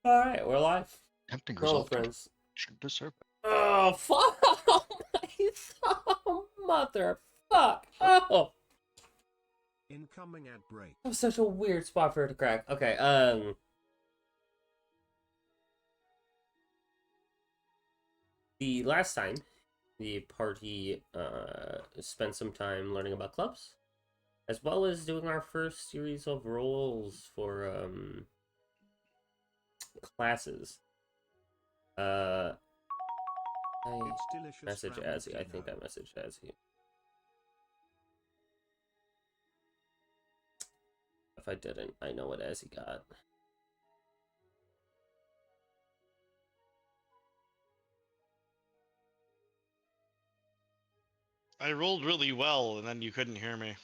Alright, we're live. Tempting Hello, result. friends. Should deserve it. Oh, fuck! Oh, motherfuck! Oh! Incoming ad break. That was such a weird spot for her to crack. Okay, the last time, the party, spent some time learning about clubs, as well as doing our first series of roles for, classes. I It's delicious message family Azzy. I think I dinner. messaged Azzy. If I didn't, I know what Azzy got. I rolled really well, and then you couldn't hear me.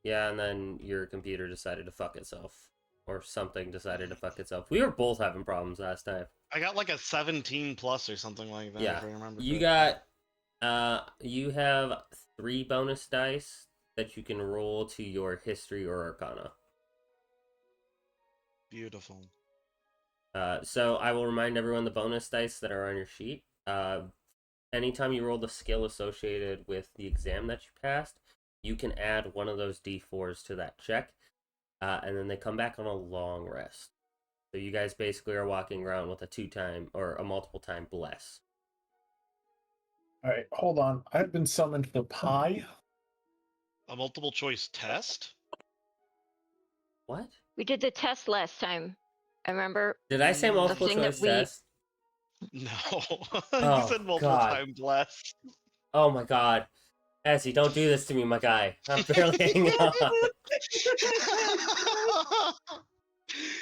Yeah, and then your computer decided to fuck itself. Or something decided to fuck itself. We were both having problems last time. I got like a 17 plus or something like that, Yeah. if I remember You correctly. got, you have 3 bonus dice that you can roll to your history or arcana. Beautiful. So I will remind everyone the bonus dice that are on your sheet. Anytime you roll the skill associated with the exam that you passed, you can add one of those d4s to that check, and then they come back on a long rest. So you guys basically are walking around with a 2-time or a multiple time bless. All right, hold on. I've been summoned for pie. A multiple choice test? What? We did the test last time. I remember. Did I say multiple thing that choice we- test? No. Oh, You said multiple God. time blessed. Oh my god. Essie, don't do this to me, my guy. I'm barely hanging on.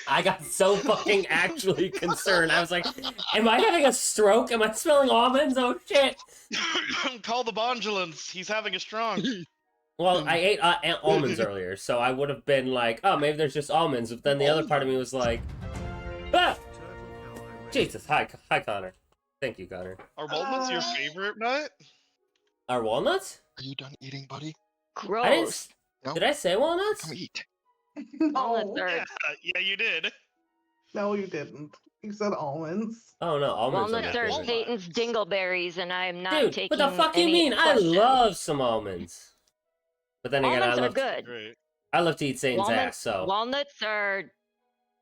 I got so fucking actually concerned. I was like, am I having a stroke? Am I smelling almonds? Oh shit. Call the Bondulance. He's having a strong. Well, I ate almonds earlier, so I would have been like, oh, maybe there's just almonds. But then the other part of me was like, ah! Turtle ally ready. Jesus. Hi, Connor. Thank you, Connor. Are walnuts your favorite nut? Are walnuts? Are you done eating, buddy? I didn't, Gross. No? did I say walnuts? Come eat. Walnuts No, are Yeah, you did. no, you didn't. You said almonds. Oh no, almonds walnuts are are my Walnuts. favorite. Satan's dingleberries, and I am not Dude, taking. what the fuck you any mean? I questions. love some almonds. But then again, Almonds I are love good. Great. I love to eat Satan's ass, so Walnuts are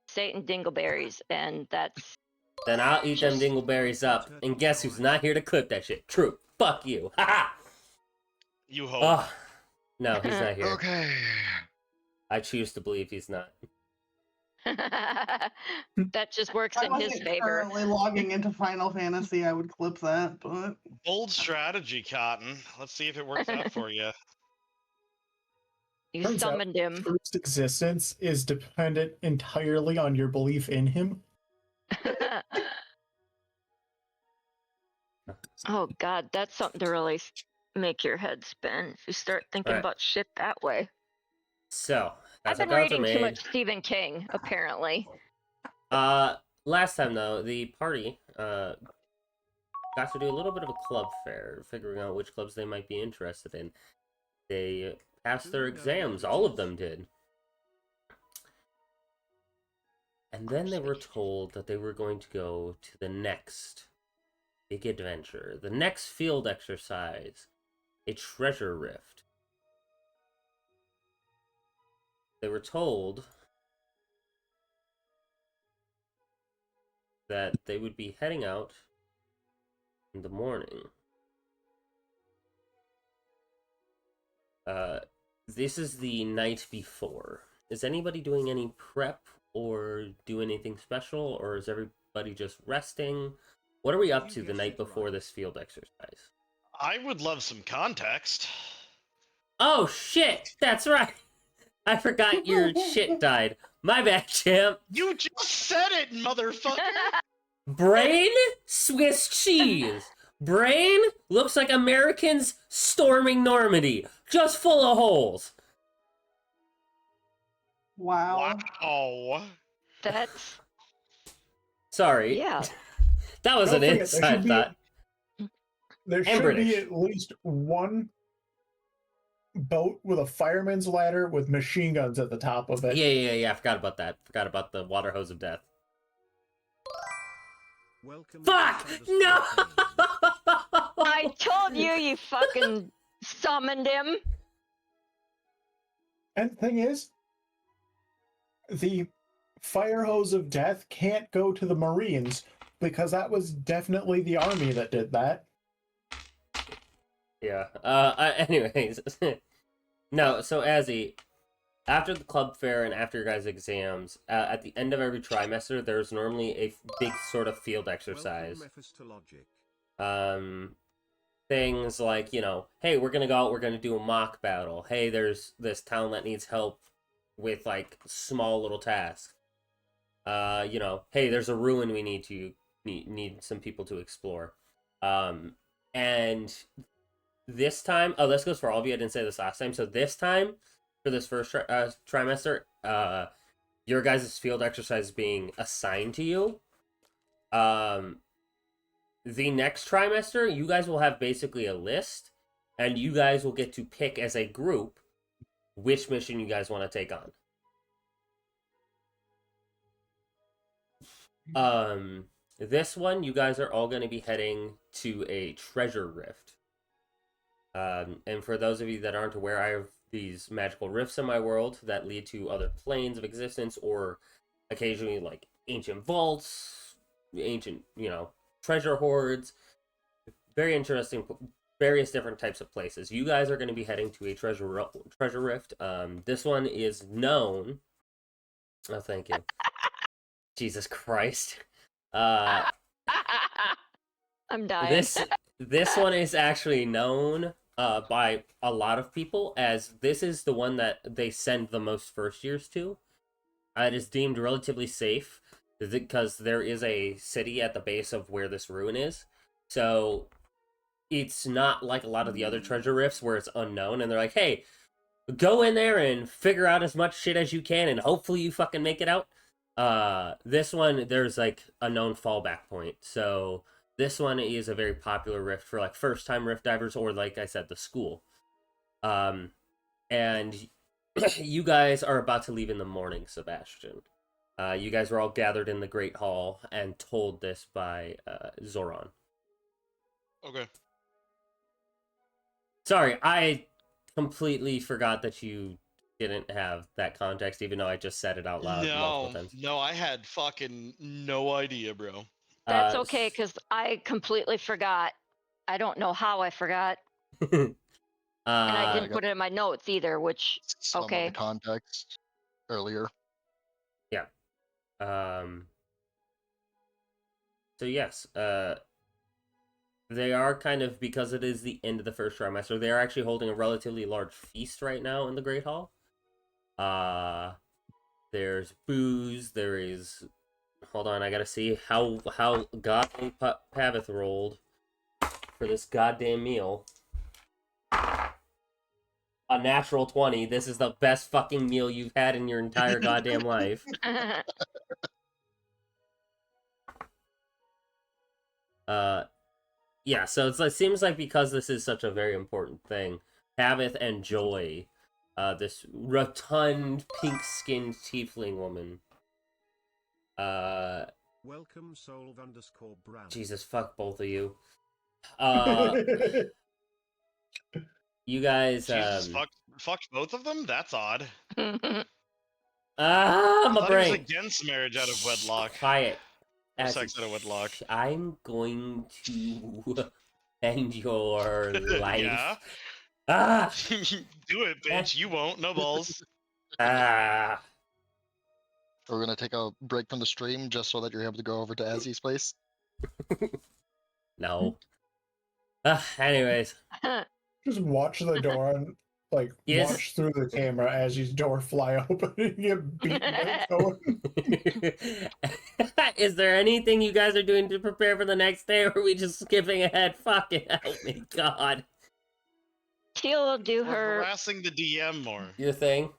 Satan dingleberries, and that's then I'll eat them Just- dingleberries up. And guess who's not here to clip that shit? True. Fuck you. Haha. You hope. Oh, no, he's not here. Okay. I choose to believe he's not. that just works If I in his wasn't favor. currently logging into Final Fantasy, I would clip that, but Bold strategy, Cotton. Let's see if it works out for you. You Turns out- summoned him. First existence is dependent entirely on your belief in him. Oh God, that's something to really make your head spin if you start thinking Right. about shit that way. So, I've that's a been gods are reading too made. much Stephen King, apparently. Last time though, the party got to do a little bit of a club fair, figuring out which clubs they might be interested in. They passed their exams, all of them did. And then they were told that they were going to go to the next big adventure, the next field exercise, a treasure rift. They were told that they would be heading out in the morning. This is the night before. Is anybody doing any prep or do anything special, or is everybody just resting? What are we up to the night before this field exercise? I would love some context. Oh shit, that's right. I forgot your shit died. My bad, champ. You just said it, motherfucker! Brain? Swiss cheese. Brain looks like Americans storming Normandy, just full of holes. wow. Wow. That's Sorry. yeah. That was Don't an forget, there inside should be- thought. There And should British. be at least one boat with a fireman's ladder with machine guns at the top of it. Yeah. I forgot about that. Forgot about the water hose of death. Welcome Fuck! to No! Thunderstorm I told you, you fucking summoned him. And the thing is, the fire hose of death can't go to the Marines because that was definitely the army that did that. Yeah. Anyways. No, so Azzy, after the club fair and after your guys' exams, at the end of every trimester, there's normally a big sort of field exercise. Welcome, Mephistologic. Things like, hey, we're gonna go out, we're gonna do a mock battle. Hey, there's this town that needs help with, like, small little tasks. Hey, there's a ruin we need some people to explore. And this time, this goes for all of you, I didn't say this last time, so this time, for this first trimester, your guys' field exercise is being assigned to you. The next trimester, you guys will have basically a list, and you guys will get to pick as a group which mission you guys want to take on. This one, you guys are all going to be heading to a treasure rift. And for those of you that aren't aware, I have these magical rifts in my world that lead to other planes of existence, or occasionally, like, ancient vaults, ancient, treasure hoards. Very interesting, various different types of places. You guys are going to be heading to a treasure rift. This one is known. Oh, thank you. Jesus Christ. I'm dying. This one is actually known by a lot of people as this is the one that they send the most first years to. It is deemed relatively safe because there is a city at the base of where this ruin is. So it's not like a lot of the other treasure rifts where it's unknown and they're like, hey, go in there and figure out as much shit as you can and hopefully you fucking make it out. This one, there's like a known fallback point. So this one is a very popular rift for like first time rift divers or like I said, the school. And you guys are about to leave in the morning, Sebastian. You guys were all gathered in the Great Hall and told this by Zoran. Okay. Sorry, I completely forgot that you didn't have that context, even though I just said it out loud multiple times. No, I had fucking no idea, bro. That's okay, because I completely forgot. I don't know how I forgot. And I didn't put it in my notes either, which, Some okay. of the context earlier. Yeah. So yes, they are kind of, because it is the end of the first trimester, they are actually holding a relatively large feast right now in the Great Hall. There's booze, there is... Hold on, I gotta see how goddamn Pavith rolled for this goddamn meal. A natural 20. This is the best fucking meal you've had in your entire goddamn life. Yeah, so it seems like because this is such a very important thing, Pavith and Joy, this rotund, pink-skinned tiefling woman, Welcome Solve_Brown. Jesus, fuck both of you. You guys, Jesus, fucked both of them? That's odd. my I thought he was brain. against marriage out of wedlock. Quiet. Or sex out of wedlock. I'm going to end your life. Yeah? Ah! Do it, bitch. You won't. No balls. Ah! We're gonna take a break from the stream just so that you're able to go over to Azzy's place. No. Anyways. Just watch the door and like Yes. watch through the camera as his door fly open and get beaten by going. Is there anything you guys are doing to prepare for the next day, or are we just skipping ahead? Fucking help me, God. She'll do We're her. harassing the DM more. Your thing?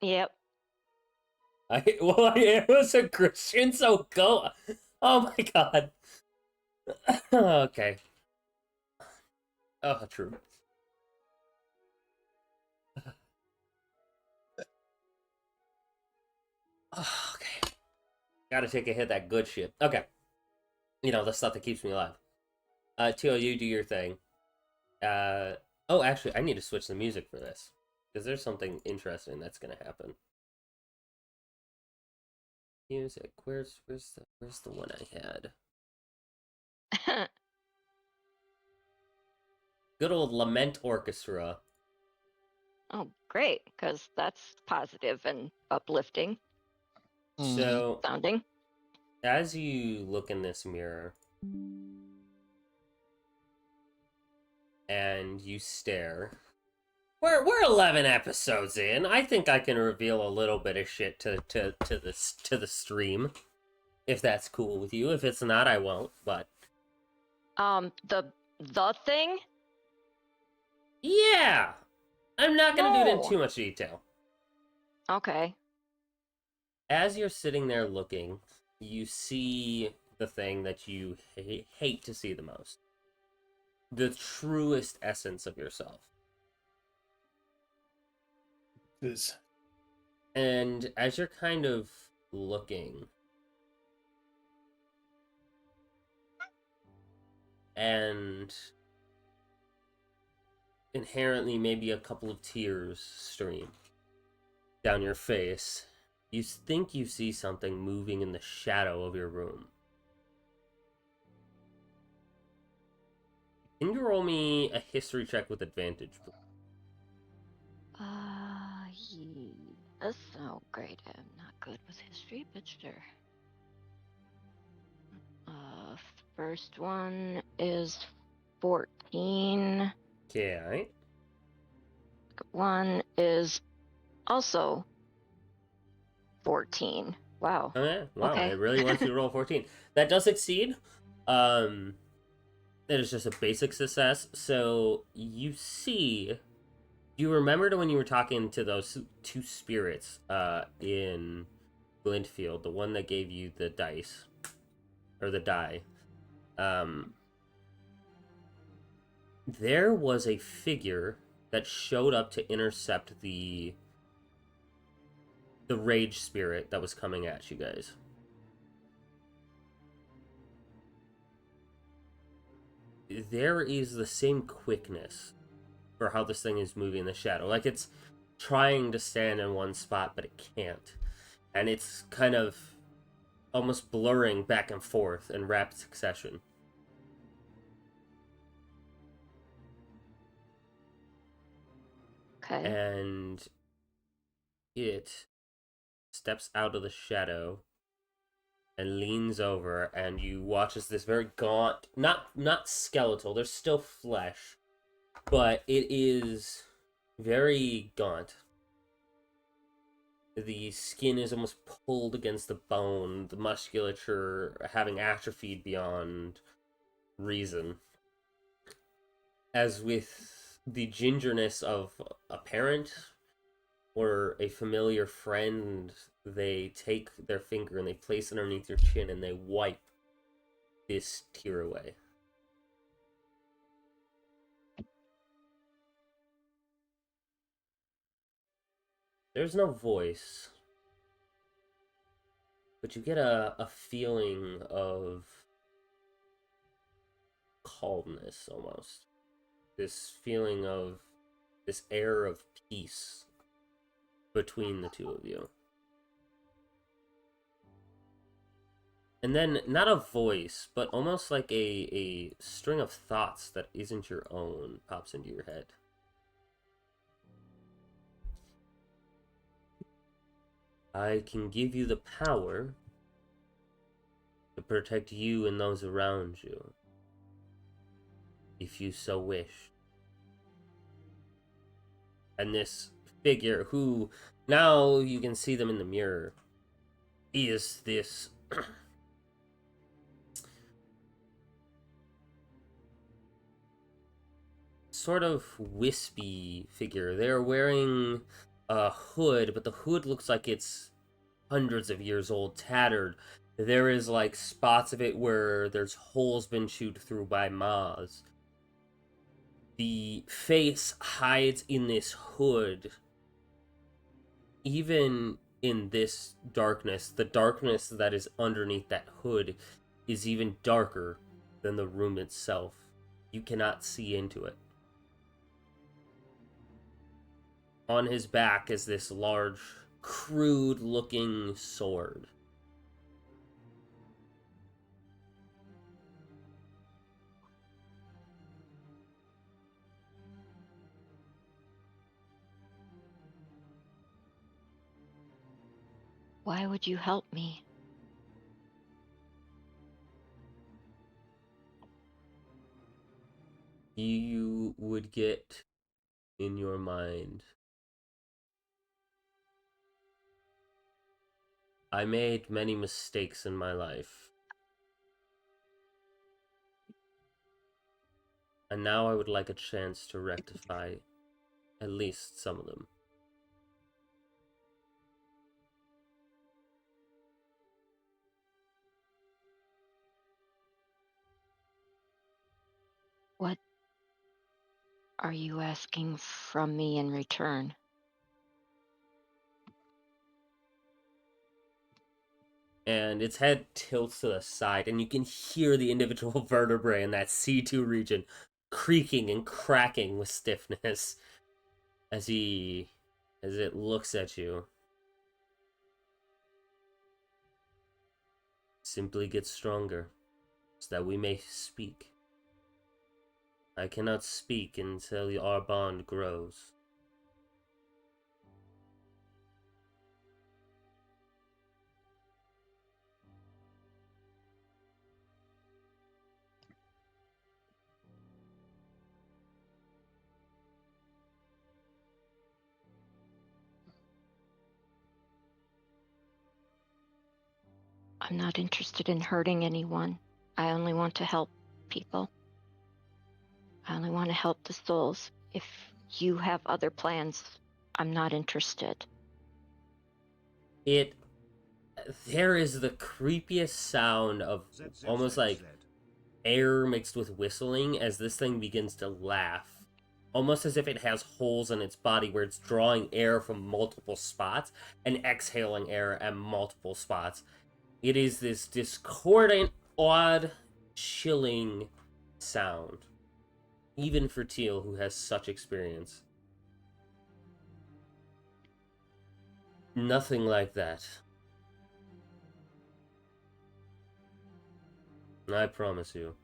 Yep. It was a Christian, so go. Oh my God. Okay. Oh, true. Okay. Gotta take a hit of that good shit. Okay. The stuff that keeps me alive. Teal, you do your thing. Oh, actually, I need to switch the music for this. Because there's something interesting that's gonna happen. Music. Where's the one I had? Good old Lament Orchestra. Oh, great, because that's positive and uplifting So, sounding. as you look in this mirror and you stare, we're 11 episodes in. I think I can reveal a little bit of shit to the stream, if that's cool with you. If it's not, I won't. But The thing. yeah, I'm not gonna do it in No. too much detail. Okay. As you're sitting there looking, you see the thing that you hate to see the most. The truest essence of yourself. This And as you're kind of looking, and inherently maybe a couple of tears stream down your face, You think you see something moving in the shadow of your room. Can you roll me a history check with advantage, please? Yes. Oh, great. I'm not good with history, but sure. First one is 14. Okay, alright. One is also 14. Wow. Oh yeah, wow, Okay. it really wants you to roll 14. That does exceed. It is just a basic success. So you see, you remembered when you were talking to those two spirits in Glintfield, the one that gave you the dice, or the die. There was a figure that showed up to intercept the rage spirit that was coming at you guys. There is the same quickness for how this thing is moving in the shadow. Like it's trying to stand in one spot, but it can't. And it's kind of almost blurring back and forth in rapid succession. Okay. And it steps out of the shadow and leans over, and you watch as this very gaunt, not skeletal, there's still flesh, but it is very gaunt. The skin is almost pulled against the bone, the musculature having atrophied beyond reason. As with the gingerness of a parent or a familiar friend, they take their finger and they place it underneath your chin and they wipe this tear away. There's no voice, but you get a feeling of calmness almost. This feeling of this air of peace between the two of you. And then, not a voice, but almost like a string of thoughts that isn't your own pops into your head. I can give you the power to protect you and those around you, if you so wish. And this figure, who now you can see them in the mirror, is this sort of wispy figure. They're wearing a hood, but the hood looks like it's hundreds of years old, tattered. There is like spots of it where there's holes been chewed through by moths. The face hides in this hood. Even in this darkness, the darkness that is underneath that hood is even darker than the room itself. You cannot see into it. On his back is this large, crude-looking sword. Why would you help me? You would get in your mind, I made many mistakes in my life, and now I would like a chance to rectify at least some of them. What are you asking from me in return? And its head tilts to the side, and you can hear the individual vertebrae in that C2 region creaking and cracking with stiffness as it looks at you. Simply get stronger, so that we may speak. I cannot speak until our bond grows. I'm not interested in hurting anyone. I only want to help people. I only want to help the souls. If you have other plans, I'm not interested. There is the creepiest sound of almost like air mixed with whistling as this thing begins to laugh. Almost as if it has holes in its body where it's drawing air from multiple spots and exhaling air at multiple spots. It is this discordant, odd, chilling sound. Even for Teal, who has such experience. Nothing like that. I promise you.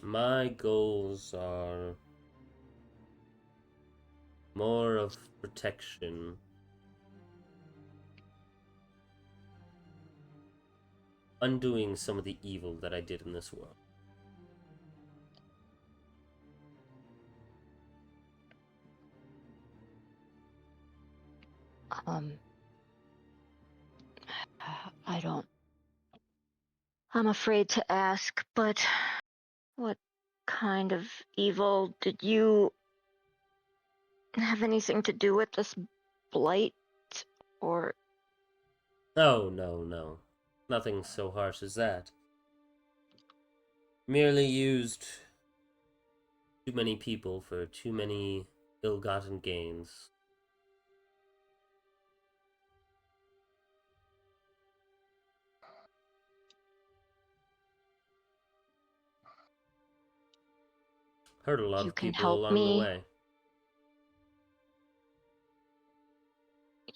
My goals are more of protection. Undoing some of the evil that I did in this world. I don't. I'm afraid to ask, but what kind of evil did you have anything to do with this blight? Or Oh, no. Nothing so harsh as that. Merely used too many people for too many ill-gotten gains. Hurt a lot you of can people help along the me? way.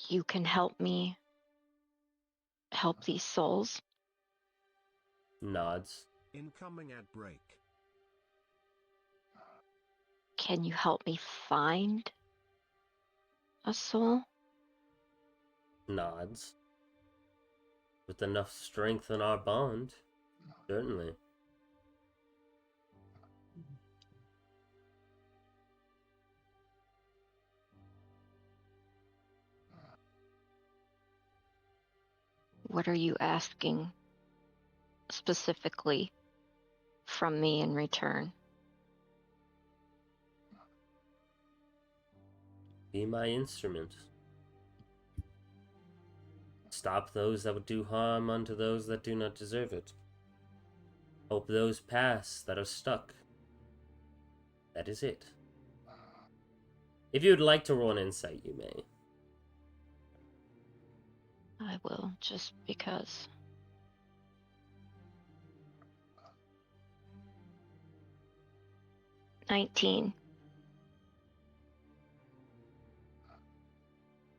You can help me help these souls? Nods. Incoming ad break. Can you help me find a soul? Nods. With enough strength in our bond, certainly. What are you asking specifically from me in return? Be my instrument. Stop those that would do harm unto those that do not deserve it. Help those pass that are stuck. That is it. If you would like to roll an insight, you may. I will, just because. $19.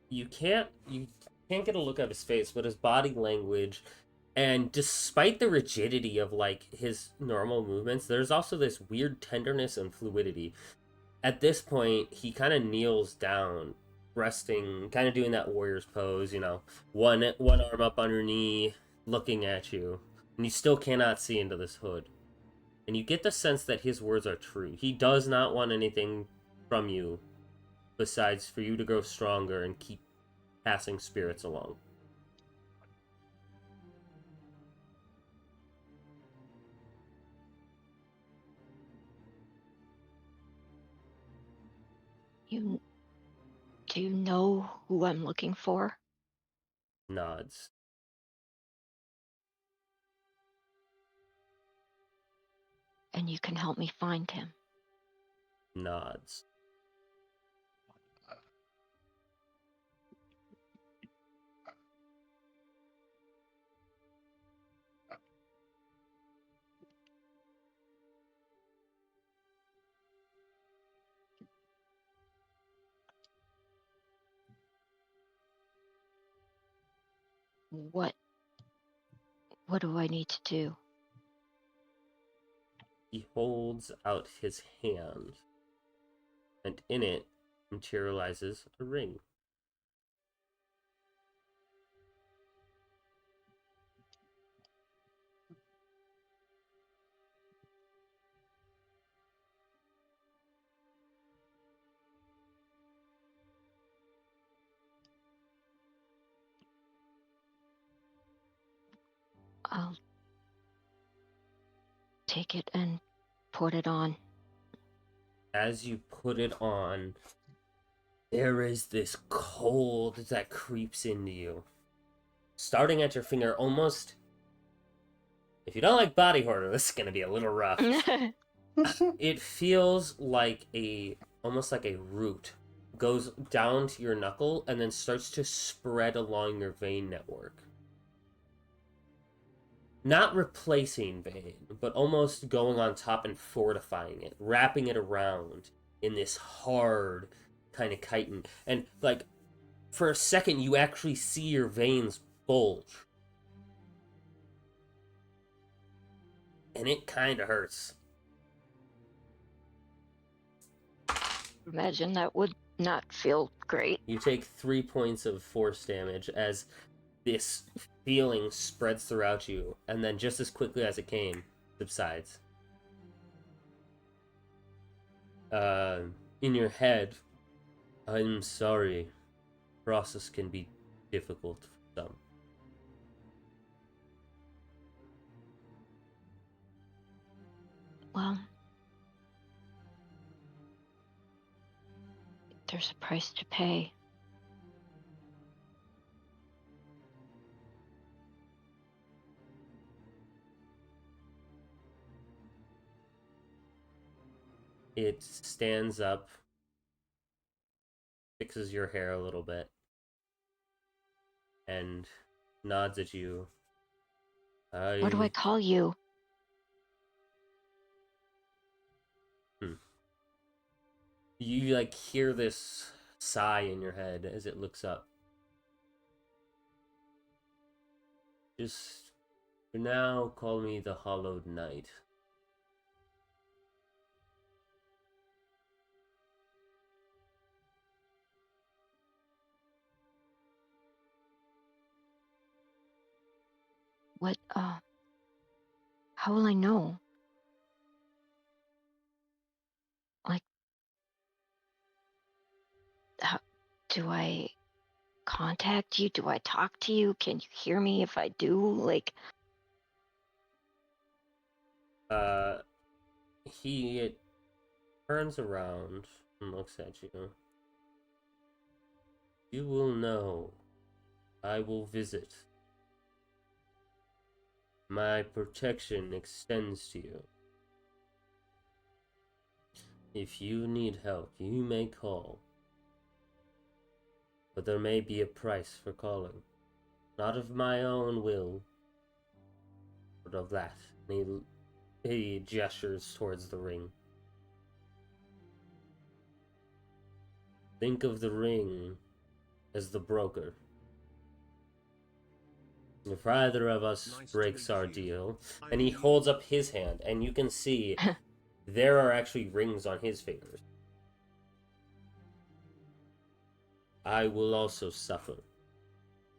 You can't get a look at his face, but his body language, and despite the rigidity of like his normal movements, there's also this weird tenderness and fluidity. At this point, he kind of kneels down, resting, kind of doing that warrior's pose, one arm up on your knee, looking at you, and you still cannot see into this hood. And you get the sense that his words are true. He does not want anything from you besides for you to grow stronger and keep passing spirits along. Do you know who I'm looking for? Nods. And you can help me find him? Nods. What do I need to do? He holds out his hand, and in it materializes a ring. I'll take it and put it on. As you put it on, there is this cold that creeps into you. Starting at your finger, almost. If you don't like body horror, this is going to be a little rough. It feels like almost like a root goes down to your knuckle and then starts to spread along your vein network. Not replacing vein, but almost going on top and fortifying it, wrapping it around in this hard kind of chitin. And like, for a second, you actually see your veins bulge. And it kind of hurts. Imagine that would not feel great. You take 3 points of force damage as this feeling spreads throughout you, and then just as quickly as it came, subsides. In your head, I'm sorry. Process can be difficult for some. Well, there's a price to pay. It stands up, fixes your hair a little bit, and nods at you. What do I call you? You like hear this sigh in your head as it looks up. Just for now, call me the Hollowed Knight. What, how will I know? Like, how, do I contact you? Do I talk to you? Can you hear me if I do? Like, He turns around and looks at you. You will know. I will visit. My protection extends to you. If you need help, you may call. But there may be a price for calling. Not of my own will, but of that. And he gestures towards the ring. Think of the ring as the broker. If either of us Nice to breaks meet our you. deal, I and he will- holds up his hand, and you can see there are actually rings on his fingers. I will also suffer.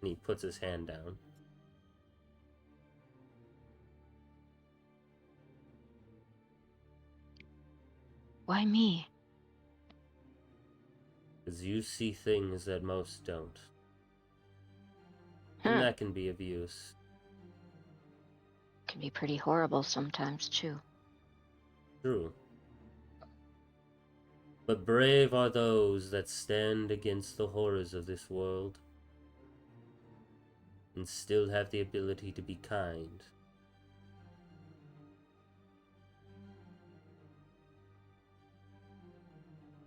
And he puts his hand down. why me? Because you see things that most don't. And Huh. that can be of use. Can be pretty horrible sometimes, too. True. But brave are those that stand against the horrors of this world and still have the ability to be kind.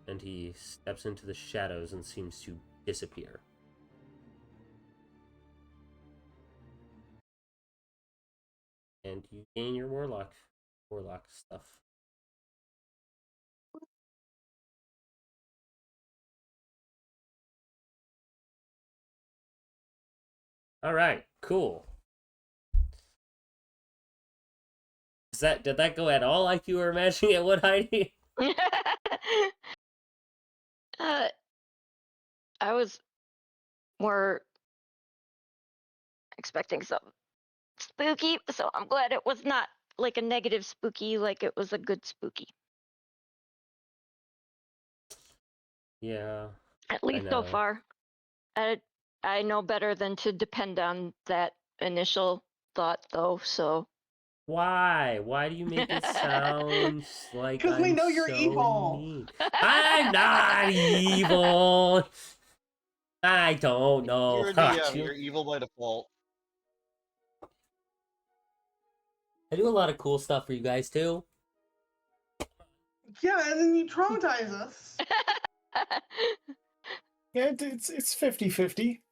And he steps into the shadows and seems to disappear. And you gain your warlock stuff. All right, cool. Did that go at all like you were imagining it would, Heidi? uh, I was more expecting something spooky, so I'm glad it was not like a negative spooky, like it was a good spooky. Yeah. At least so know. far. I know better than to depend on that initial thought, though, so. Why? Why do you make it sound like 'Cause we I'm know you're so evil. mean? I'm not evil. I don't know You're a about DM. you. You're evil by default. I do a lot of cool stuff for you guys too. Yeah, and then you traumatize us. Yeah, it's 50-50.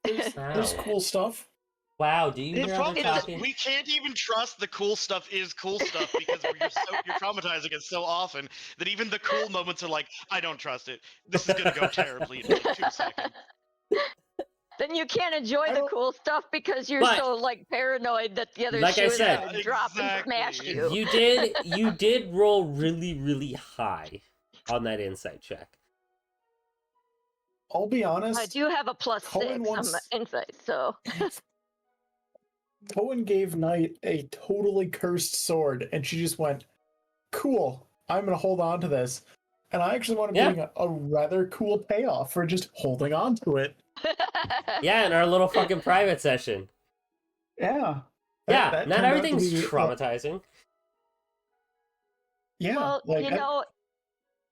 There's Wow. cool stuff. Wow, do you The hear how they're problem is talking? we can't even trust the cool stuff is cool stuff because you're traumatizing it so often that even the cool moments are like, I don't trust it. This is gonna go terribly in like 2 seconds. Then you can't enjoy I the don't- cool stuff because you're But- so like paranoid that the other Like I shoe is said- gonna drop and smash Exactly. you. You did roll really, really high on that insight check. I'll be I honest. do have a plus Cohen 6 on wants- my insight, so. Cohen gave Knight a totally cursed sword, and she just went, "Cool, I'm gonna hold on to this." And I actually want to Yeah. bring a rather cool payoff for just holding on to it. Yeah, in our little fucking private session. Yeah. Yeah, That not turned out to everything's be, traumatizing. yeah. Well, like, you know,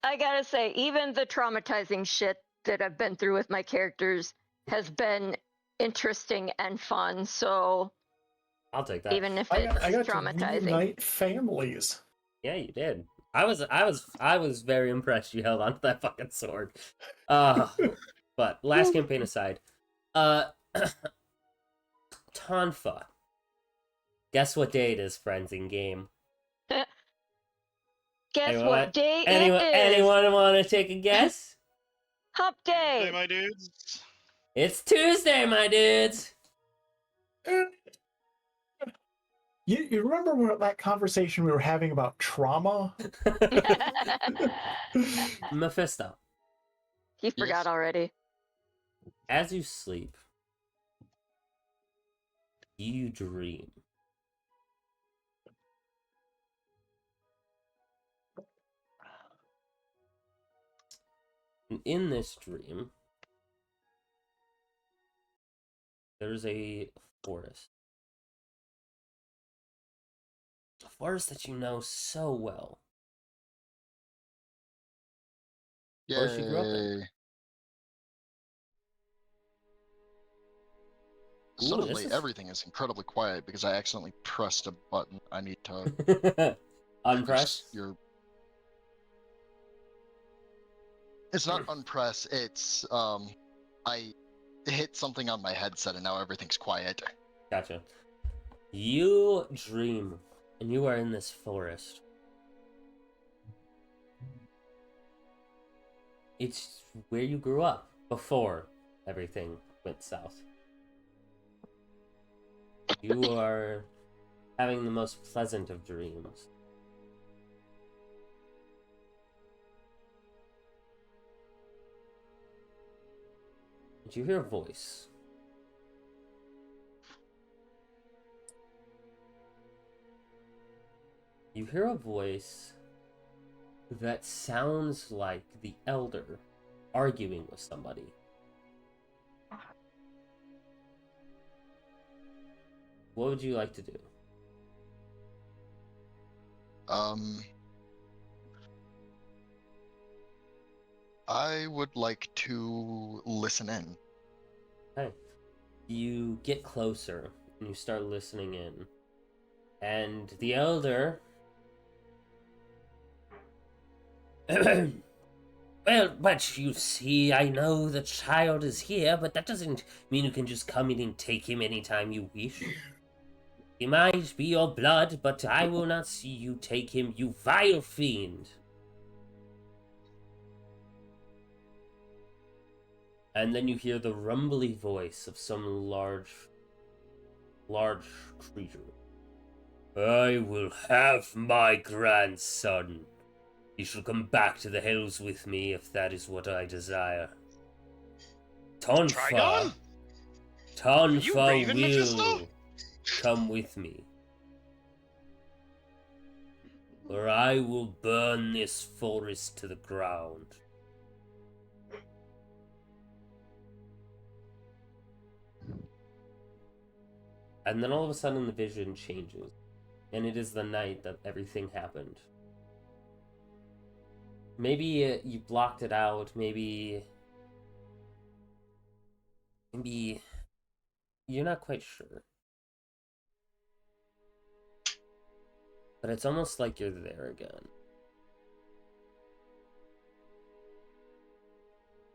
I gotta say, even the traumatizing shit that I've been through with my characters has been interesting and fun. So I'll take that. even if I it's got to traumatizing, reunite families. Yeah, you did. I was very impressed you held onto that fucking sword. But last campaign aside, Tonfa. Guess what day it is, friends in game? guess Anyone- what day Anyone it is? anyone want to take a guess? Hump Hey, day. my dudes. It's Tuesday, my dudes. You remember that conversation we were having about trauma? Mephisto. He forgot Yes. already. As you sleep, you dream. And in this dream, there's a forest. A forest that you know so well. Forest you grew up in. Yay. Ooh, Suddenly, this is- everything is incredibly quiet because I accidentally pressed a button. I need to Unpress. your. It's not unpress. It's I hit something on my headset and now everything's quiet. Gotcha. You dream, and you are in this forest. It's where you grew up before everything went south. You are having the most pleasant of dreams. And you hear a voice. You hear a voice that sounds like the elder arguing with somebody. What would you like to do? I would like to listen in. Okay. You get closer and you start listening in. And the elder. Well, but you see, I know the child is here, but that doesn't mean you can just come in and take him anytime you wish. He might be your blood, but I will not see you take him, you vile fiend. And then you hear the rumbly voice of some large large creature. I will have my grandson. He shall come back to the hills with me if that is what I desire. Trigon? Tonfa Raven, Mephisto? will come with me. Or I will burn this forest to the ground. And then all of a sudden the vision changes. And it is the night that everything happened. Maybe you blocked it out, maybe you're not quite sure. But it's almost like you're there again.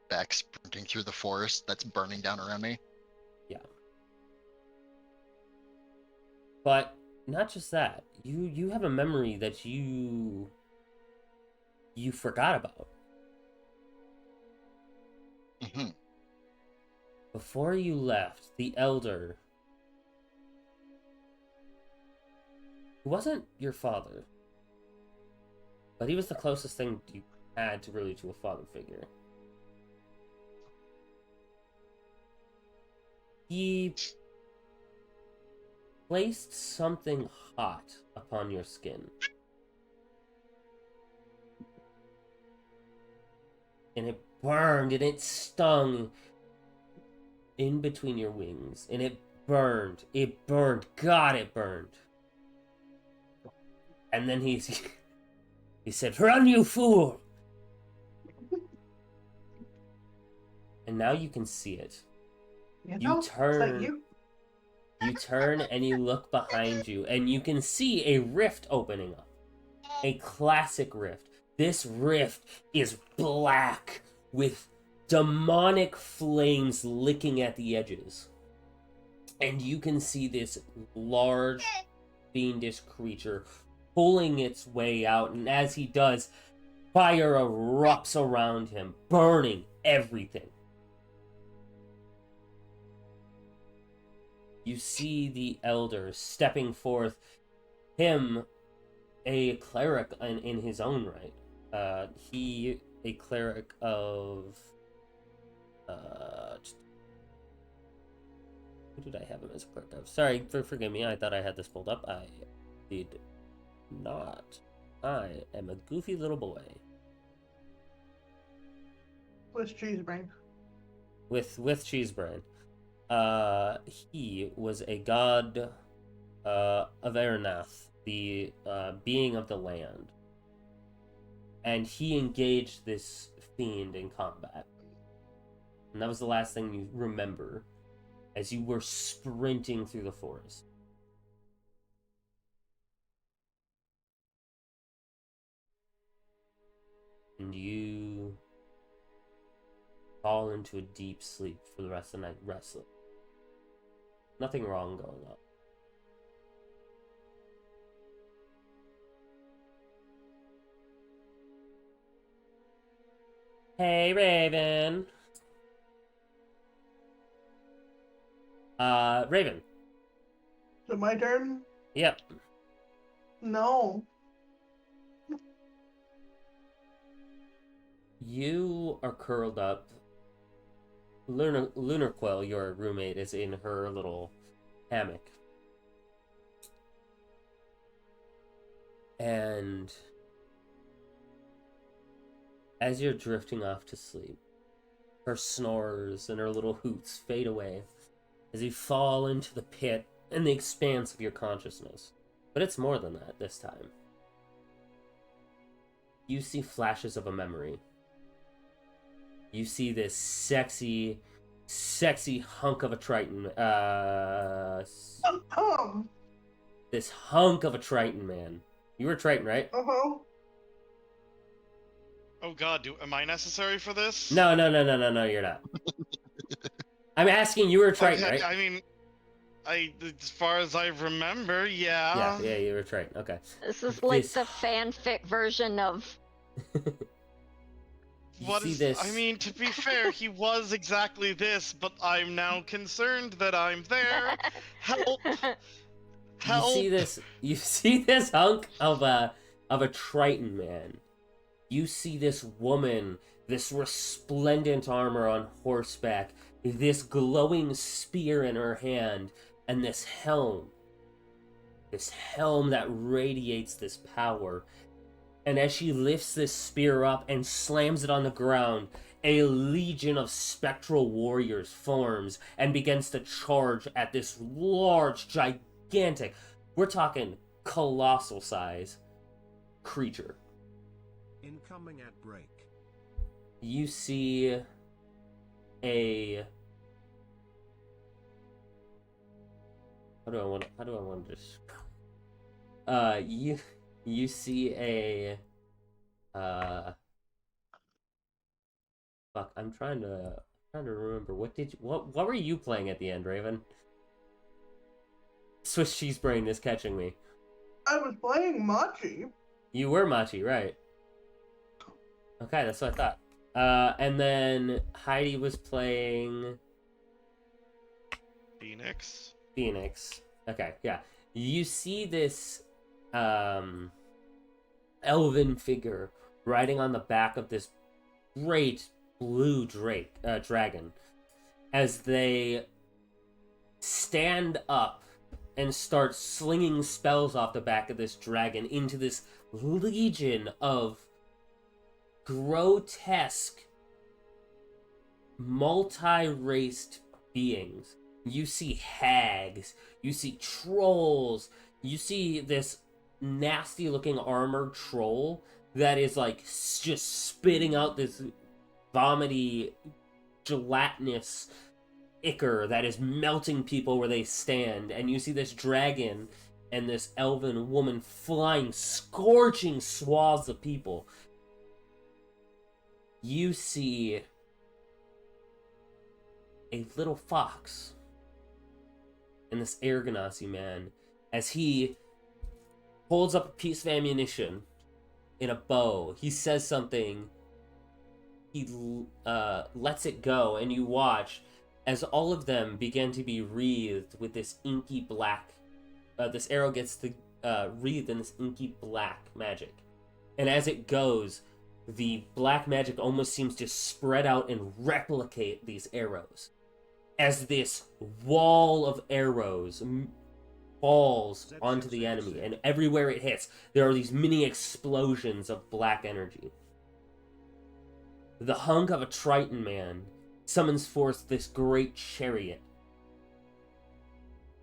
Back sprinting through the forest that's burning down around me. Yeah. But not just that. You have a memory that you forgot about. Hmm. Before you left, the elder, who wasn't your father, but he was the closest thing you had to really to a father figure. He placed something hot upon your skin. And it burned and it stung in between your wings. And it burned. It burned. God, it burned. And then he said, "Run, you fool!" And now you can see it. You turn. You turn and you look behind you, and you can see a rift opening up. A classic rift. This rift is black with demonic flames licking at the edges. And you can see this large, fiendish creature pulling its way out, and as he does, fire erupts around him, burning everything. You see the elder stepping forth, him a cleric in his own right. He a cleric of who did I have him as a cleric of? Sorry, forgive me, I thought I had this pulled up. I did not. I am a goofy little boy. With cheese brain. With cheese brain. He was a god of Ernath, the being of the land. And he engaged this fiend in combat. And that was the last thing you remember as you were sprinting through the forest. And you fall into a deep sleep for the rest of the night, restless. Nothing wrong going on. Hey, Raven. Raven. Is it my turn? Yep. No. You are curled up. Lunar Quill, your roommate, is in her little hammock. And as you're drifting off to sleep, her snores and her little hoots fade away as you fall into the pit and the expanse of your consciousness. But it's more than that this time. You see flashes of a memory. You see this sexy hunk of a Triton. This hunk of a Triton, man. You were a Triton, right? Uh-huh. Oh god, am I necessary for this? No, you're not. I'm asking, you were a Triton, Okay, right? I mean, as far as I remember, yeah. Yeah, you were a Triton. Okay. This is like This- the fanfic version of You What see is? this? I mean, to be fair, he was exactly this, but I'm now concerned that I'm there. Help! You Help! see this? You see this hunk of a Triton man. You see this woman, this resplendent armor on horseback, this glowing spear in her hand, and this helm. This helm that radiates this power. And as she lifts this spear up and slams it on the ground, a legion of spectral warriors forms and begins to charge at this large, gigantic, we're talking colossal size creature. Incoming at break. You see a how do I want to describe? You see a fuck, I'm trying to remember what were you playing at the end, Raven? Swiss cheese brain is catching me. I was playing Machi. You were Machi, right? Okay, that's what I thought. And then Heidi was playing Phoenix. Phoenix. Okay, yeah. You see this elven figure riding on the back of this great blue dragon as they stand up and start slinging spells off the back of this dragon into this legion of grotesque multi-raced beings. You see hags, you see trolls, you see this nasty looking armored troll that is like just spitting out this vomity gelatinous ichor that is melting people where they stand, and you see this dragon and this elven woman flying scorching swaths of people. You see a little fox and this Air Ganassi man as he holds up a piece of ammunition in a bow. He says something. He lets it go, and you watch as all of them begin to be wreathed with this inky black. This arrow gets wreathed in this inky black magic, and as it goes, the black magic almost seems to spread out and replicate these arrows. As this wall of arrows falls onto the enemy, and everywhere it hits, there are these mini explosions of black energy. The hunk of a Triton man summons forth this great chariot,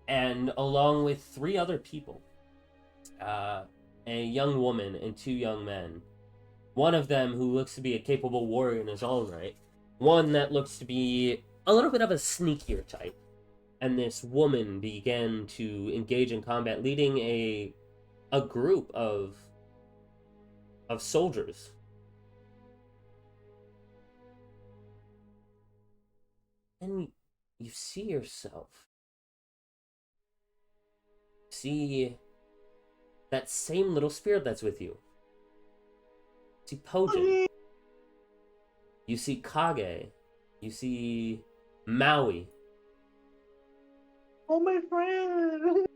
and along with 3 other people, a young woman and 2 young men, one of them who looks to be a capable warrior in his own right, one that looks to be a little bit of a sneakier type, and this woman began to engage in combat, leading a group of soldiers. And you see yourself. See that same little spirit that's with you. See Pojin. You see Kage. You see Maui. Oh, my friend.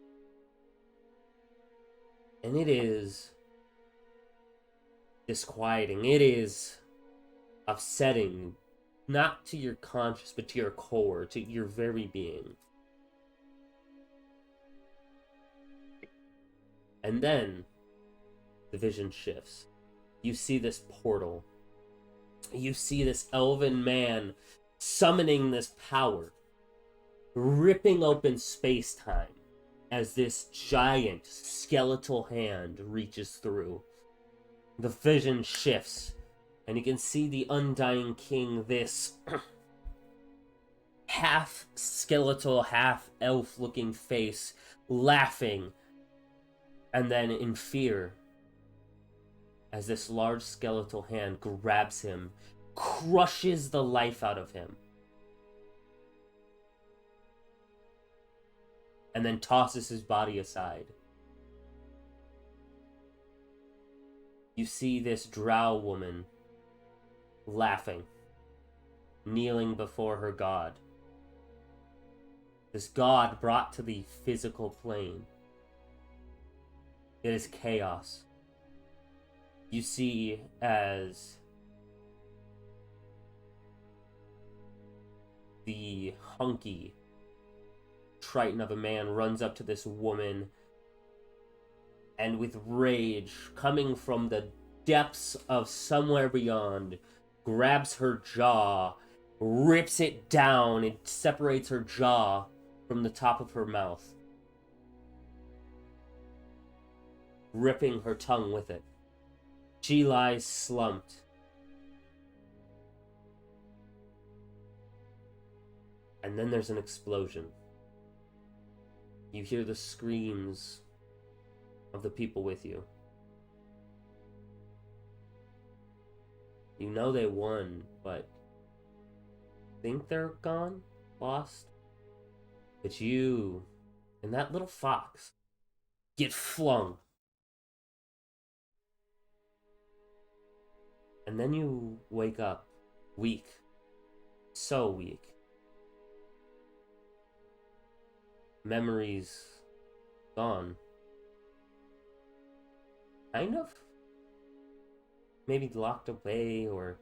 And it is disquieting. It is upsetting, not to your conscience, but to your core, to your very being. And then the vision shifts. You see this portal. You see this elven man summoning this power, ripping open space-time as this giant skeletal hand reaches through. The vision shifts, and you can see the Undying King, this half skeletal, half elf looking face, laughing, and then in fear, as this large skeletal hand grabs him, crushes the life out of him, and then tosses his body aside. You see this drow woman laughing, kneeling before her god. This god brought to the physical plane. It is chaos. You see as the hunky Triton of a man runs up to this woman and with rage coming from the depths of somewhere beyond, grabs her jaw, rips it down, and separates her jaw from the top of her mouth, ripping her tongue with it. She lies slumped. And then there's an explosion. You hear the screams of the people with you. You know they won, but think they're gone, lost. But you and that little fox get flung. And then you wake up weak, so weak. Memories gone. Kind of. Maybe locked away or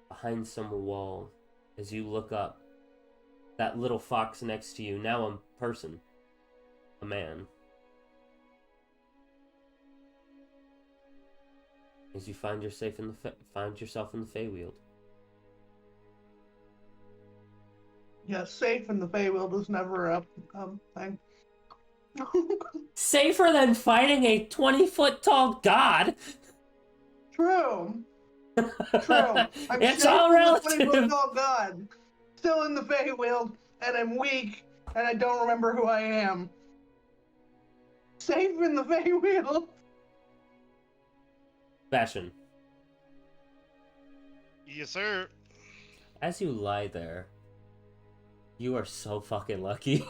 behind some wall. As you look up, that little fox next to you, now a person, a man. As you find yourself in the Feywield. Yeah, safe in the Feywield is never a thing. Safer than fighting a 20-foot tall god. True. True. I'm It's safe all from the relative. 20-foot-tall god. Still in the Feywield, and I'm weak, and I don't remember who I am. Safe in the Feywield. Bastion, Yes, sir. as you lie there, you are so fucking lucky.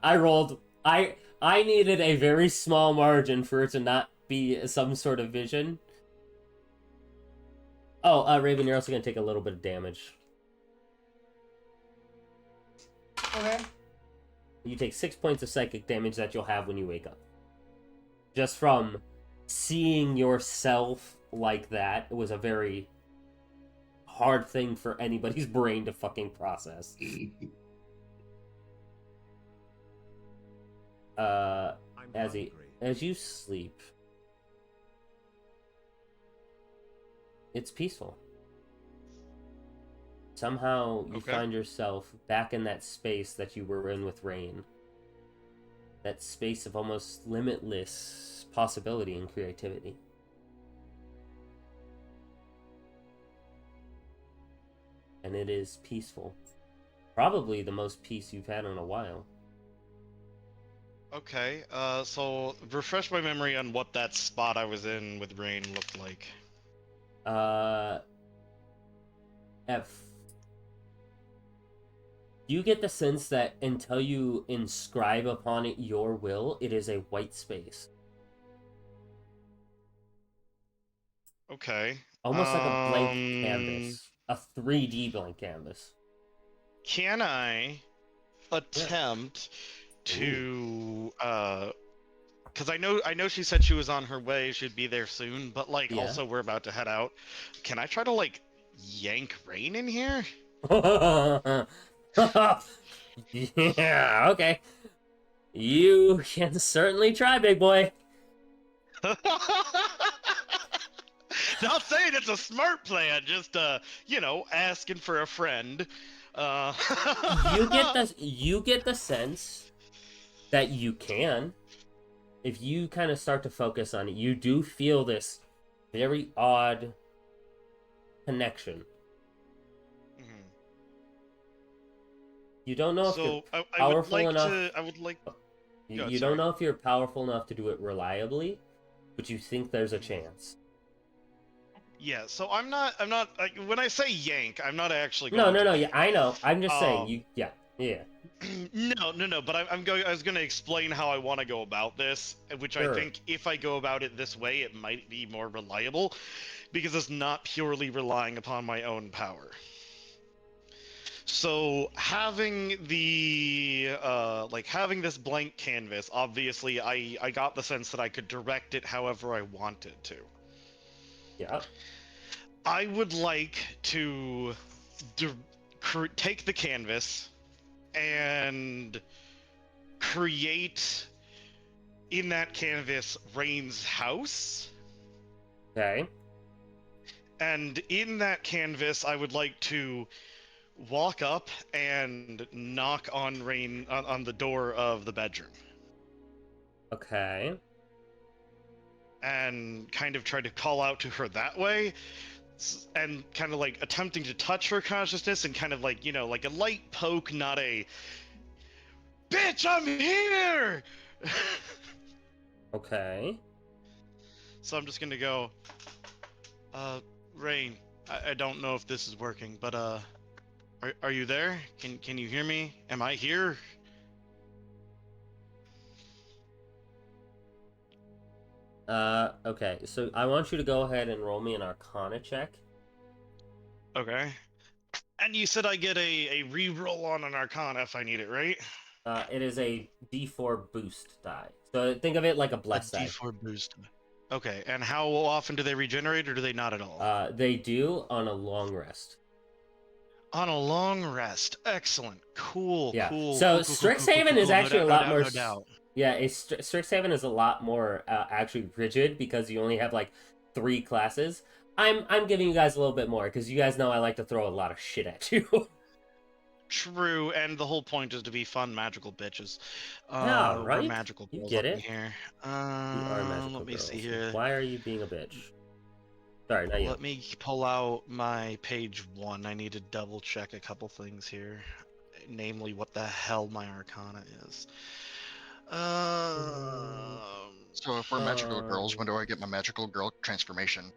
I needed a very small margin for it to not be some sort of vision. Oh, Raven, you're also gonna take a little bit of damage. Okay. You take 6 points of psychic damage that you'll have when you wake up. Just from seeing yourself like that, it was a very hard thing for anybody's brain to fucking process. I'm Azzy, hungry. as you sleep, it's peaceful. Somehow you Okay. find yourself back in that space that you were in with Rain. That space of almost limitless possibility and creativity. And it is peaceful. Probably the most peace you've had in a while. Okay, so refresh my memory on what that spot I was in with Rain looked like. You get the sense that until you inscribe upon it your will, it is a white space. Okay. Almost like a blank canvas. A 3D blank canvas. Can I attempt to because I know she said she was on her way, she'd be there soon, but like Yeah. also we're about to head out. Can I try to like yank Rain in here? Yeah, okay. You can certainly try, big boy. Not saying it's a smart plan, just asking for a friend. You get the sense that you can. If you kind of start to focus on it, you do feel this very odd connection. Mhm. You don't know if you're So I would powerful like enough. to. I would like. You, Go ahead, you sorry. don't know if you're powerful enough to do it reliably, but you think there's a chance. Yeah. So I'm not. When I say yank, I'm not actually. No, going no, to no. yank. Yeah, I know. I'm just saying. Um, You. Yeah. Yeah. No. But I was going to explain how I want to go about this, which Sure. I think if I go about it this way, it might be more reliable, because it's not purely relying upon my own power. So having the having this blank canvas, obviously I got the sense that I could direct it however I wanted to. Yeah. I would like to take the canvas and create in that canvas Rain's house. Okay. And in that canvas, I would like to walk up and knock on Rain on the door of the bedroom. Okay. And kind of try to call out to her that way. And kind of like attempting to touch her consciousness and kind of like, like a light poke, not a bitch, I'm here! Okay. So I'm just gonna go, Rain, I don't know if this is working, but are you there? Can you hear me? Am I here? Okay. So I want you to go ahead and roll me an Arcana check. Okay. And you said I get a re-roll on an Arcana if I need it, right? It is a D4 boost die. So think of it like a A bless die. D4 boost. Okay, and how often do they regenerate, or do they not at all? They do on a long rest. On a long rest. Excellent. Cool. Yeah. Cool. So cool, Strixhaven is actually a lot more. No doubt. Yeah, Strixhaven is a lot more actually rigid because you only have like 3 classes. I'm giving you guys a little bit more because you guys know I like to throw a lot of shit at you. True, and the whole point is to be fun magical bitches. Yeah, We're right? magical You girls get up in it? here. You are magical Let me girls. see here. Why are you being a bitch? Sorry, not you. Let me pull out my page 1. I need to double check a couple things here. Namely, what the hell my Arcana is. So if we're magical girls, when do I get my magical girl transformation?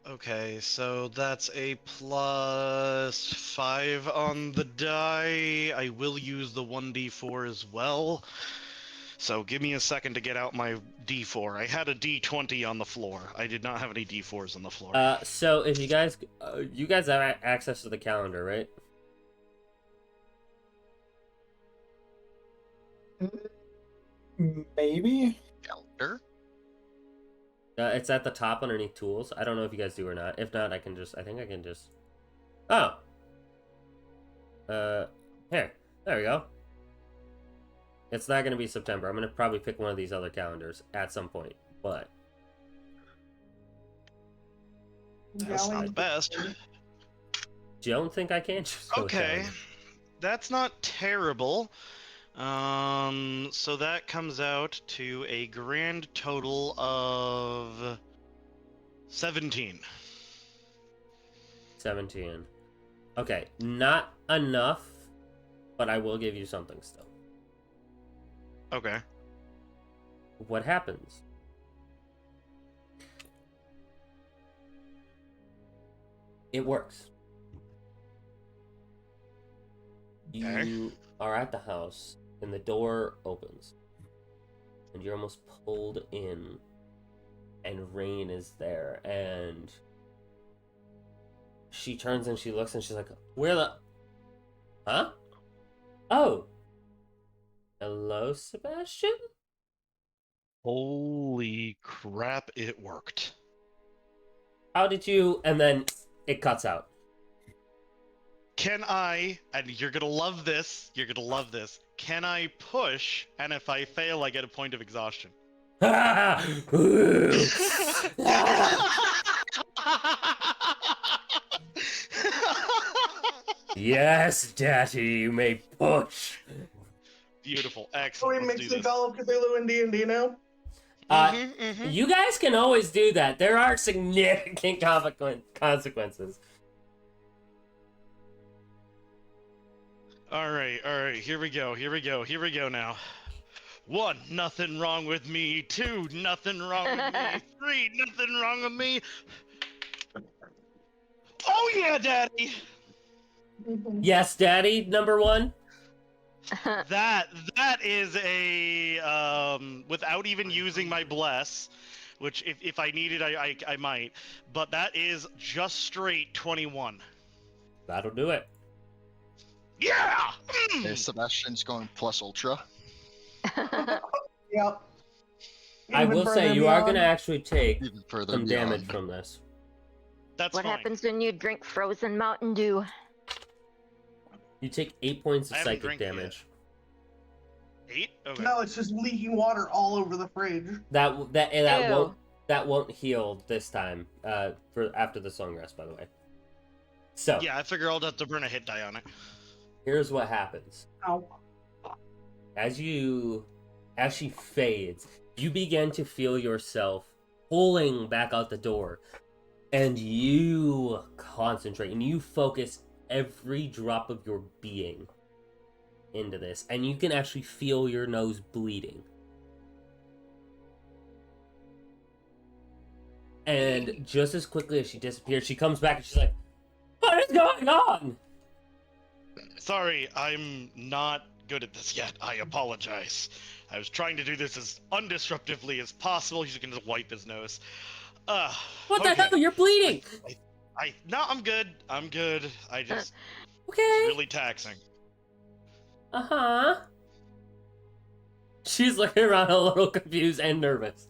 Okay, so that's a +5 on the die. I will use the 1d4 as well. So give me a second to get out my d4. I had a d20 on the floor. I did not have any d4s on the floor. So if you guys have access to the calendar, right? Maybe. Calendar? It's at the top underneath tools. I don't know if you guys do or not. If not, I think I can just. Oh. Here. There we go. It's not gonna be September. I'm gonna probably pick one of these other calendars at some point, but. That's not the best. Don't think I can. Just go Okay. down. That's not terrible. So that comes out to a grand total of 17. 17. Okay, not enough, but I will give you something still. Okay. What happens? It works. Okay. You are at the house, and the door opens, and you're almost pulled in, and Rain is there, and she turns and she looks, and she's like, "Where the? Huh? Oh. Hello, Sebastian?" Holy crap, it worked. How did you? And then it cuts out. Can I, and you're gonna love this, can I push, and if I fail, I get a point of exhaustion? Yes, Daddy, you may push. Beautiful, Are we excellent. Let's do mixing this. Call of Cthulhu and D&D now? You guys can always do that. There are significant consequences. All right, here we go now. 1, nothing wrong with me. 2, nothing wrong with me. 3, nothing wrong with me. Oh yeah, Daddy! Yes, Daddy, number 1. That is a without even using my bless, which if I needed I might, but that is just straight 21. That'll do it. Yeah. Okay, Sebastian's going plus ultra. Yep. I Even will say further you are going to beyond. actually take Even further some damage beyond. from this. That's What fine. happens when you drink frozen Mountain Dew? You take 8 points of I haven't psychic drank yet. damage. 8? Okay. No, it's just leaking water all over the fridge. That Ew. won't heal this time. For after the song rest, by the way. So Yeah, I figure I'll have to burn a hit die on it. here's what happens. Ow. As she fades, you begin to feel yourself pulling back out the door, and you concentrate and you focus every drop of your being into this, and you can actually feel your nose bleeding. And just as quickly as she disappears, she comes back and she's like, "What is going on?" Sorry, I'm not good at this yet. I apologize. I was trying to do this as undisruptively as possible. He's gonna wipe his nose. What the okay. hell? You're bleeding. No, I'm good. I'm good. I just Okay. it's really taxing. Uh-huh. She's looking around a little confused and nervous.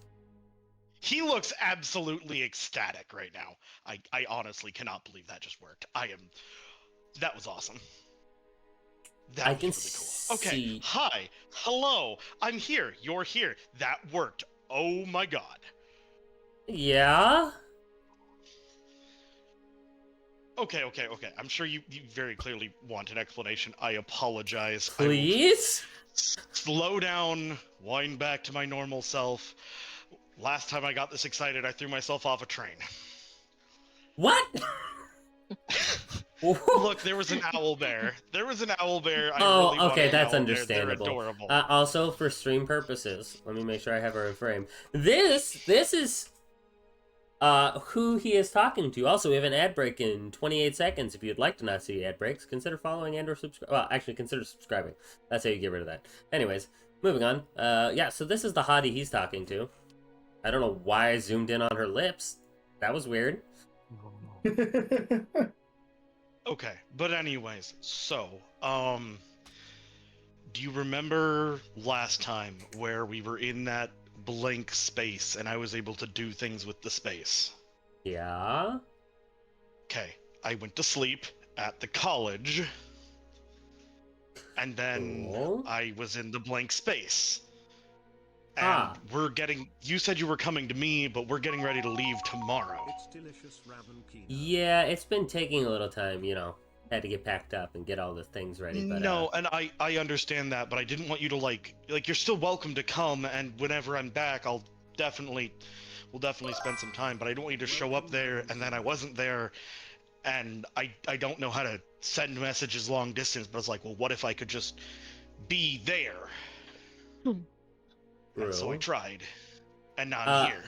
He looks absolutely ecstatic right now. I honestly cannot believe that just worked. That was awesome. That I was can really cool. Okay, see- hi, hello, I'm here, you're here. That worked. Oh my god. Yeah? Okay. I'm sure you very clearly want an explanation. I apologize. Please? I will slow down, wind back to my normal self. Last time I got this excited, I threw myself off a train. What? Look, there was an owl bear. I Oh, really wanted okay, an that's owl bear. understandable. They're adorable. Also, for stream purposes, let me make sure I have her in frame. This is who he is talking to. Also, we have an ad break in 28 seconds. If you'd like to not see ad breaks, consider following and or subscribe. Well, actually, consider subscribing. That's how you get rid of that. Anyways, moving on. Yeah, so this is the hottie he's talking to. I don't know why I zoomed in on her lips. That was weird. Okay, but anyways, so, do you remember last time where we were in that blank space and I was able to do things with the space? Yeah? Okay, I went to sleep at the college, and then Cool. I was in the blank space. And you said you were coming to me, but we're getting ready to leave tomorrow. It's delicious ramen kina. Yeah, it's been taking a little time, you know. Had to get packed up and get all the things ready. But, No, and I understand that, but I didn't want you to like you're still welcome to come, and whenever I'm back, we'll definitely spend some time. But I don't want you to show up there and then I wasn't there, and I don't know how to send messages long distance. But I was like, well, what if I could just be there? And so I tried, and now I'm here.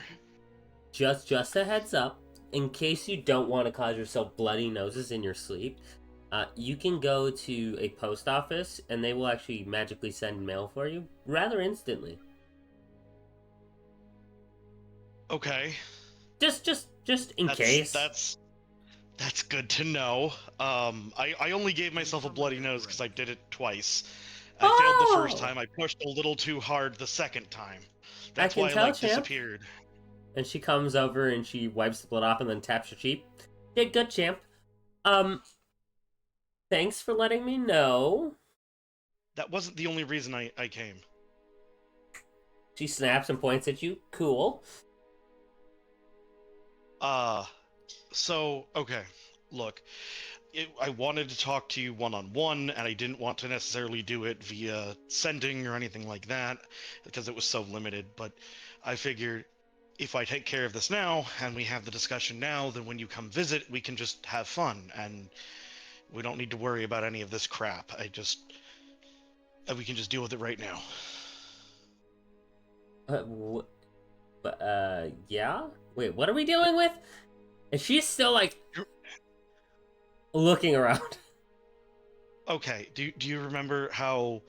Just a heads up, in case you don't want to cause yourself bloody noses in your sleep, you can go to a post office and they will actually magically send mail for you rather instantly. Okay. Just in case. That's good to know. I only gave myself a bloody nose because I did it twice. I failed the first time. I pushed a little too hard the second time. That's can why tell, I champ. disappeared. And she comes over and she wipes the blood off and then taps your cheek. Did good, champ. Thanks for letting me know. That wasn't the only reason I came. She snaps and points at you. Cool. So, okay. Look, I wanted to talk to you one-on-one, and I didn't want to necessarily do it via sending or anything like that, because it was so limited, but I figured if I take care of this now, and we have the discussion now, then when you come visit, we can just have fun, and we don't need to worry about any of this crap. We can just deal with it right now. Yeah? Wait, what are we dealing with? And she's still, like, looking around. Okay, do you remember how,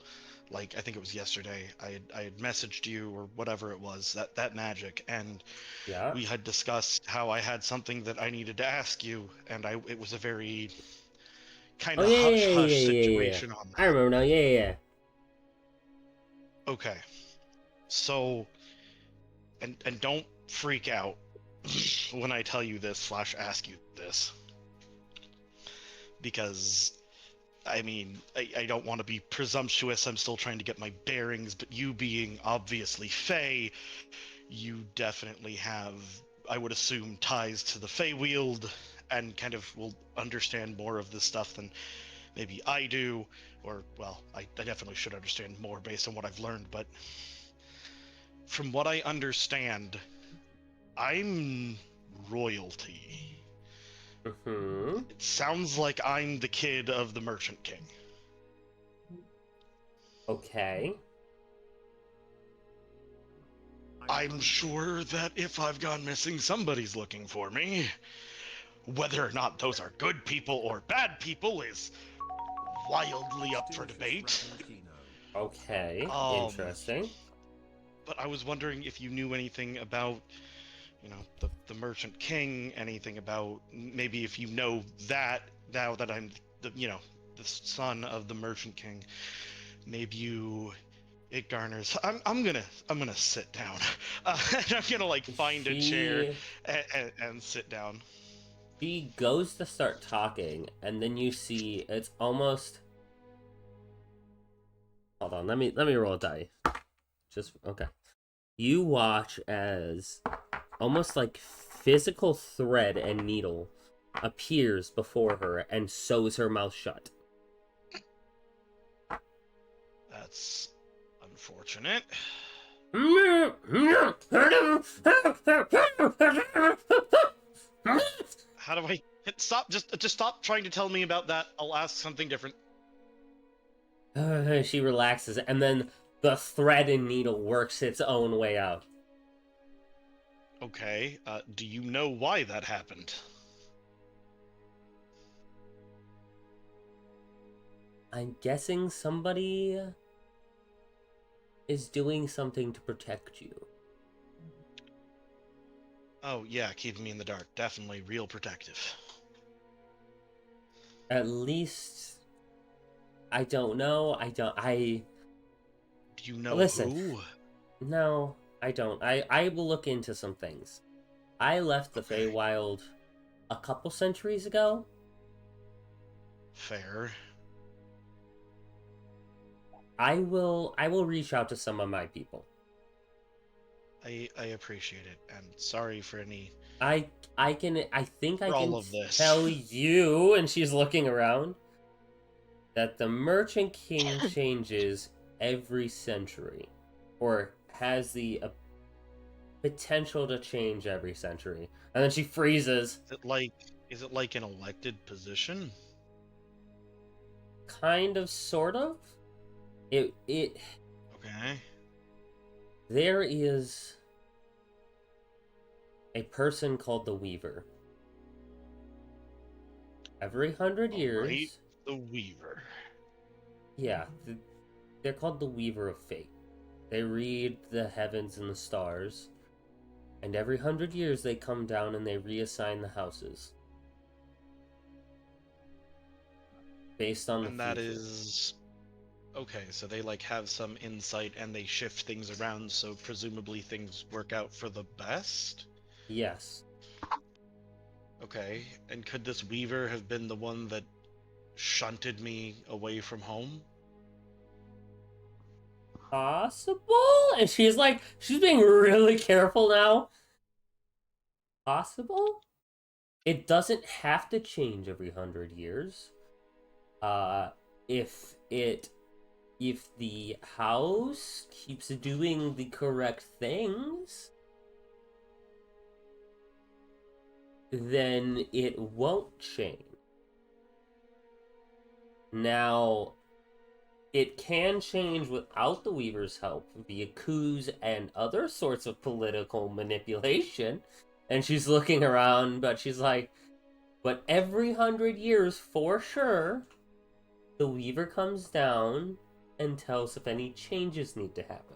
like, I think it was yesterday, I had messaged you or whatever it was, that magic, and Yeah. we had discussed how I had something that I needed to ask you, and it was a very kind Oh of yeah, hush yeah, yeah, hush yeah, yeah, yeah. situation on I that. remember now. Yeah, yeah, yeah. Okay, so, and don't freak out when I tell you this slash ask you this, because I mean, I don't want to be presumptuous. I'm still trying to get my bearings, but you being obviously Fey, you definitely have, I would assume, ties to the Feywield and kind of will understand more of this stuff than maybe I do. Or, well, I definitely should understand more based on what I've learned, but from what I understand, I'm royalty. Mm-hmm. It sounds like I'm the kid of the Merchant King. Okay. I'm sure that if I've gone missing, somebody's looking for me. Whether or not those are good people or bad people is wildly up for debate. Okay. Um, Interesting. But I was wondering if you knew anything about, you know, the Merchant King, anything about, maybe if you know that, now that I'm the, you know, the son of the Merchant King, maybe you, it garners. I'm gonna sit down. And I'm gonna like find a chair and sit down. She goes to start talking, and then you see it's almost. Hold on, let me roll a die. Just okay. You watch as almost like physical thread and needle appears before her and sews her mouth shut. That's unfortunate. How do I stop? Just stop trying to tell me about that. I'll ask something different. She relaxes, and then the thread and needle works its own way out. Okay. Do you know why that happened? I'm guessing somebody is doing something to protect you. Oh yeah, keeping me in the dark. Definitely real protective. At least I don't know. I Do you know listen. who? No, I don't. I will look into some things. I left the Okay. Feywild a couple centuries ago. Fair. I will reach out to some of my people. I appreciate it, and sorry for any. I think I For all can of this. tell you, and she's looking around, that the Merchant King changes every century, or has the potential to change every century. And then she freezes. Is it like an elected position? Kind of, sort of. It Okay. There is a person called the Weaver. Every 100 years, Right. The Weaver. yeah, they're called the Weaver of Fate. They read the heavens and the stars, and every 100 years they come down and they reassign the houses based on the And that future. is okay, so they like have some insight and they shift things around, so presumably things work out for the best? Yes. Okay, and could this Weaver have been the one that shunted me away from home? Possible? And she's being really careful now. Possible? It doesn't have to change every 100 years. If the house keeps doing the correct things, then it won't change. Now, it can change without the Weaver's help via coups and other sorts of political manipulation. And she's looking around, but she's like, but every 100 years, for sure, the Weaver comes down and tells if any changes need to happen.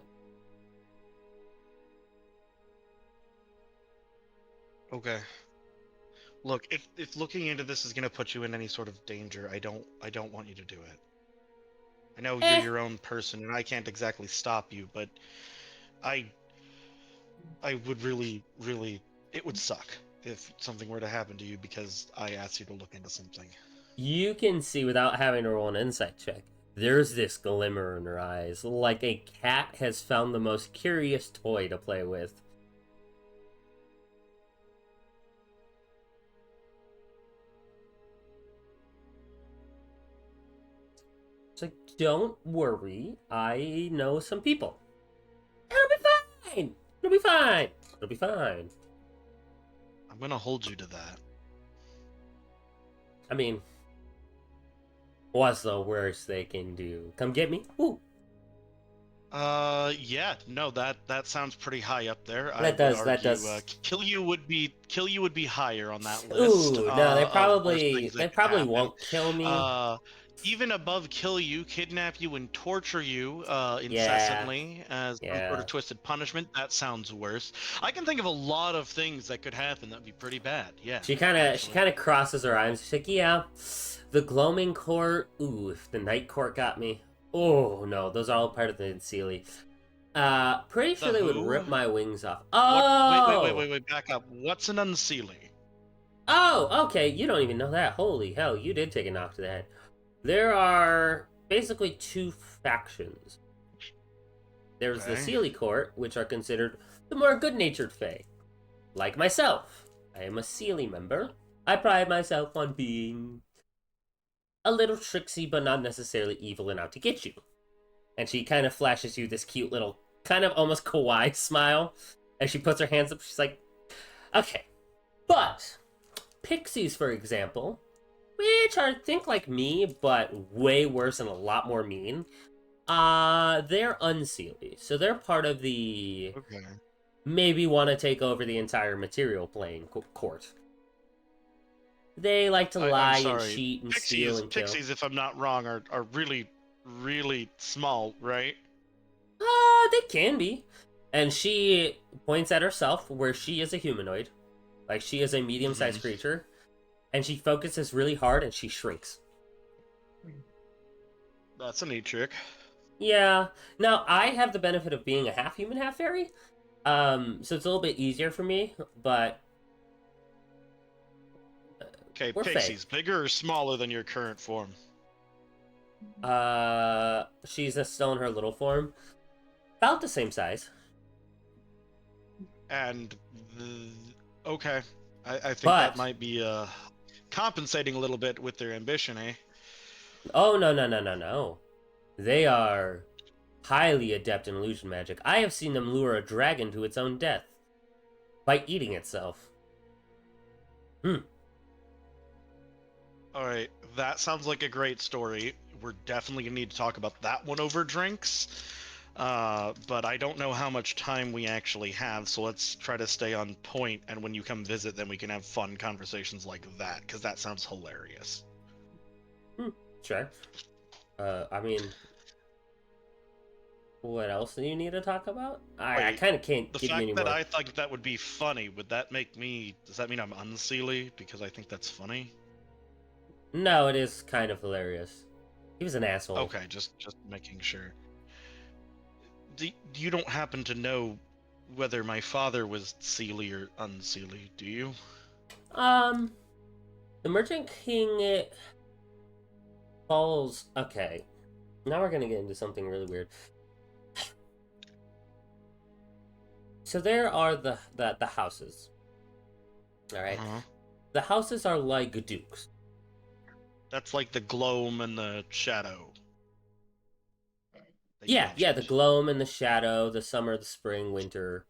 Okay. Look, if looking into this is gonna put you in any sort of danger, I don't want you to do it. I know you're your own person, and I can't exactly stop you, but I would really, it would suck if something were to happen to you because I asked you to look into something. You can see without having to roll an insight check. There's this glimmer in her eyes, like a cat has found the most curious toy to play with. It's like, don't worry, I know some people. It'll be fine! It'll be fine! It'll be fine. I'm gonna hold you to that. I mean, what's the worst they can do? Come get me? Ooh. Yeah, no, that sounds pretty high up there. That does. Kill you would be higher on that list. Ooh, no, they of worst probably things that could probably happen. won't kill me. Even above kill you, kidnap you, and torture you incessantly as some sort of twisted punishment. That sounds worse. I can think of a lot of things that could happen that'd be pretty bad. Yeah. She kind of crosses her eyes. She's like, yeah, the gloaming court. Ooh, if the night court got me. Oh no, those are all part of the Unseelie. Pretty sure they would rip my wings off. Oh, Wait, back up. What's an Unseelie? Oh, okay. You don't even know that. Holy hell, you did take a knock to the head. There are basically two factions. There's the Seelie Court, which are considered the more good-natured Fae. Like myself, I am a Seelie member. I pride myself on being a little tricksy, but not necessarily evil and out to get you. And she kind of flashes you this cute little, kind of almost kawaii smile. And she puts her hands up, she's like, okay. But, pixies, for example, which are, think like me, but way worse and a lot more mean, they're Unseelie. So they're part of the... Okay. Maybe want to take over the entire material plane court. They like to lie and cheat and steal and kill. Pixies, if I'm not wrong, are really, really small, right? They can be. And she points at herself where she is a humanoid. Like, she is a medium-sized creature. And she focuses really hard and she shrinks. That's a neat trick. Yeah. Now, I have the benefit of being a half-human, half-fairy. So it's a little bit easier for me, but... Okay, Pixies, bigger or smaller than your current form? She's still in her little form. About the same size. And, okay. I think that might be, compensating a little bit with their ambition, eh? Oh, no. They are highly adept in illusion magic. I have seen them lure a dragon to its own death by eating itself. Alright, that sounds like a great story. We're definitely gonna need to talk about that one over drinks. But I don't know how much time we actually have, so let's try to stay on point, and when you come visit, then we can have fun conversations like that, because that sounds hilarious. Sure. I mean... What else do you need to talk about? I kind of can't give you any more. The fact that I thought that would be funny, would that make me... Does that mean I'm Unseelie because I think that's funny? No, it is kind of hilarious. He was an asshole. Okay, just making sure. You don't happen to know whether my father was Seelie or Unseelie, do you? The Merchant King falls... Okay. Now we're gonna get into something really weird. So there are the houses. Alright? The houses are like dukes. That's like the gloam and the shadow. Yeah, the gloam and the shadow, the summer, the spring, winter,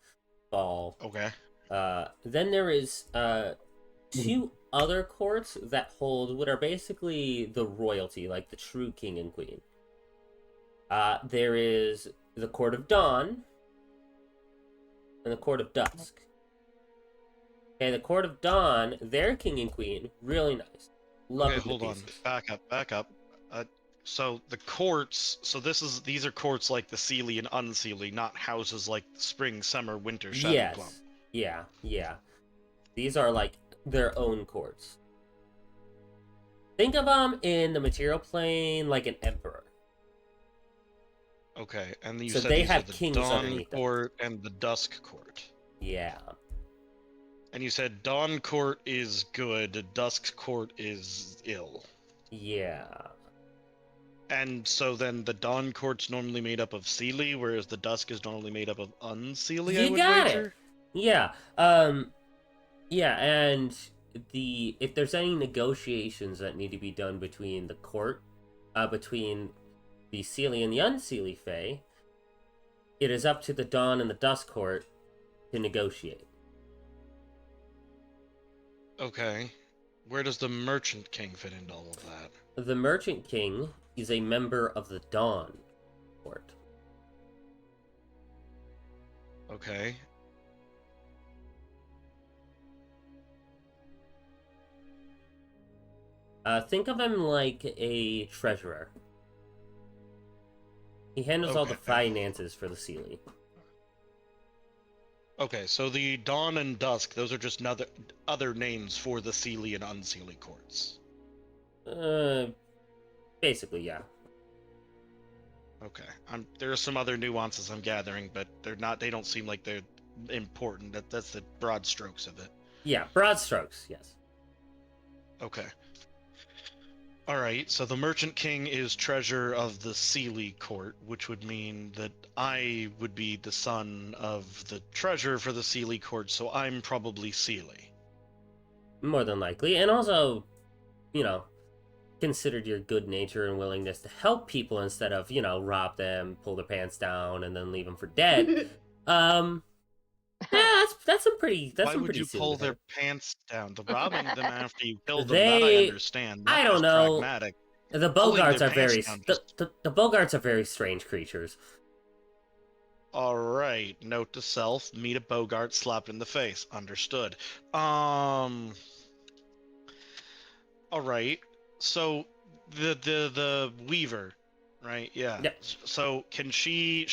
fall. Okay. Then there is two other courts that hold what are basically the royalty, like the true king and queen. There is the Court of Dawn and the Court of Dusk. Okay, the Court of Dawn, their king and queen, really nice. Love okay, them hold to on. pieces. Back up. So the courts, these are courts like the Seelie and Unseelie, not houses like Spring, Summer, Winter, Shadow Plum. Yes. Yeah. These are like their own courts. Think of them in the material plane like an emperor. Okay, and you So said they these have are the kings Dawn underneath them. Court and the Dusk Court. Yeah. And you said Dawn Court is good, Dusk Court is ill. Yeah. And so then the Dawn Court's normally made up of Seelie, whereas the Dusk is normally made up of Unseelie, I You would got wager? it. Yeah. Yeah, and if there's any negotiations that need to be done between the court, between the Seelie and the Unseelie Fae, it is up to the Dawn and the Dusk Court to negotiate. Okay. Where does the Merchant King fit into all of that? The Merchant King is a member of the Dawn Court. Okay. Think of him like a treasurer. He handles all the Okay. finances for the Seelie. Okay, so the Dawn and Dusk, those are just other names for the Seelie and Unseelie courts. Basically, yeah. Okay. There are some other nuances I'm gathering, but they don't seem like they're important. That's the broad strokes of it. Yeah, broad strokes, yes. Okay. Alright, so the Merchant King is treasurer of the Seelie court, which would mean that I would be the son of the treasurer for the Seelie court, so I'm probably Seelie. More than likely. And also, considered your good nature and willingness to help people instead of, rob them, pull their pants down, and then leave them for dead. Yeah, that's some pretty. That's Why some would pretty you silly pull there. their pants down? The robbing them after you kill them, that I understand. I That don't is know. pragmatic. The Pulling Bogarts their are very. pants down The Bogarts are very strange creatures. Alright, note to self, meet a Bogart slapped in the face. Understood. Alright. So the Weaver, right? Yeah. Yeah. So can she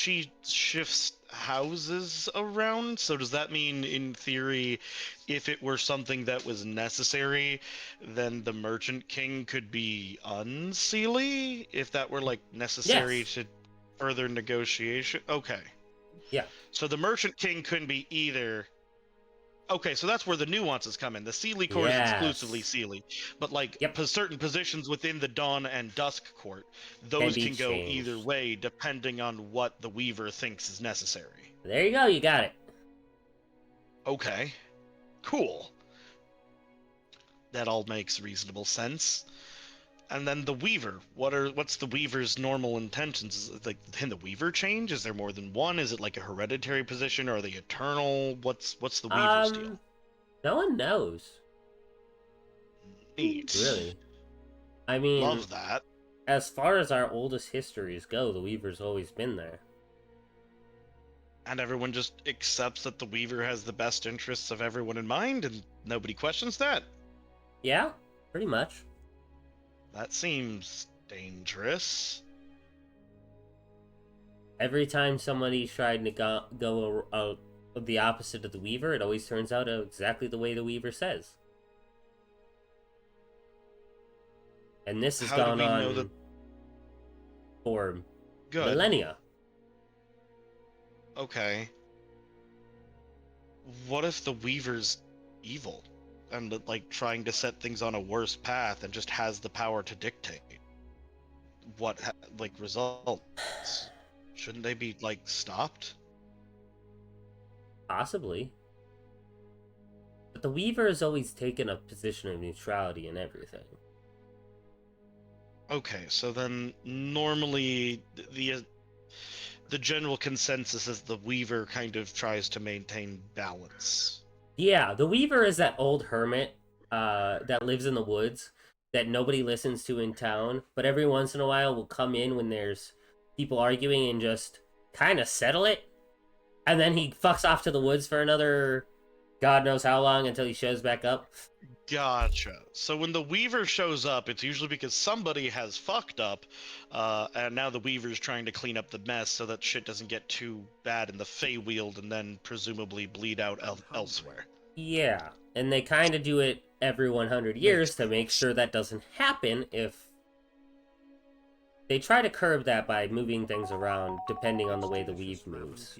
shifts houses around? So does that mean in theory if it were something that was necessary, then the Merchant King could be Unseelie? If that were like necessary Yes. to further negotiation? Okay. Yeah. So the Merchant King couldn't be either. Okay, so that's where the nuances come in. The Seelie court is exclusively Yes. Seelie, but like Yep. certain positions within the Dawn and Dusk court, those be can go changed. either way depending on what the Weaver thinks is necessary. There you go. You got it. Okay, cool. That all makes reasonable sense. And then the Weaver. What's the Weaver's normal intentions? Is it like, can the Weaver change? Is there more than one? Is it like a hereditary position? Or are they eternal? What's the Weaver's deal? No one knows. Neat. Really. I mean, Love that. as far as our oldest histories go, the Weaver's always been there. And everyone just accepts that the Weaver has the best interests of everyone in mind, and nobody questions that. Yeah, pretty much. That seems dangerous. Every time somebody tried to go the opposite of the Weaver, it always turns out exactly the way the Weaver says. And this has How do gone we on know that- for Good. millennia. Okay. What if the Weaver's evil and like trying to set things on a worse path and just has the power to dictate what results? Shouldn't they be like stopped? Possibly. But the Weaver has always taken a position of neutrality in everything. Okay, so then normally the general consensus is the Weaver kind of tries to maintain balance. Yeah, the Weaver is that old hermit that lives in the woods that nobody listens to in town, but every once in a while will come in when there's people arguing and just kind of settle it. And then he fucks off to the woods for another God knows how long until he shows back up. Gotcha. So when the Weaver shows up, it's usually because somebody has fucked up, and now the Weaver's trying to clean up the mess so that shit doesn't get too bad in the Feywield and then presumably bleed out elsewhere. Yeah, and they kind of do it every 100 years to make sure that doesn't happen. If they try to curb that by moving things around depending on the way the weave moves.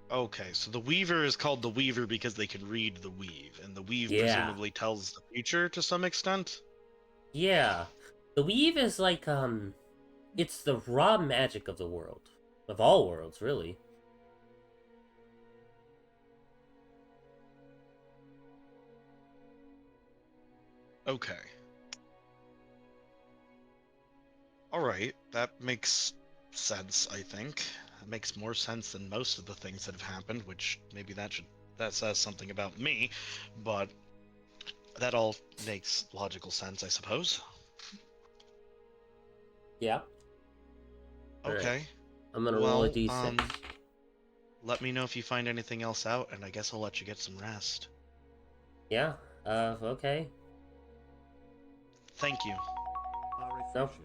Okay, so the Weaver is called the Weaver because they can read the weave, and the weave Yeah. presumably tells the future to some extent? Yeah, the weave is like, it's the raw magic of the world. Of all worlds, really. Okay. Alright, that makes sense, I think. It makes more sense than most of the things that have happened, which maybe that says something about me, but that all makes logical sense, I suppose. Yeah. Alright. Okay. I'm gonna roll a Well, d6. let me know if you find anything else out, and I guess I'll let you get some rest. Yeah, okay. Thank you.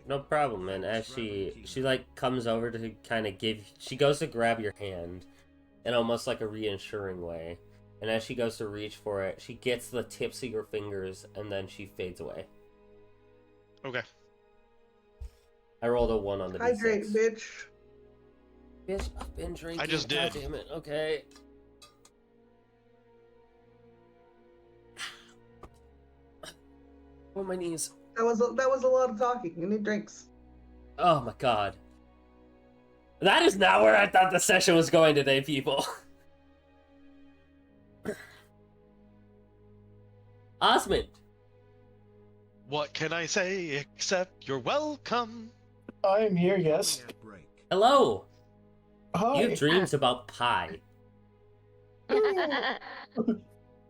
No problem. And as she like comes over to kind of she goes to grab your hand in almost like a reassuring way. And as she goes to reach for it, she gets the tips of your fingers and then she fades away. Okay. I rolled a 1 on the Hydrate, d6. bitch. Bitch, I've been drinking. I just God did. damn it. Okay. Oh, my knees. That was a lot of talking. You need drinks. Oh my god. That is not where I thought the session was going today, people. Osmond. What can I say except you're welcome? I am here, yes. Hello. Hi. You have dreams about pie.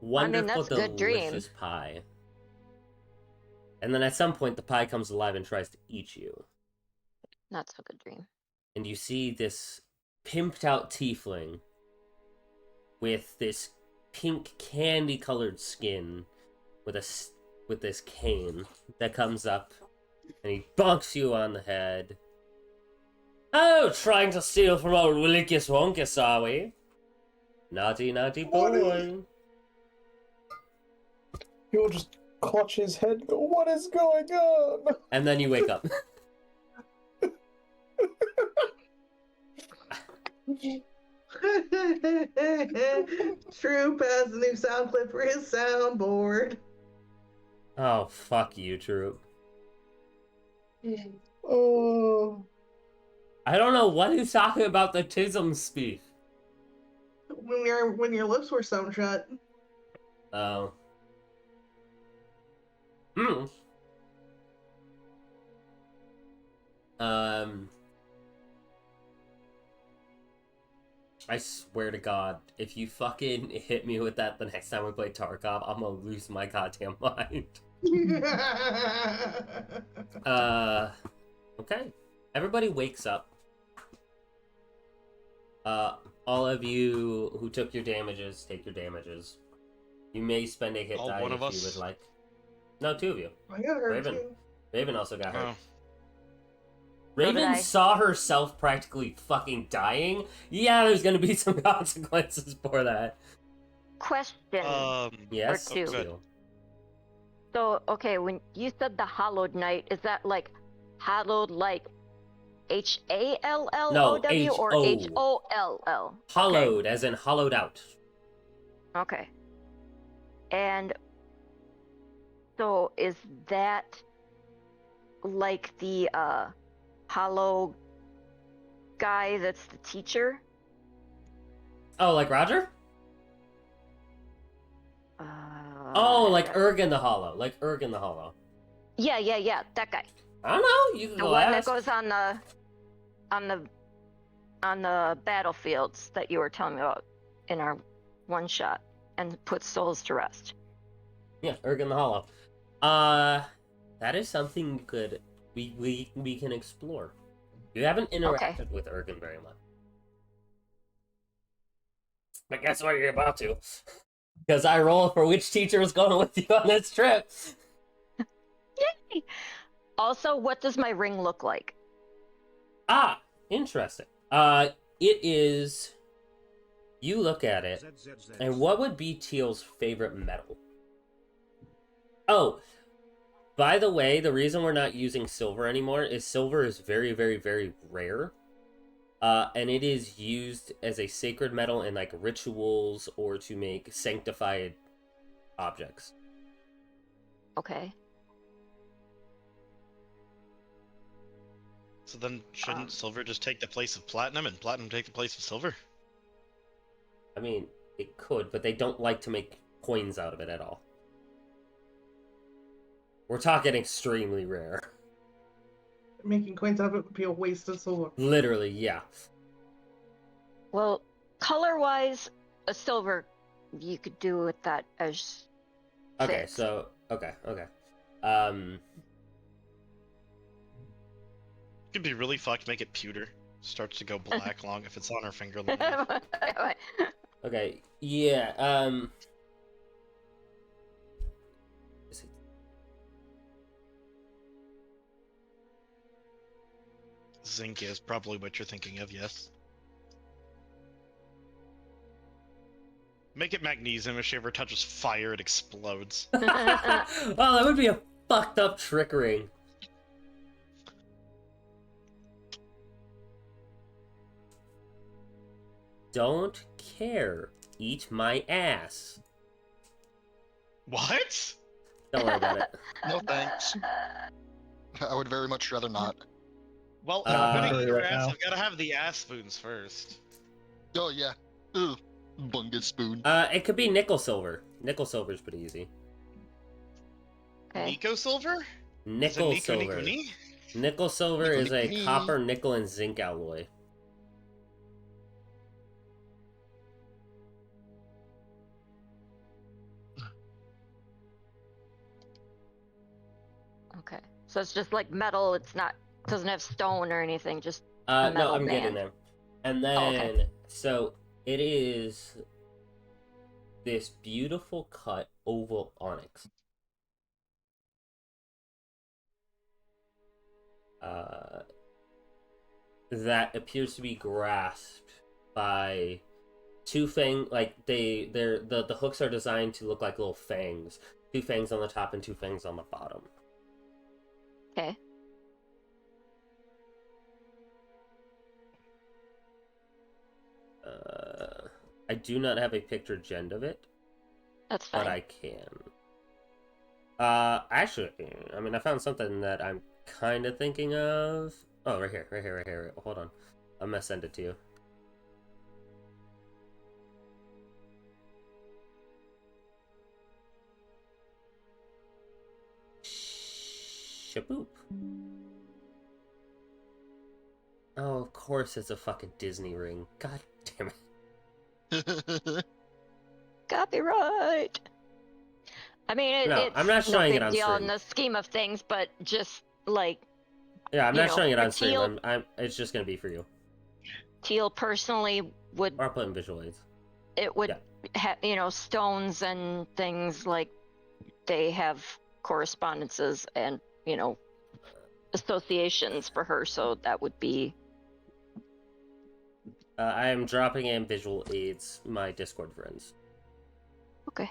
Wonderful, that's a good dream. delicious pie. And then at some point, the pie comes alive and tries to eat you. Not so good dream. And you see this pimped out tiefling with this pink candy-colored skin with this cane that comes up and he bonks you on the head. Oh, trying to steal from old Willicus Wonkus, are we? Naughty, naughty boy. He'll just clutch his head and go, what is going on? And then you wake up. Troop has a new sound clip for his soundboard. Oh, fuck you, Troop. Oh. I don't know what he's talking about the Tism speak. When your lips were sewn shut. Oh. I swear to God, if you fucking hit me with that the next time we play Tarkov, I'm gonna lose my goddamn mind. Okay. Everybody wakes up. All of you who took your damages, take your damages. You may spend a hit All die one if of you us? would like. No, 2 of you. I got hurt Raven. too. Raven also got hurt. Oh. Raven I. saw herself practically fucking dying. Yeah, there's gonna be some consequences for that. Question. Yes, two. good. So, okay, when you said the Hallowed Knight, is that like hallowed like H-A-L-L-O-W No, or H-O. H-O-L-L? Hollowed, as in hollowed out. Okay. And so is that like the hollow guy that's the teacher? Oh, like Roger? Uh, Oh, like Erg in the Hollow. Like Erg in the Hollow. Yeah, that guy. I don't know. You can The go one that ask. goes on the battlefields that you were telling me about in our one shot and puts souls to rest. Yeah, Erg in the Hollow. That is something you could we can explore. You haven't interacted with Ergen very much. But guess what? You're about to. Because I roll for which teacher is going with you on this trip. Yay! Also, what does my ring look like? Ah, interesting. It is. You look at it, and what would be Teal's favorite metal? Oh, by the way, the reason we're not using silver anymore is silver is very, very, very rare. And it is used as a sacred metal in like rituals or to make sanctified objects. Okay. So then, shouldn't silver just take the place of platinum, and platinum take the place of silver? I mean, it could, but they don't like to make coins out of it at all. We're talking extremely rare. Making coins out of it would be a waste of silver. Literally, yeah. Well, color-wise, a silver you could do with that as. Okay, fits. so okay. Could be really fucked. Make it pewter. Starts to go black long if it's on her finger. Long. Okay, yeah, Zinc is probably what you're thinking of, yes. Make it magnesium. If she ever touches fire, it explodes. oh, that would be a fucked up trick ring. Don't care. Eat my ass. What? Don't worry about it. No thanks. I would very much rather not. Well, Uh, putting your right ass, now. I've gotta have the ass spoons first. Oh yeah. Ugh. Bungus spoon. It could be nickel silver. Nickel silver is pretty easy. Okay. Nico silver? Nickel Is it Nico silver. Nikoni? Nickel silver is a Nikoni. copper, nickel, and zinc alloy. Okay. So it's just like metal. It's not doesn't have stone or anything. Just No, metal I'm getting band. there. And then, Oh, okay. so it is this beautiful cut oval onyx. That appears to be grasped by two the hooks are designed to look like little fangs. Two fangs on the top and two fangs on the bottom. okay. I do not have a pictured gen of it, That's fine. but I can. Actually, I mean, I found something that I'm kind of thinking of. Oh, right here. Hold on. I'm gonna send it to you. Shaboop. Oh, of course it's a fucking Disney ring. God damn it. Copyright. I mean, No, it's I'm not no showing big it on deal stream. in the scheme of things, but just like Yeah, I'm You not know, showing it for on stream. Teal- It's just gonna be for you. Teal personally would Or I'll put in visual aids. it would have stones and things like they have correspondences and associations for her, so that would be I am dropping in visual aids, my Discord friends. okay.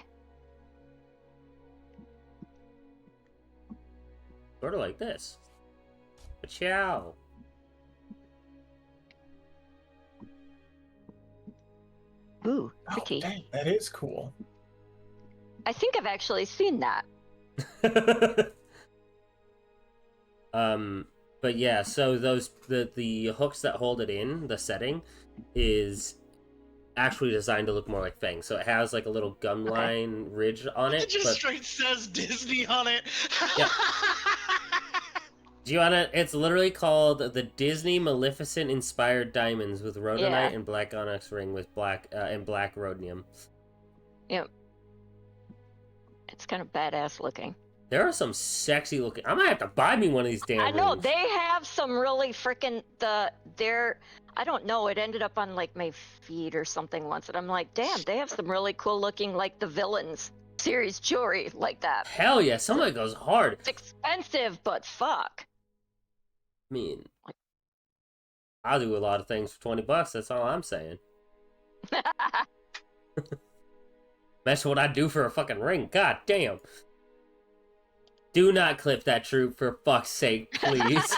Sort of like this. Ciao. Ooh, Oh, pretty. dang, that is cool. I think I've actually seen that. But yeah, so the hooks that hold it in, the setting, is actually designed to look more like fangs. So it has like a little gum line ridge on it. It just but straight says Disney on it. Yeah. do you wanna? It's literally called the Disney Maleficent inspired diamonds with rhodonite Yeah. and black onyx ring with black and black rhodium. Yep. It's kind of badass looking. There are some sexy looking. I might have to buy me one of these damn I know rings. they have some really freaking I don't know. It ended up on like my feed or something once, and I'm like, damn, they have some really cool looking like the Villains series jewelry like that. Hell yeah, some of it goes hard. It's expensive, but fuck. I mean, I'll do a lot of things for $20. That's all I'm saying. That's what I'd do for a fucking ring. God damn. Do not clip that, Troop, for fuck's sake, please.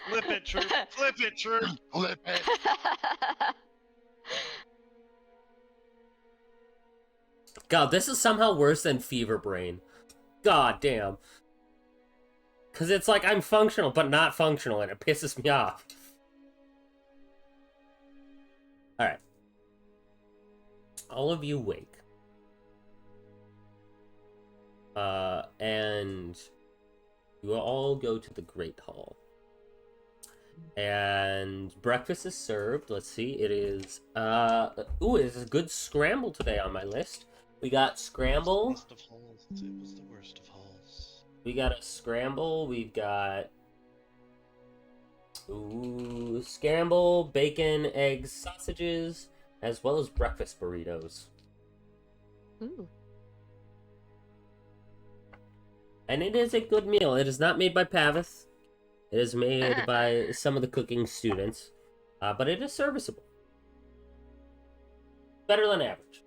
Flip it, Troop. Flip it, Troop. Flip it. God, this is somehow worse than Fever Brain. God damn. Because it's like I'm functional, but not functional, and it pisses me off. Alright. All of you wake. And you all go to the Great Hall. And breakfast is served. Let's see, it is, ooh, it is a good scramble today on my list. We got scramble. Best of halls. It was the worst of halls. We got a scramble. We've got, ooh, scramble, bacon, eggs, sausages, as well as breakfast burritos. Ooh. And it is a good meal. It is not made by Pavith. It is made by some of the cooking students. But it is serviceable. Better than average.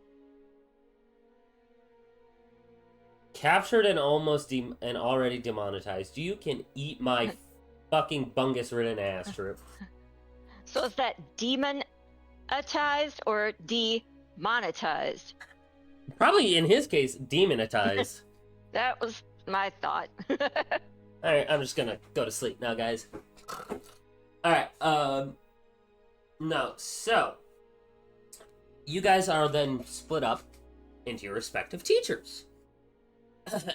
Captured and and already demonetized. You can eat my fucking bungus-ridden ass, Troop. So is that demonetized or demonetized? Probably, in his case, demonetized. That was my thought. Alright, I'm just gonna go to sleep now, guys. Alright, no, so you guys are then split up into your respective teachers.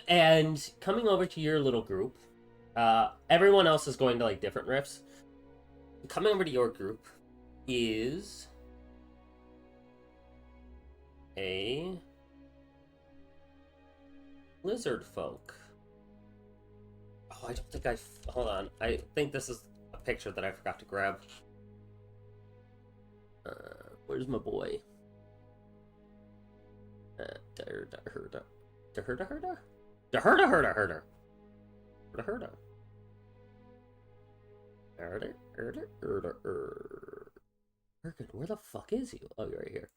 And coming over to your little group, everyone else is going to like different riffs. Coming over to your group is a lizard folk. Oh, I don't think hold on. I think this is a picture that I forgot to grab. Where's my boy? Herda. Where the fuck is you? Oh, you're right here.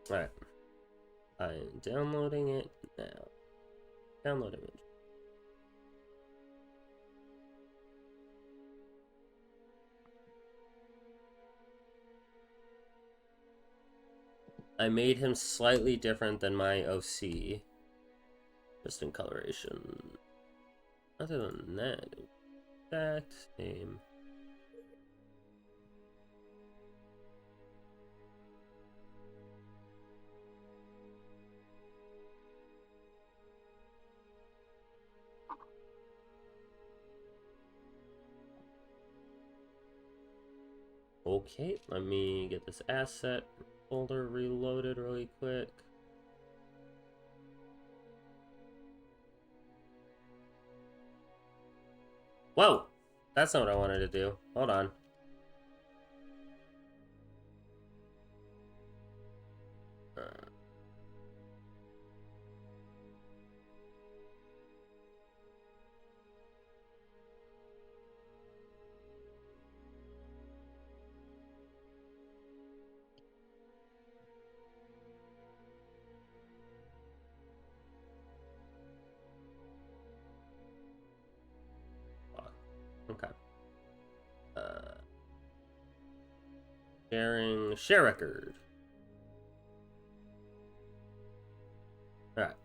Alright. I'm downloading it now. Download image. I made him slightly different than my OC. Just in coloration. Other than that, exact same. Okay, let me get this asset folder reloaded really quick. Whoa! That's not what I wanted to do. Hold on. Okay. Share record. Alright.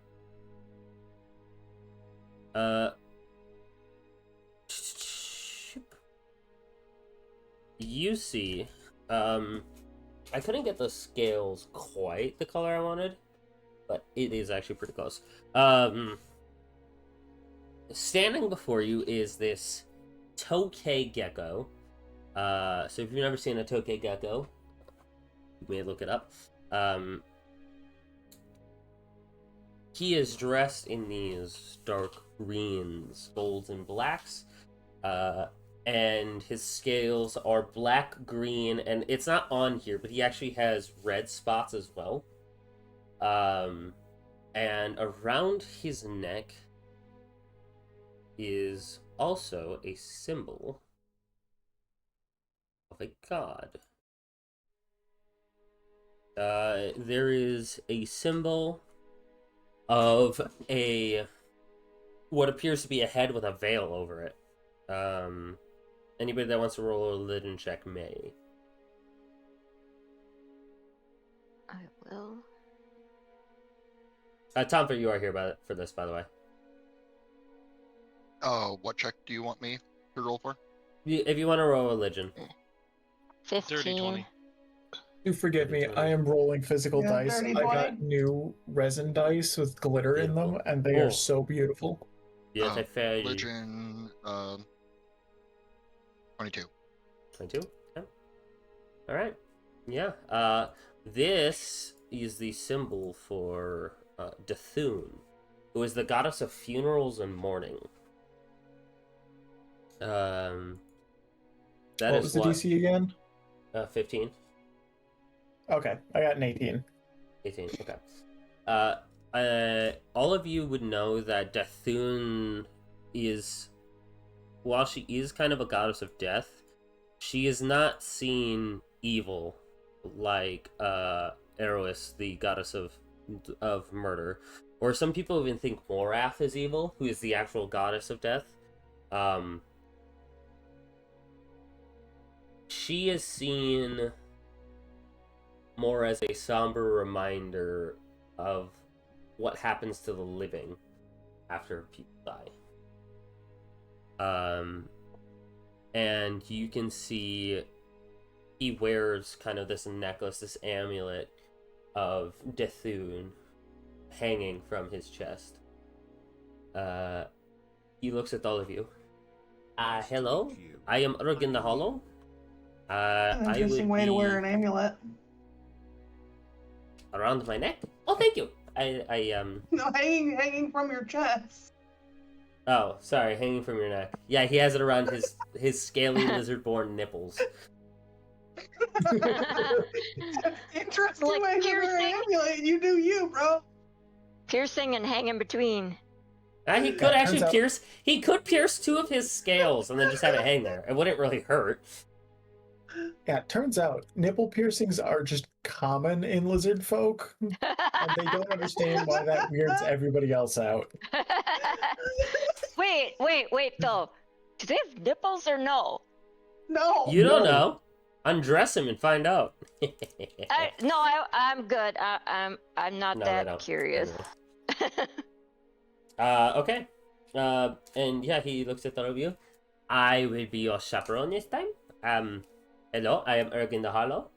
You see, I couldn't get the scales quite the color I wanted, but it is actually pretty close. Standing before you is this Tokay gecko. So if you've never seen a Tokay gecko, you may look it up. He is dressed in these dark greens, golds, and blacks. And his scales are black, green, and it's not on here, but he actually has red spots as well. And around his neck is also a symbol of a god. There is a symbol of what appears to be a head with a veil over it. Anybody that wants to roll a religion check may. I will. Tom, you are here for this, by the way. What check do you want me to roll for? If you want to roll religion. 15. 30-20. Do forgive me, I am rolling physical Yeah, dice. 30, I 20. got new resin dice with glitter in them, and they Cool. are so beautiful. Yes, I failed you. Religion, 22. 22? Okay. Alright. Yeah. This is the symbol for Dathun, who is the goddess of funerals and mourning. That What is was the DC again? 15. Okay, I got an 18. 18, okay. All of you would know that Dathun is, while she is kind of a goddess of death, she is not seen evil like Eros, the goddess of murder. Or some people even think Morath is evil, who is the actual goddess of death. She is seen more as a somber reminder of what happens to the living after people die. And you can see he wears kind of this necklace, this amulet of Dathun hanging from his chest. He looks at all of you. Hello, I am Urgen the Hollow. An I interesting would way to wear be an amulet. around my neck. Oh, thank you. No, hanging from your chest. Oh, sorry, hanging from your neck. Yeah, he has it around his scaly lizard-born nipples. Interesting Like way to wear an piercing. amulet. You do you, bro. Piercing and hang in between. He could Yeah, actually turns out- pierce. He could pierce 2 of his scales and then just have it hang there. It wouldn't really hurt. Yeah, it turns out nipple piercings are just common in lizard folk, and they don't understand why that weirds everybody else out. Wait, though. Do they have nipples or no? No. You don't No. know. Undress him and find out. I'm good. I'm not No, they that don't. curious. Okay. And yeah, he looks at all of you. I will be your chaperone this time. Hello, I am Urgen the Hollow.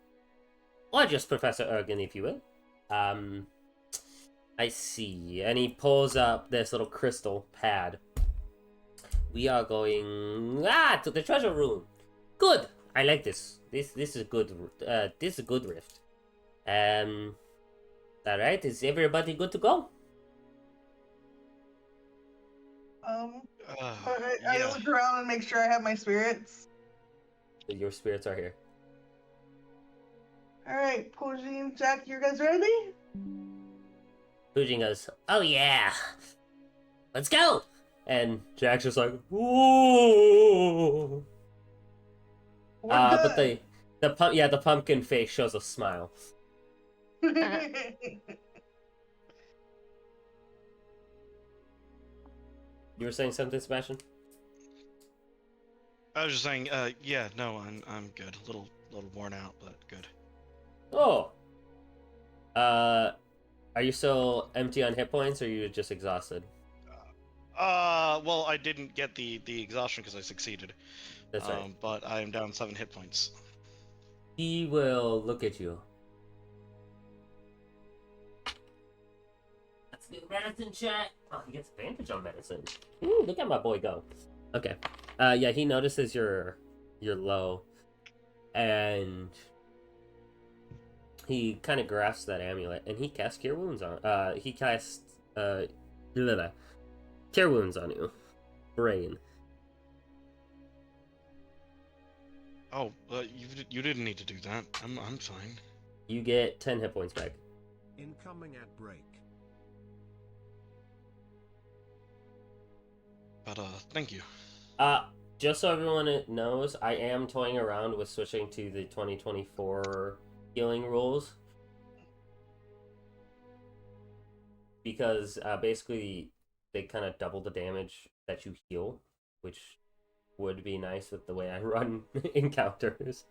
Or just Professor Urgen, if you will. I see. And he pulls up this little crystal pad. We are going to the treasure room. Good. I like this. This is good. This is a good rift. All right. Is everybody good to go? I Yeah. look around and make sure I have my spirits. Your spirits are here. All right, Pojin, Jack, you guys ready? Fujin goes, "Oh yeah, let's go!" And Jack's just like, "Ooh." We're But the pumpkin face shows a smile. You were saying something, Sebastian? I was just saying, yeah, no, I'm good. A little worn out, but good. Oh. Are you still empty on hit points, or are you just exhausted? Well, I didn't get the exhaustion because I succeeded. That's right. But I am down 7 hit points. He will look at you. Let's do medicine check. Oh, he gets advantage on medicine. Ooh, look at my boy go. Okay. Yeah, he notices you're low, and he kind of grasps that amulet, and he casts Cure Wounds on. He casts blah, blah. Cure wounds on you. Brain. Oh, you didn't need to do that. I'm fine. You get 10 hit points back. Incoming at break. But thank you. Just so everyone knows, I am toying around with switching to the 2024 healing rules. Because basically they kind of double the damage that you heal, which would be nice with the way I run encounters.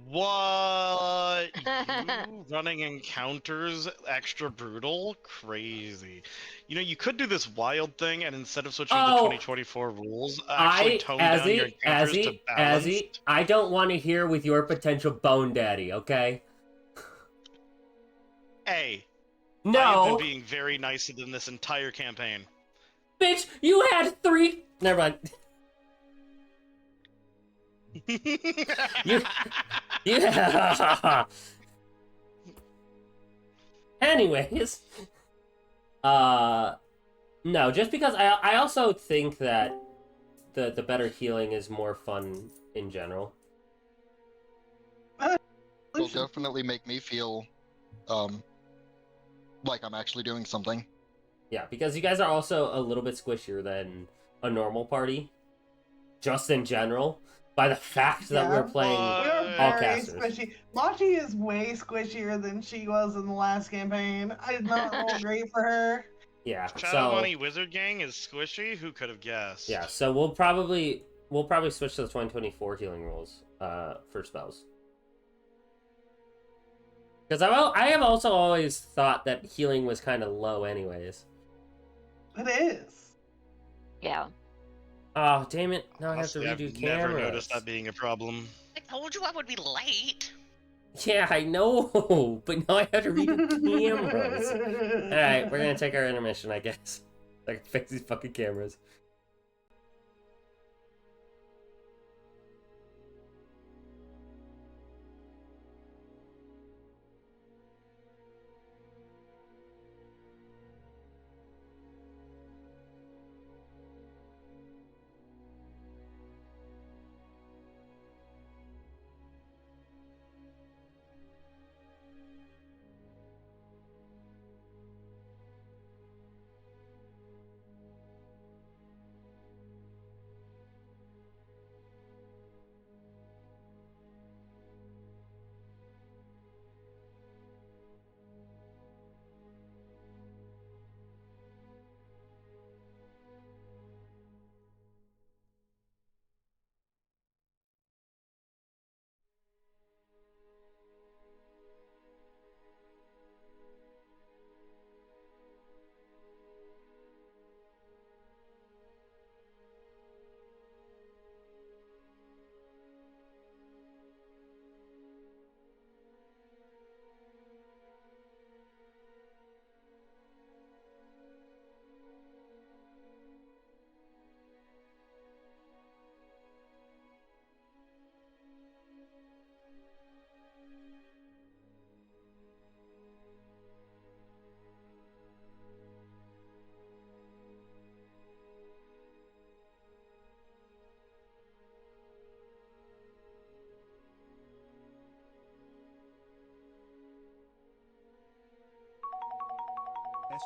What? You running encounters extra brutal? Crazy. You know, you could do this wild thing, and instead of switching to the 2024 rules, actually tone down your encounters to balance. I don't want to hear with your potential bone daddy, okay? Hey. No! I have been being very nice in this entire campaign. Bitch, you had 3... Never mind. Yeah. Anyways, no, just because I also think that the better healing is more fun in general. It'll definitely make me feel like I'm actually doing something. Yeah, because you guys are also a little bit squishier than a normal party, just in general, by the fact that we're playing We're all very casters. squishy. Machi is way squishier than she was in the last campaign. I did not roll great for her. Yeah, Shadow so Money Wizard Gang is squishy? Who could have guessed? yeah, so we'll probably switch to the 2024 healing rules for spells. Because I have also always thought that healing was kind of low anyways. It is. Yeah. Oh, damn it. Now Honestly, I have to redo I've cameras. never noticed that being a problem. I told you I would be late. Yeah, I know, but now I have to redo cameras. Alright, we're gonna take our intermission, I guess. Like, fix these fucking cameras.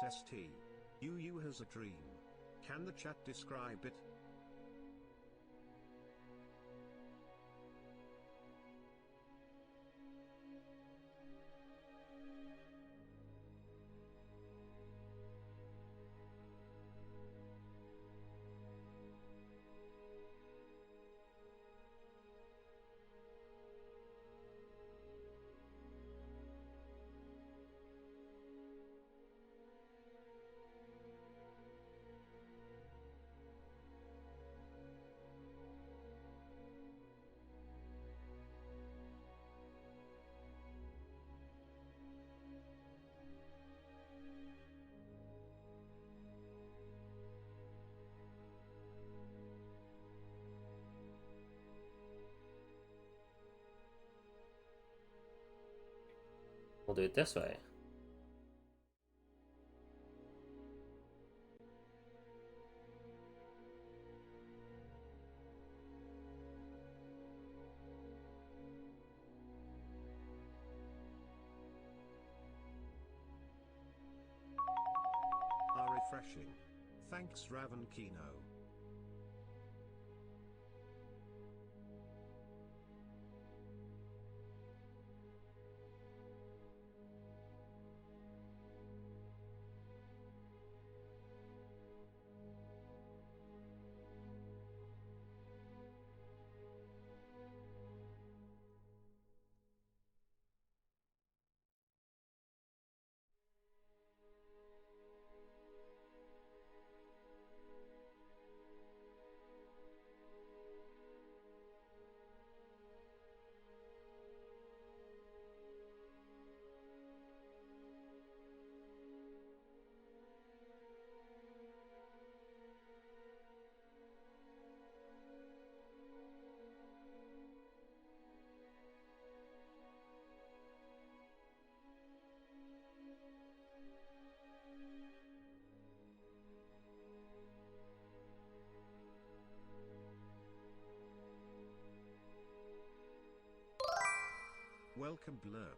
SST. UU has a dream. Can the chat describe it? We'll do it this way. Thanks, Raven Kino. Welcome, Blurp.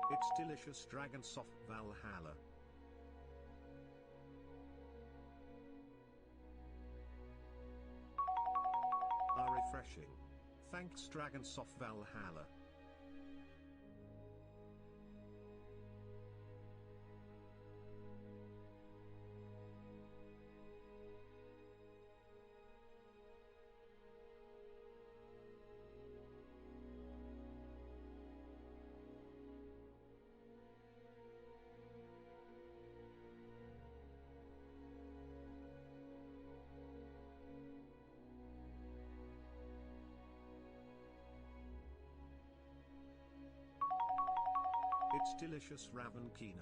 It's delicious Dragonsoft Valhalla. Are refreshing. Thanks Dragonsoft Valhalla. It's delicious Raven Kino.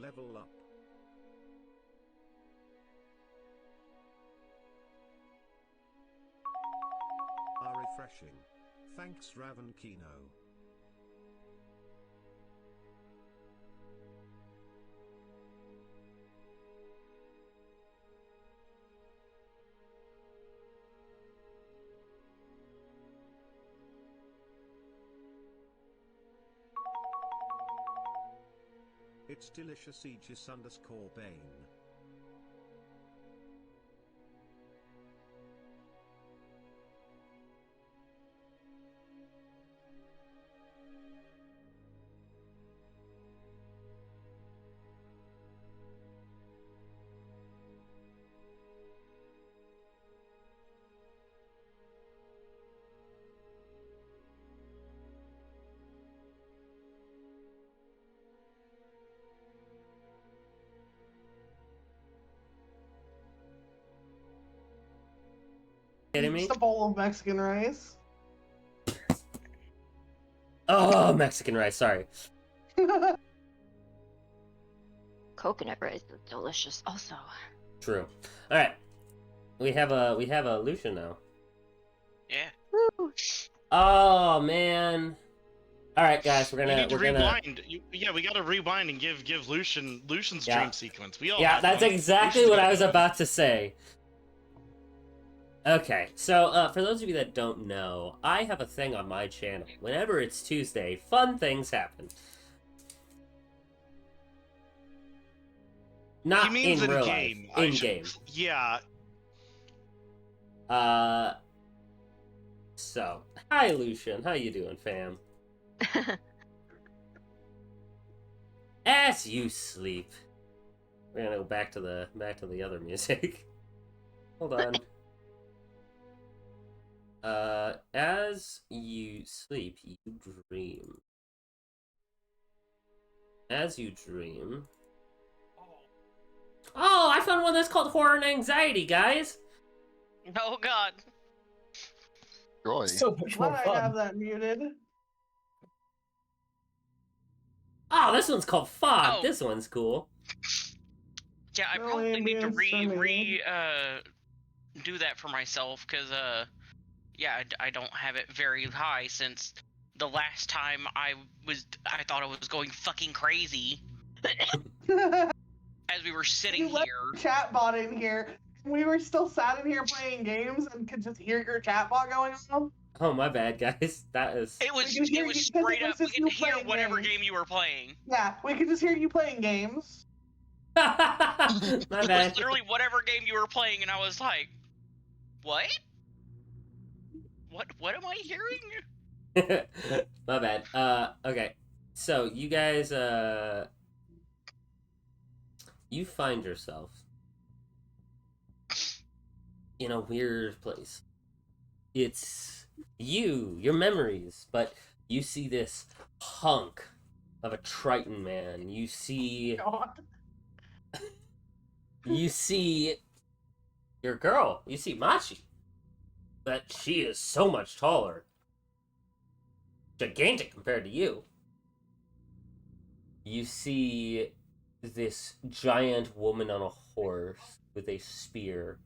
Level up. Are refreshing. Thanks Raven Kino. It's delicious Aegis_Bane. Kidding me? Just a bowl of Mexican rice. Oh, Mexican rice. Sorry. Coconut rice is delicious also. True. All right. We have a Lucian now. Yeah. Woo. Oh man. All right, guys. We're We need to gonna. rewind. Yeah, we gotta rewind and give Lucian's Yeah. dream sequence. We all Yeah, have that's one. exactly Lucian's what gotta I was go. about to say. Okay, so for those of you that don't know, I have a thing on my channel. Whenever it's Tuesday, fun things happen. Not He means in in real game. life, in game. Yeah. So, hi Lucian, how you doing, fam? As you sleep, we're gonna go back to the other music. Hold on. As you sleep, you dream. As you dream. Oh, I found one that's called Horror and Anxiety, guys. Oh god. Joy. So much Why more do I have fun. that muted? Oh, this one's called Fog. Oh. This one's cool. Yeah, I No probably need to ambience for me. do that for myself, because, yeah, I don't have it very high since the last time I thought I was going fucking crazy as we were sitting You let here. Chat bot in here. We were still sat in here playing games and could just hear your chat bot going on. Oh, my bad, guys. That is... It was, We can hear it was you- 'cause straight it was up, we just could you hear playing whatever games. game you were playing. Yeah, we could just hear you playing games. My It was bad. literally whatever game you were playing, and I was like, what? What am I hearing? My bad. Okay. So, you guys, you find yourself in a weird place. It's your memories, but you see this hunk of a Triton man. You see God. your girl. You see Machi. But she is so much taller. Gigantic compared to you. You see this giant woman on a horse with a spear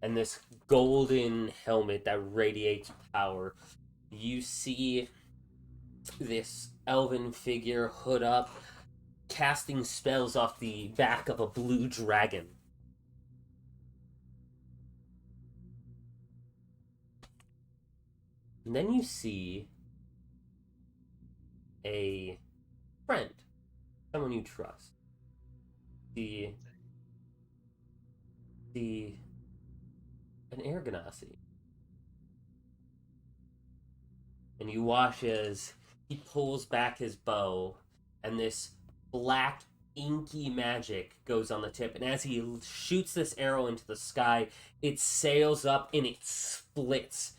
and this golden helmet that radiates power. You see this elven figure, hood up, casting spells off the back of a blue dragon. And then you see a friend, someone you trust. An Air Ganassi. And you watch as he pulls back his bow, and this black, inky magic goes on the tip. And as he shoots this arrow into the sky, it sails up and it splits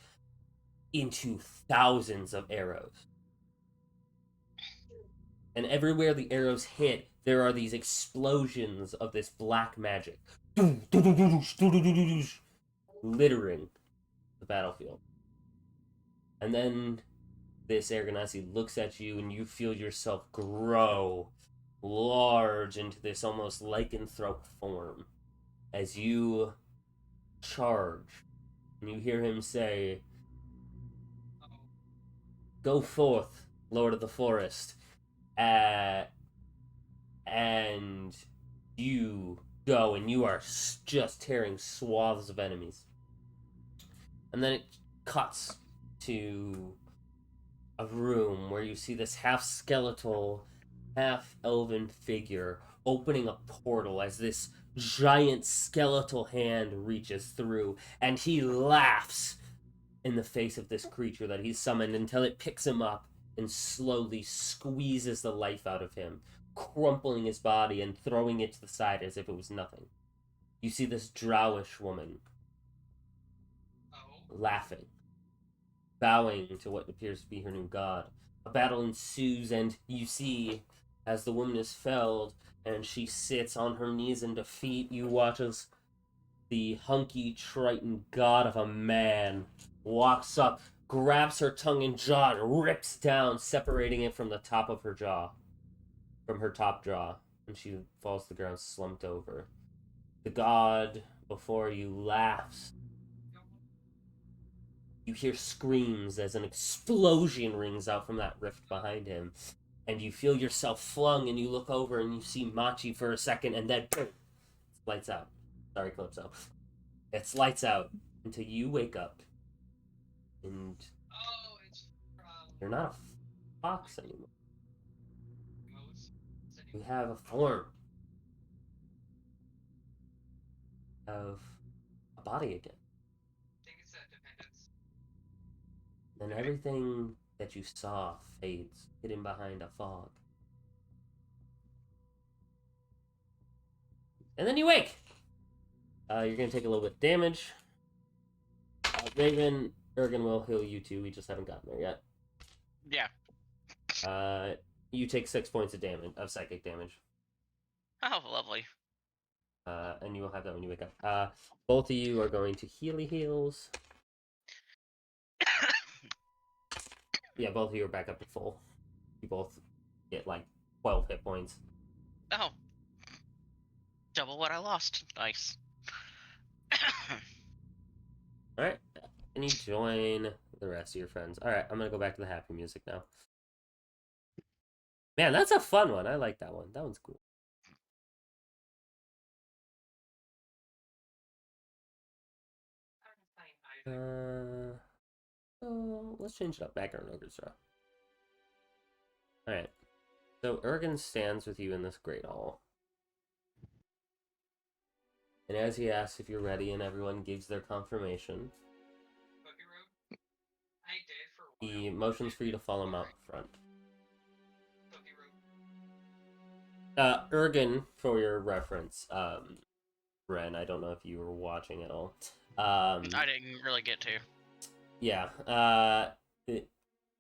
into thousands of arrows. And everywhere the arrows hit, there are these explosions of this black magic. Littering the battlefield. And then this Air Ganassi looks at you and you feel yourself grow large into this almost lycanthrope form as you charge. And you hear him say, "Go forth, Lord of the Forest." And you go and you are just tearing swaths of enemies. And then it cuts to a room where you see this half skeletal, half elven figure opening a portal as this giant skeletal hand reaches through, and he laughs in the face of this creature that he's summoned until it picks him up and slowly squeezes the life out of him, crumpling his body and throwing it to the side as if it was nothing. You see this drowish woman laughing, bowing to what appears to be her new god. A battle ensues, and you see, as the woman is felled and she sits on her knees in defeat, you watch as the hunky Triton god of a man walks up, grabs her tongue and jaw, and rips down, separating it from the top of her jaw, from her top jaw, and she falls to the ground slumped over. The god before you laughs. You hear screams as an explosion rings out from that rift behind him, and you feel yourself flung, and you look over and you see Machi for a second, and then boom, lights out. Sorry, Calypso. It's lights out. until you wake up and you're not a fox anymore. You have a form of a body again. Then everything that you saw fades, hidden behind a fog. And then you wake! You're gonna take a little bit of damage. Raven, Ergen will heal you too, we just haven't gotten there yet. Yeah. You take 6 points of damage, of psychic damage. Oh, lovely. And you will have that when you wake up. Both of you are going to Healy heals. Yeah, both of you are back up to full. You both get like 12 hit points. Oh. Double what I lost. Nice. Alright, and you join the rest of your friends. Alright, I'm gonna go back to the happy music now. Man, that's a fun one. I like that one. That one's cool. So let's change it up. Background Ogre's Draw. Alright. So Ergen stands with you in this great hall. And as he asks if you're ready and everyone gives their confirmation, he motions for you to follow him out front. Ergen, for your reference, Ren, I don't know if you were watching at all. I didn't really get to. Yeah,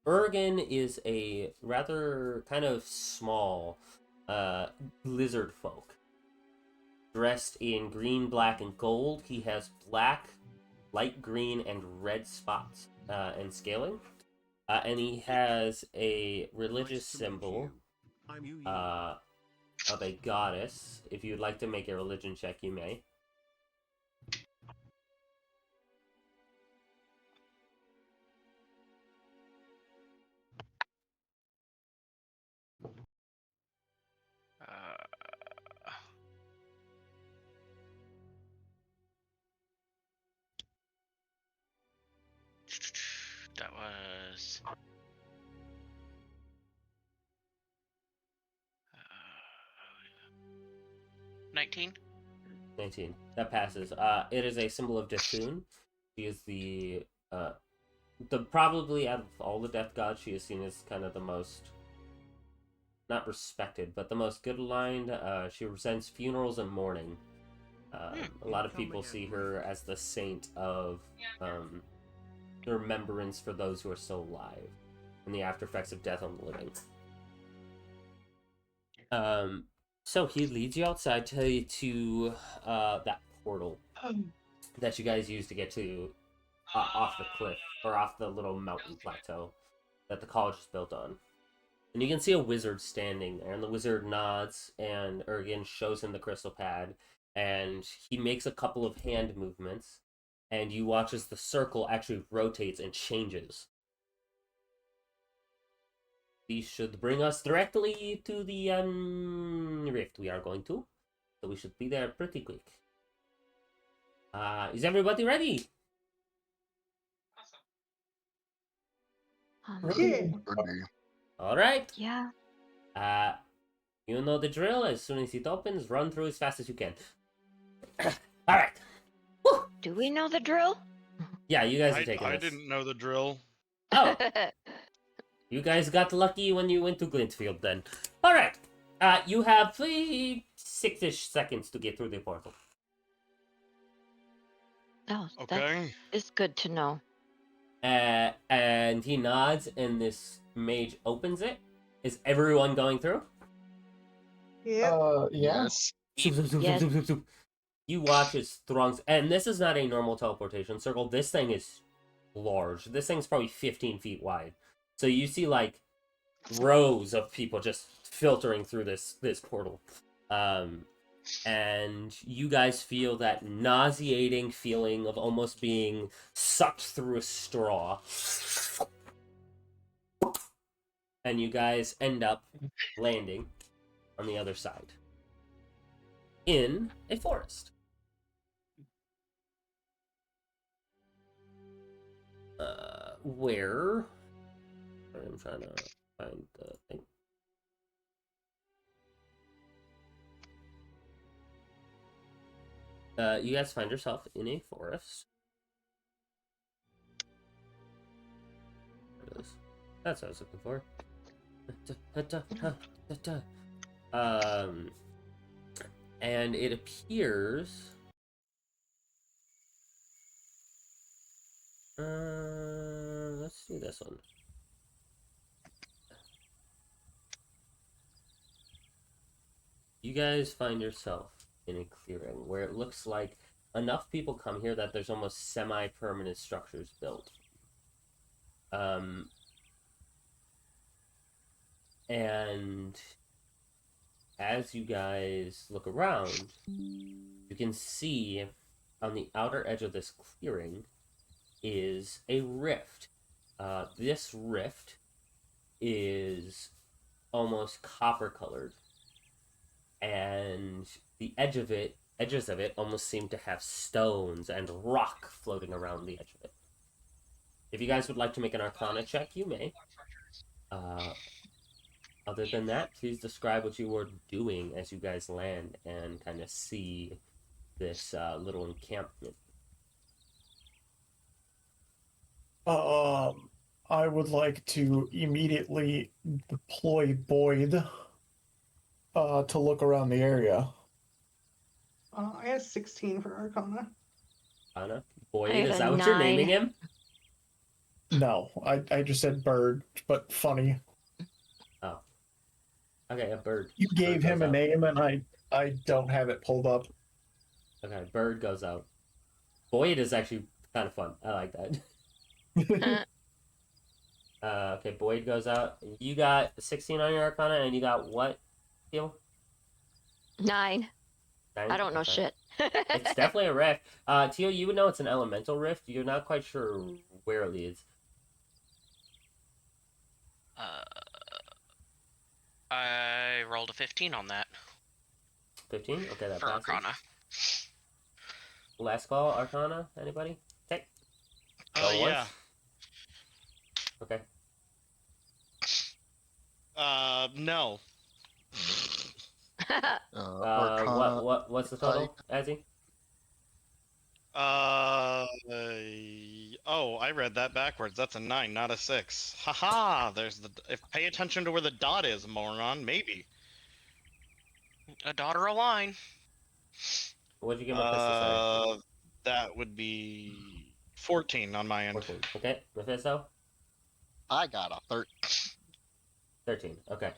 Ergen is a rather kind of small lizard folk. Dressed in green, black, and gold. He has black, light green, and red spots and scaling. And he has a religious symbol of a goddess. If you'd like to make a religion check, you may. That was 19. 19. That passes. It is a symbol of Dethun. She is the probably out of all the death gods, she is seen as kind of the most, not respected, but the most good aligned. She represents funerals and mourning. A lot of people see her as the saint of the remembrance for those who are still alive and the after effects of death on the living. So he leads you outside to that portal that you guys use to get to off the cliff, or off the little mountain plateau that the college is built on. And you can see a wizard standing there, and the wizard nods, and Ergen shows him the crystal pad, and he makes a couple of hand movements, and you watch as the circle actually rotates and changes. These should bring us directly to the rift we are going to, so we should be there pretty quick. Is everybody ready? Yeah. All right. Yeah. You know the drill. As soon as it opens, run through as fast as you can. All right. Woo! Do we know the drill? Yeah, you guys are taking I this. didn't know the drill. Oh, you guys got lucky when you went to Glintfield then. All right. You have 6-ish seconds to get through the portal. Oh, that Okay. is good to know. And he nods, and this mage opens it. Is everyone going through? Yeah. Yeah. Yes. Zoop, zoop, zoop, Yes. zoop, zoop, zoop. You watch as throngs, and this is not a normal teleportation circle. This thing is large. This thing's probably 15 feet wide. So you see like rows of people just filtering through this portal. And you guys feel that nauseating feeling of almost being sucked through a straw. And you guys end up landing on the other side in a forest. Where? I'm trying to find the thing. You guys find yourself in a forest. There it is. That's what I was looking for. And it appears. Let's do this one. You guys find yourself in a clearing where it looks like enough people come here that there's almost semi-permanent structures built. And as you guys look around, you can see on the outer edge of this clearing is a rift. This rift is almost copper colored, and the edges of it almost seem to have stones and rock floating around the edge of it. If you guys would like to make an Arcana check, you may. Other than that, please describe what you were doing as you guys land and kind of see this little encampment. I would like to immediately deploy Boyd to look around the area. I have 16 for Arcana. Anna? Boyd, I got is a that what you're 9. naming him? No, I just said bird, but funny. Oh. Okay, a bird. You gave Bird him goes a out. name, and I don't have it pulled up. Okay, bird goes out. Boyd is actually kind of fun. I like that. Okay, Boyd goes out. You got 16 on your Arcana, and you got what, Teal? 9. 9? I don't know Okay. shit. It's definitely a rift. Teal, you would know it's an elemental rift. You're not quite sure where it leads. I rolled a 15 on that 15? Okay, that for passes. Arcana. Last call, Arcana. Anybody? Okay. Going Yeah. once? Okay. No. Arcana. What's the total, Azzy? Oh, I read that backwards. That's a 9, not a 6. Haha, there's the. If pay attention to where the dot is, moron. Maybe. A dot or a line. What'd you get Mephisto say? That would be 14 on my end. 14. Okay, Mephisto? I got a 13. Okay.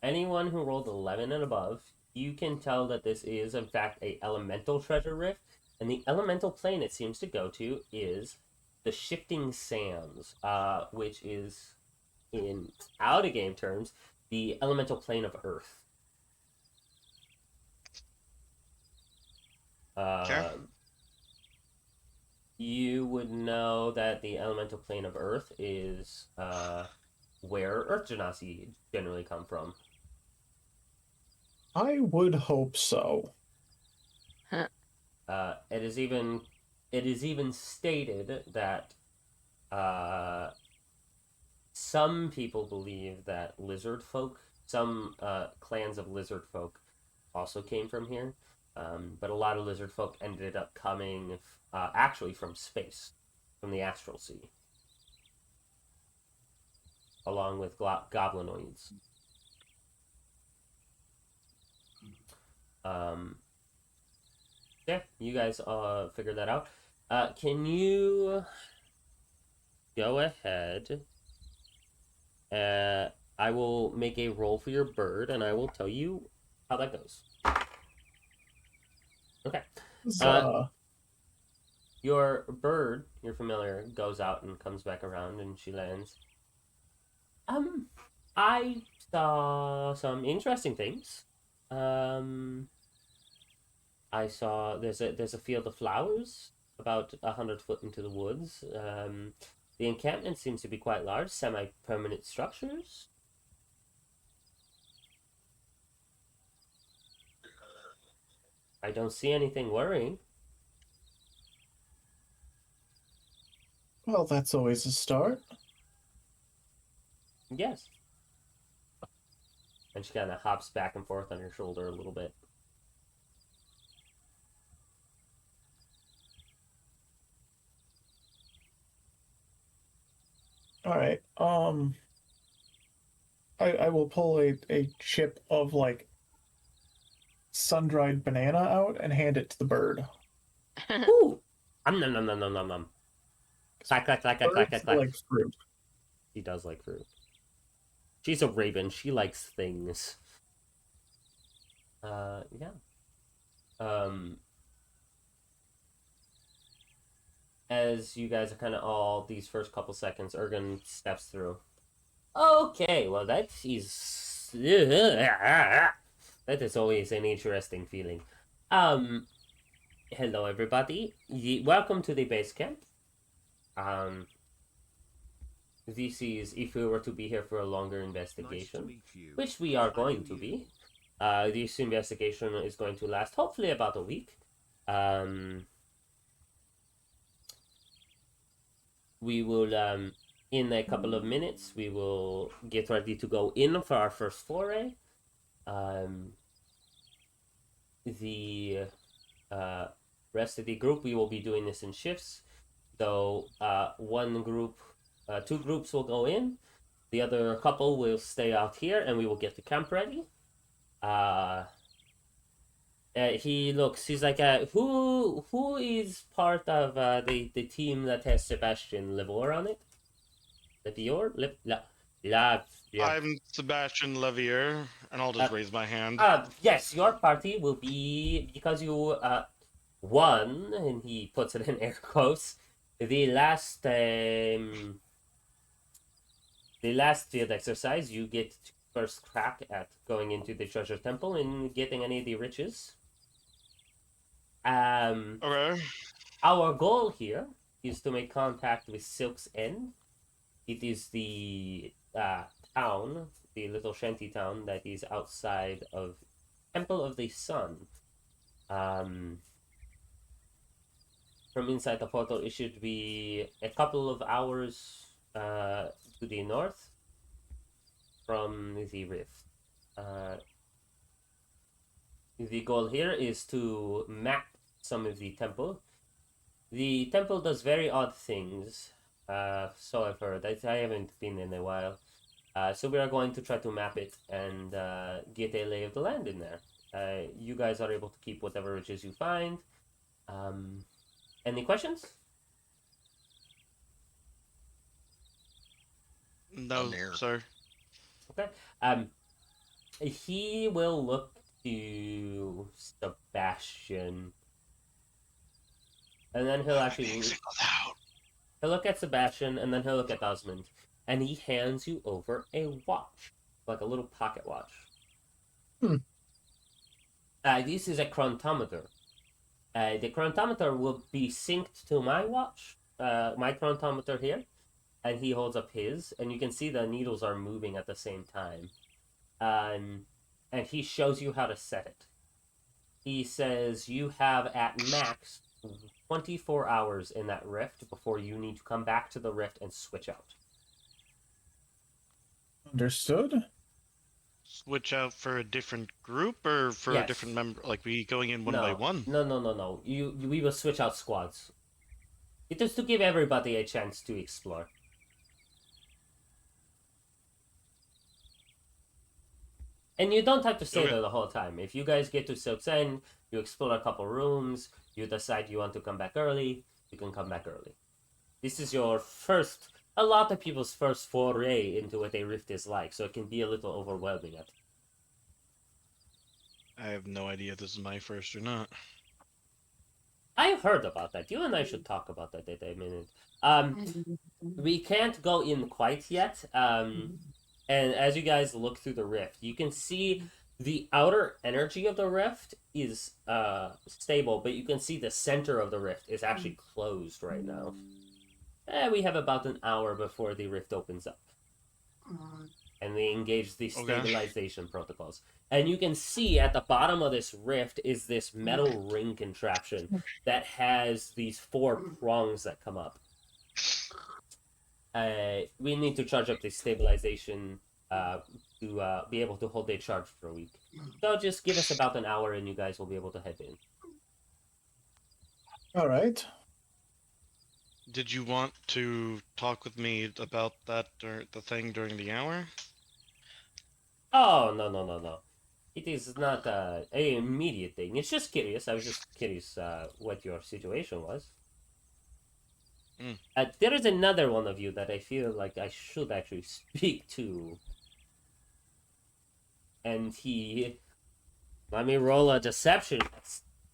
Anyone who rolled 11 and above, you can tell that this is, in fact, a elemental treasure rift. And the elemental plane it seems to go to is the Shifting Sands, which is, in out-of-game terms, the elemental plane of Earth. Okay. You would know that the elemental plane of Earth is where Earth Genasi generally come from. I would hope so. It is even stated that some people believe that lizard folk, some clans of lizard folk, also came from here. But a lot of lizard folk ended up coming actually from space, from the astral sea, along with goblinoids. Yeah, you guys figured that out. Can you go ahead? I will make a roll for your bird, and I will tell you how that goes. Okay. Your bird, your familiar, goes out and comes back around, and she lands. I saw some interesting things. I saw there's a field of flowers about 100 foot into the woods. The encampment seems to be quite large, semi-permanent structures. I don't see anything worrying. Well, that's always a start. Yes. And she kind of hops back and forth on your shoulder a little bit. All right. I will pull a chip of like sun-dried banana out and hand it to the bird. Ooh! Nom nom nom nom nom nom. Clack, clack, clack, clack, clack, clack, Birds clack. like fruit. She does like fruit. She's a raven. She likes things. Yeah. As you guys are kind of all these first couple seconds, Ergen steps through. Okay, well that is that is always an interesting feeling. Hello everybody. Welcome to the base camp. This is if we were to be here for a longer investigation, Nice to meet you. which we are I going know to you. be. This investigation is going to last hopefully about a week. We will, in a couple of minutes, we will get ready to go in for our first foray. The rest of the group, we will be doing this in shifts. Though one group, two groups will go in. The other couple will stay out here, and we will get the camp ready. He looks. He's like, who is part of the team that has Sebastian Levor on it? Levior, yeah. I'm Sebastian Levier, and I'll just raise my hand. Yes, your party will be because you won, and he puts it in air quotes. The last field exercise, you get first crack at going into the treasure temple and getting any of the riches. Okay. Our goal here is to make contact with Silk's End. It is the town, the little shanty town that is outside of Temple of the Sun. From inside the portal, it should be a couple of hours to the north from the rift. The goal here is to map some of the temple. The temple does very odd things, so I've heard. I haven't been in a while. So we are going to try to map it and get a lay of the land in there. You guys are able to keep whatever riches you find. Any questions? No, there. sir. Okay. He will look to Sebastian. And then he'll actually he'll look at Sebastian, and then he'll look at Osmond, and he hands you over a watch, like a little pocket watch. This is a chronometer. The chronometer will be synced to my watch, my chronometer here, and he holds up his, and you can see the needles are moving at the same time. And he shows you how to set it. He says you have at max 24 hours in that rift before you need to come back to the rift and switch out. Understood. switch out for a different group or for Yes. a different member? Like we going in one by one? No. We will switch out squads. It is to give everybody a chance to explore. And you don't have to stay Okay. there the whole time. If you guys get to Silk's End, you explore a couple rooms, you decide you want to come back early, you can come back early. This is your first, a lot of people's first foray into what a rift is like, so it can be a little overwhelming at times. I have no idea if this is my first or not. I've heard about that. You and I should talk about that in a minute. We can't go in quite yet. And as you guys look through the rift, you can see the outer energy of the rift is stable, but you can see the center of the rift is actually closed right now. We have about an hour before the rift opens up. And we engage the stabilization protocols. And you can see at the bottom of this rift is this metal ring contraption that has these 4 prongs that come up. We need to charge up the stabilization to be able to hold a charge for a week. So just give us about an hour and you guys will be able to head in. All right. Did you want to talk with me about that the thing during the hour? Oh, no. It is not a immediate thing. It's just curious. I was just curious what your situation was. Mm. There is another one of you that I feel like I should actually speak to. And he... Let me roll a deception.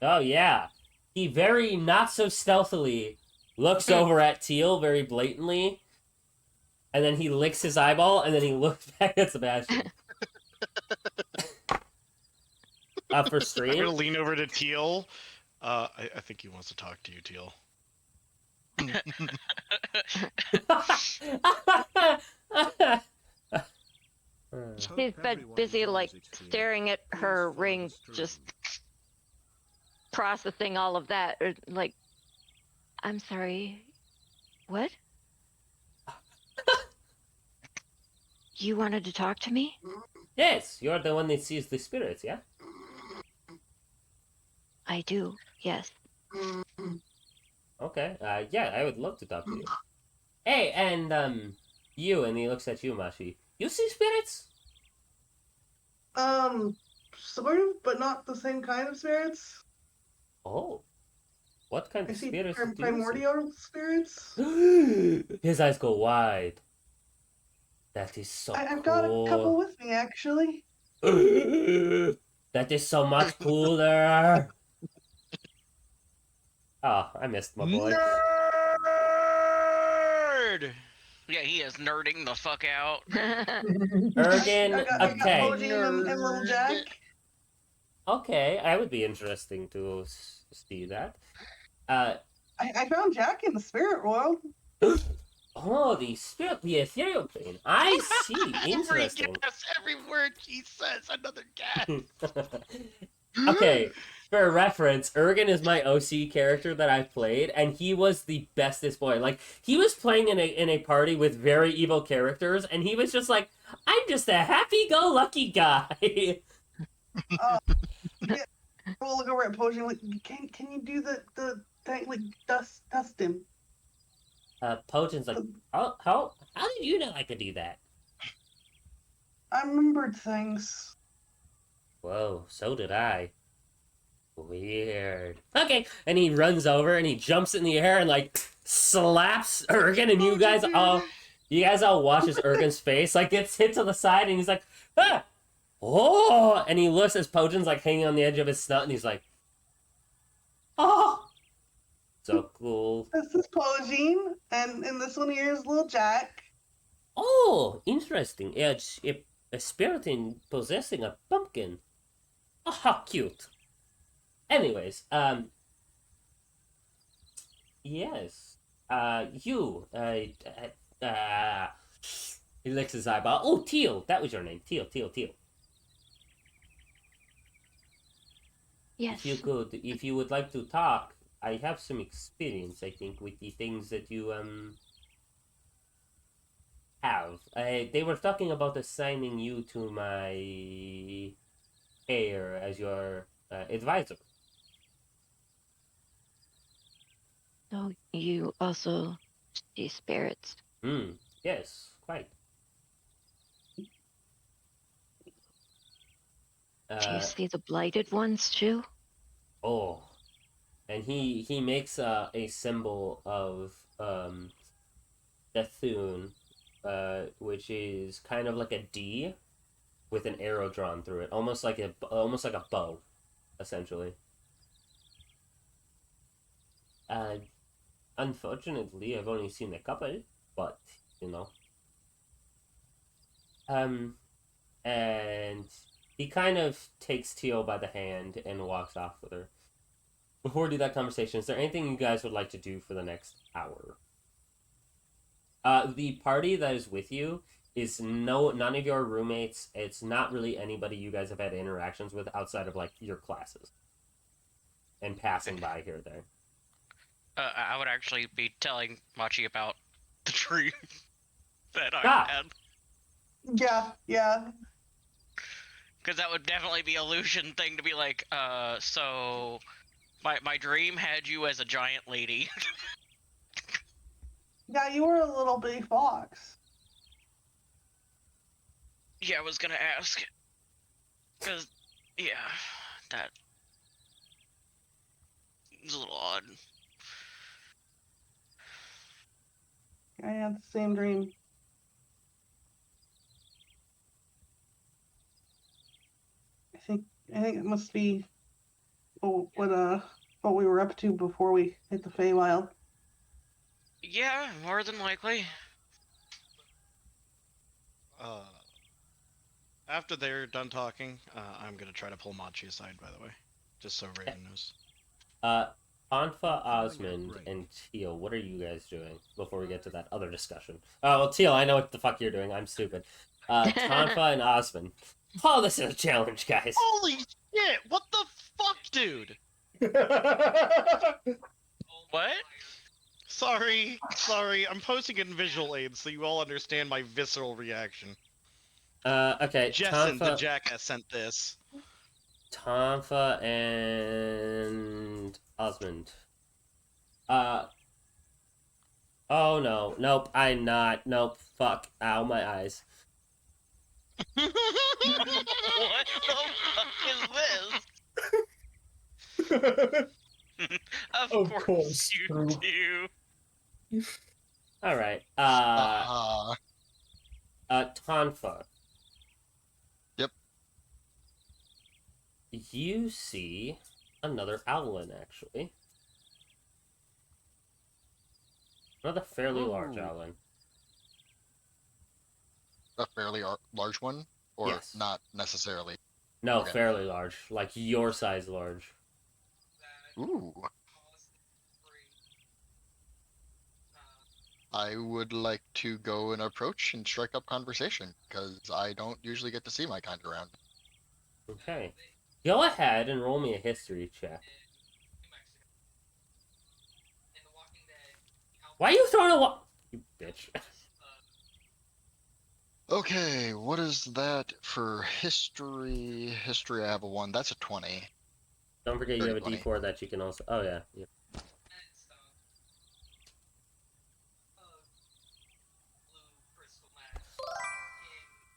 Oh, yeah. He very not so stealthily looks over at Teal very blatantly. And then he licks his eyeball and then he looks back at Sebastian. For I'm gonna stream? lean over to Teal. I think he wants to talk to you, Teal. Hope She's been everyone busy, enjoys like, it here. staring at Please her follow ring, the stream. just processing all of that. Or, like, I'm sorry. What? You wanted to talk to me? Yes, you're the one that sees the spirits, yeah? I do, yes. Okay, yeah, I would love to talk to you. Hey, and, you, and he looks at you, Mashi. You see spirits? Sort of, but not the same kind of spirits. Oh. What kind I of see spirits do you primordial spirits. see? His eyes go wide. That is so I've cool. got a couple with me, actually. That is so much cooler. Oh, I missed my boy. Nerd! Yeah, he is nerding the fuck out. Ergen, I got okay. Pojin and Little Jack. Okay, I would be interesting to see that. I found Jack in the spirit world. Oh, the spirit, the ethereal plane. I see. Interesting. Every guess, every word he says, another guess. Okay, for reference, Ergen is my OC character that I've played, and he was the bestest boy. Like, he was playing in a party with very evil characters, and he was just like, I'm just a happy-go-lucky guy. We'll look over at Pojin. Like, can you do the thing? Like, dust him. Pojin's like, how did you know I could do that? I remembered things. Whoa, so did I. Weird. Okay, and he runs over and he jumps in the air and like slaps Ergen, and you guys all watch as Ergen's face like gets hit to the side, and he's like, ah, oh, and he looks as Pojin's like hanging on the edge of his snout, and he's like, oh, so cool. This is Pojin, and this one here is Little Jack. Oh, interesting. It's a spirit in possessing a pumpkin. Oh, how cute. Anyways, yes. You, he licks his eyeball. Oh, Teal, that was your name. Teal. Yes. If you would like to talk, I have some experience, I think, with the things that you, have. They were talking about assigning you to my care as your advisor. So you also see spirits. Yes, quite. Do you see the blighted ones too? Oh, and he makes a symbol of Bethune, which is kind of like a D with an arrow drawn through it, almost like a bow, essentially. Unfortunately, I've only seen a couple, but you know. And he kind of takes Teal by the hand and walks off with her. Before we do that conversation, is there anything you guys would like to do for the next hour? The party that is with you is none of your roommates. It's not really anybody you guys have had interactions with outside of like your classes and passing by here or there. I would actually be telling Machi about the dream that I Ah. had. Yeah. Because that would definitely be a Lucian thing to be like, so my dream had you as a giant lady. Yeah, you were a little bitty fox. Yeah, I was gonna ask. Because, yeah, that was a little odd. I had the same dream. I think it must be what we were up to before we hit the Feywild. Yeah, more than likely. After they're done talking, I'm gonna try to pull Machi aside, by the way. Just so Raven knows. Anfa, Osmond, and Teal, what are you guys doing before we get to that other discussion? Oh, well, Teal, I know what the fuck you're doing. I'm stupid. Tonfa and Osmond. Oh, this is a challenge, guys. Holy shit! What the fuck, dude? What? Sorry. I'm posting in visual aids so you all understand my visceral reaction. Okay, Jessen, the Tonfa, jackass, sent this. Tonfa and Osmond. Oh no, nope, I'm not. Nope, fuck. Ow, my eyes. What the fuck is this? Of course you do. Alright, Tonfa. Yep. You see another owlin, actually. Another fairly large Ooh. owlin. A fairly large one, or Yes. not necessarily. No, Okay. fairly large. Like your size large. Ooh. I would like to go and approach and strike up conversation, because I don't usually get to see my kind around. Okay. Go ahead and roll me a history check. Why are you throwing a You bitch. Okay, what is that for history? History, I have a 1. That's a 20. Don't forget you have a 20. D4 that you can also... Oh, yeah.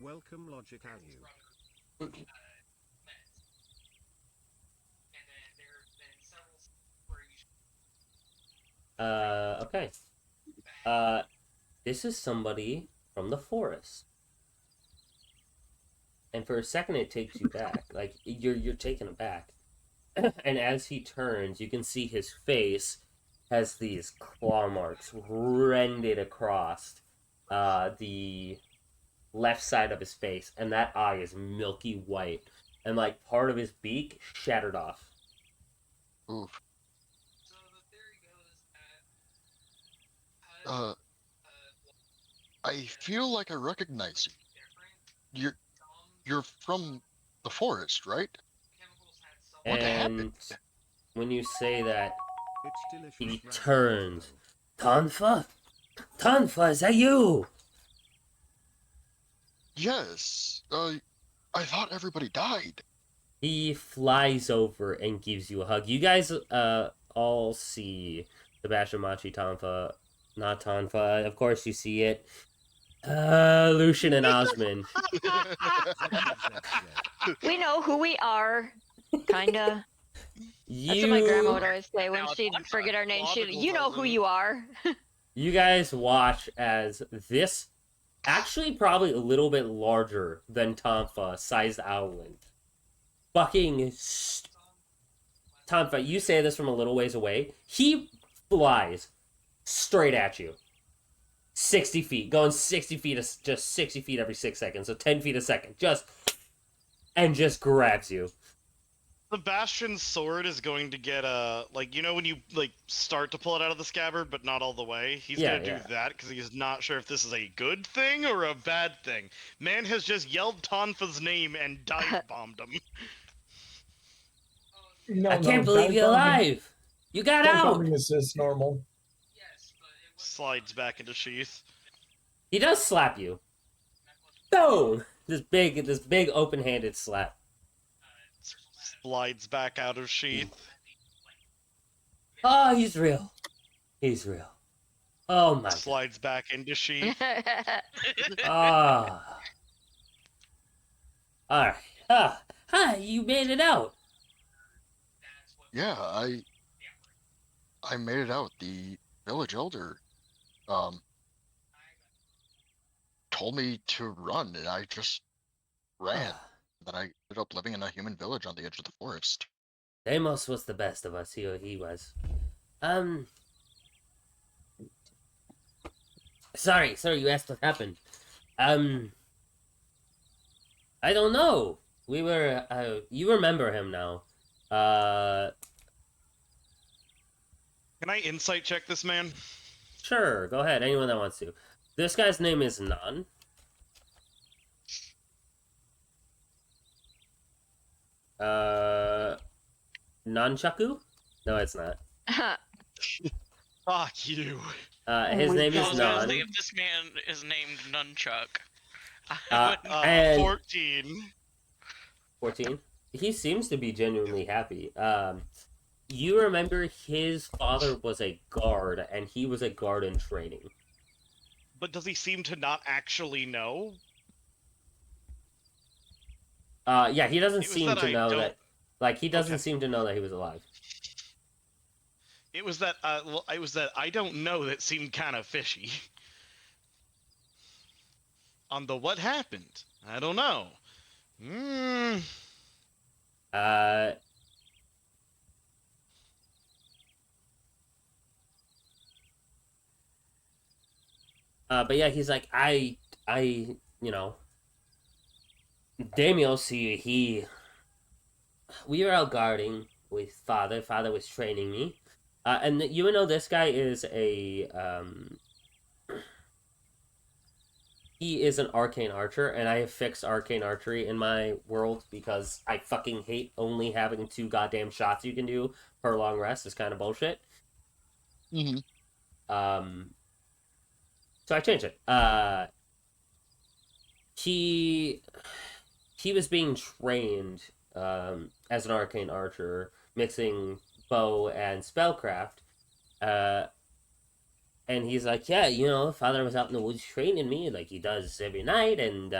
Welcome, Logic Alu. Okay. This is somebody from the forest. And for a second it takes you back. Like, you're taken aback. And as he turns, you can see his face has these claw marks rended across the left side of his face, and that eye is milky white, and like part of his beak shattered off. Oof. I feel like I recognize you. You're from the forest, right? What And happened? when you say that, It's delicious. he ramen turns. noodle. Tonfa? Tonfa, is that you? Yes. I thought everybody died. He flies over and gives you a hug. You guys all see Sebastian Machi, Tonfa, not Tonfa. Of course you see it. Lucian and Osmond. We know who we are, kinda. That's You what my grandma would always say when Now, she'd that's forget a our name. She'd, logical you know who person. you are. You guys watch as this, actually probably a little bit larger than Tonfa, sized owlin. Fucking Tonfa, you say this from a little ways away. He flies straight at you. 60 feet. Going 60 feet, just 60 feet every 6 seconds. So 10 feet a second. And just grabs you. Sebastian's sword is going to get like, you know when you like start to pull it out of the scabbard but not all the way? He's Yeah, gonna do yeah. that because he's not sure if this is a good thing or a bad thing. Man has just yelled Tonfa's name and dive bombed him. No, I can't no, believe dive you're bombing- alive. You got Don't call out! me Mrs. Normal. Slides back into sheath. He does slap you. Boom! This big open-handed slap. Slides back out of sheath. Oh, he's real. He's real. Oh my god. Slides back into sheath. Ah. Alright. Hi, you made it out. Yeah, I made it out. The village elder told me to run, and I just ran. Then I ended up living in a human village on the edge of the forest. Deimos was the best of us. He was. Sorry, you asked what happened. I don't know. We were, you remember him now. Can I insight check this man? Sure, go ahead, anyone that wants to. This guy's name is Nan. Nunchaku? No, it's not. Fuck you. His name I is was gonna Nan. say if this man is named Nunchuck. And 14. 14. He seems to be genuinely happy. You remember his father was a guard, and he was a guard in training. But does he seem to not actually know? Yeah, he doesn't It was seem that to I know don't- that. Like, he doesn't Okay. seem to know that he was alive. It was that I don't know that seemed kind of fishy. On the what happened? I don't know. But yeah, he's like, you know, Damios, we were out guarding with Father. Father was training me. And you know this guy is he is an arcane archer, and I have fixed arcane archery in my world because I fucking hate only having 2 goddamn shots you can do per long rest. It's kind of bullshit. Mm-hmm. So I changed it. He was being trained as an arcane archer, mixing bow and spellcraft. And he's like, yeah, you know, Father was out in the woods training me like he does every night, and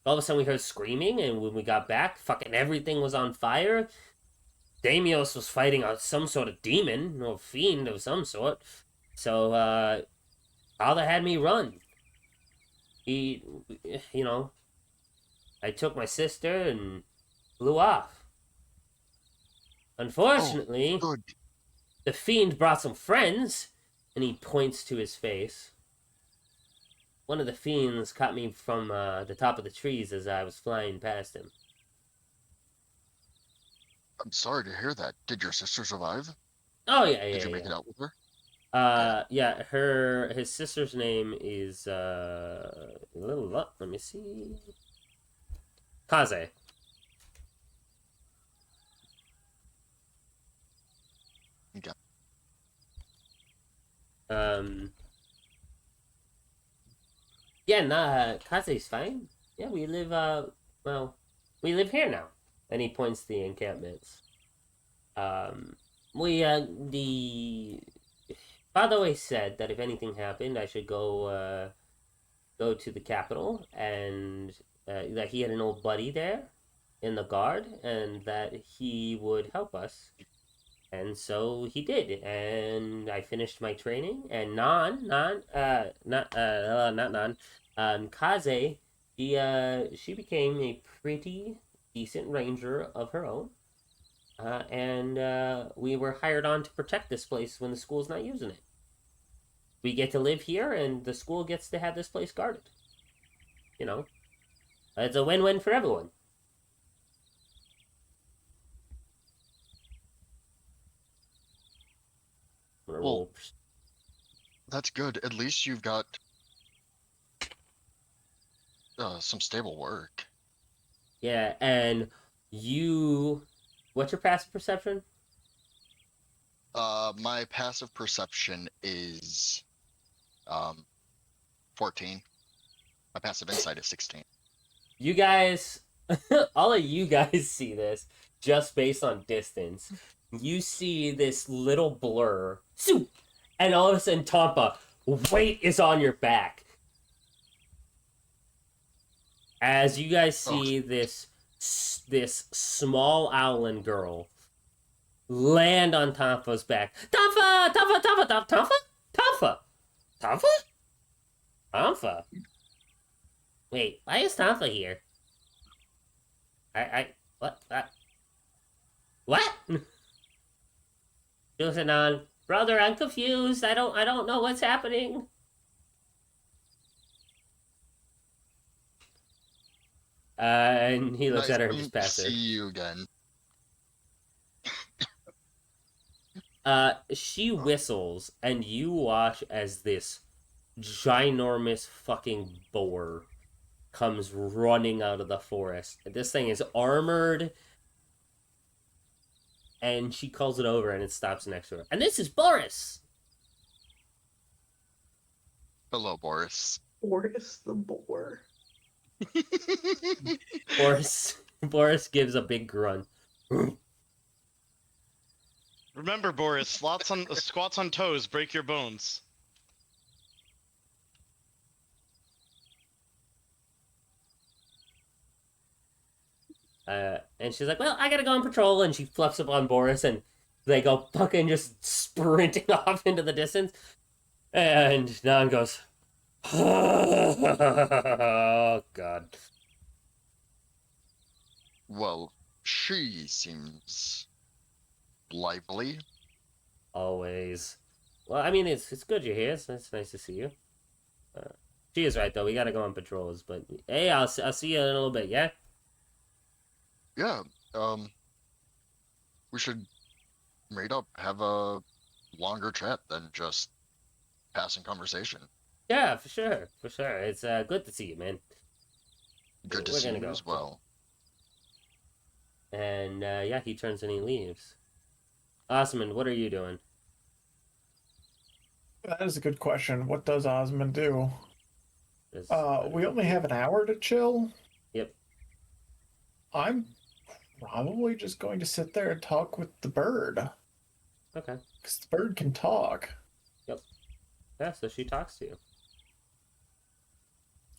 all of a sudden we heard screaming, and when we got back, fucking everything was on fire. Damios was fighting some sort of demon or fiend of some sort. So, Father had me run. He, you know, I took my sister and blew off. Unfortunately, Good. the fiend brought some friends, and he points to his face. One of the fiends caught me from the top of the trees as I was flying past him. I'm sorry to hear that. Did your sister survive? Oh, yeah. Did you make it out with her? Yeah, his sister's name is, let me see. Kaze. Okay. Yeah, nah, Kaze's fine. Yeah, we live, we live here now. And he points to the encampments. The Father always said that if anything happened, I should go to the capital, and that he had an old buddy there in the guard, and that he would help us. And so he did, and I finished my training, and Kaze, she became a pretty decent ranger of her own. And we were hired on to protect this place when the school's not using it. We get to live here, and the school gets to have this place guarded. You know, it's a win-win for everyone. Well, that's good. At least you've got some stable work. Yeah, and what's your passive perception? My passive perception is 14. My passive insight is 16. You guys, all of you guys see this just based on distance. You see this little blur, soup, and all of a sudden, Tampa, weight is on your back. As you guys see this small owlin girl land on Tampa's back. Tampa! Tampa! Tampa! Tampa! Tampa! Tampa! Tampa? Tampa? Wait, why is Tampa here? What? What? Jusanon, brother, I'm confused. I don't know what's happening. And he looks Nice at her and to just passes. See you again. She whistles, and you watch as this ginormous fucking boar comes running out of the forest. This thing is armored, and she calls it over, and it stops next to her. And this is Boris! Hello, Boris. Boris the boar. Boris gives a big grunt. Remember, Boris, squats on toes, break your bones. And she's like, well, I gotta go on patrol, and she fluffs up on Boris, and they go fucking just sprinting off into the distance. And Nan goes, oh, God. Well, she seems lively. Always. Well, I mean, it's good you're here, so it's nice to see you. She is right, though. We gotta go on patrols, but hey, I'll see you in a little bit, yeah? Yeah, we should meet up, have a longer chat than just passing conversation. Yeah, for sure. For sure. It's good to see you, man. Good to We're see gonna you go. as well. And yeah, he turns and he leaves. Osmond, what are you doing? That is a good question. What does Osmond do? This- We only have an hour to chill. Yep. I'm probably just going to sit there and talk with the bird. Okay. Because the bird can talk. Yeah, so she talks to you.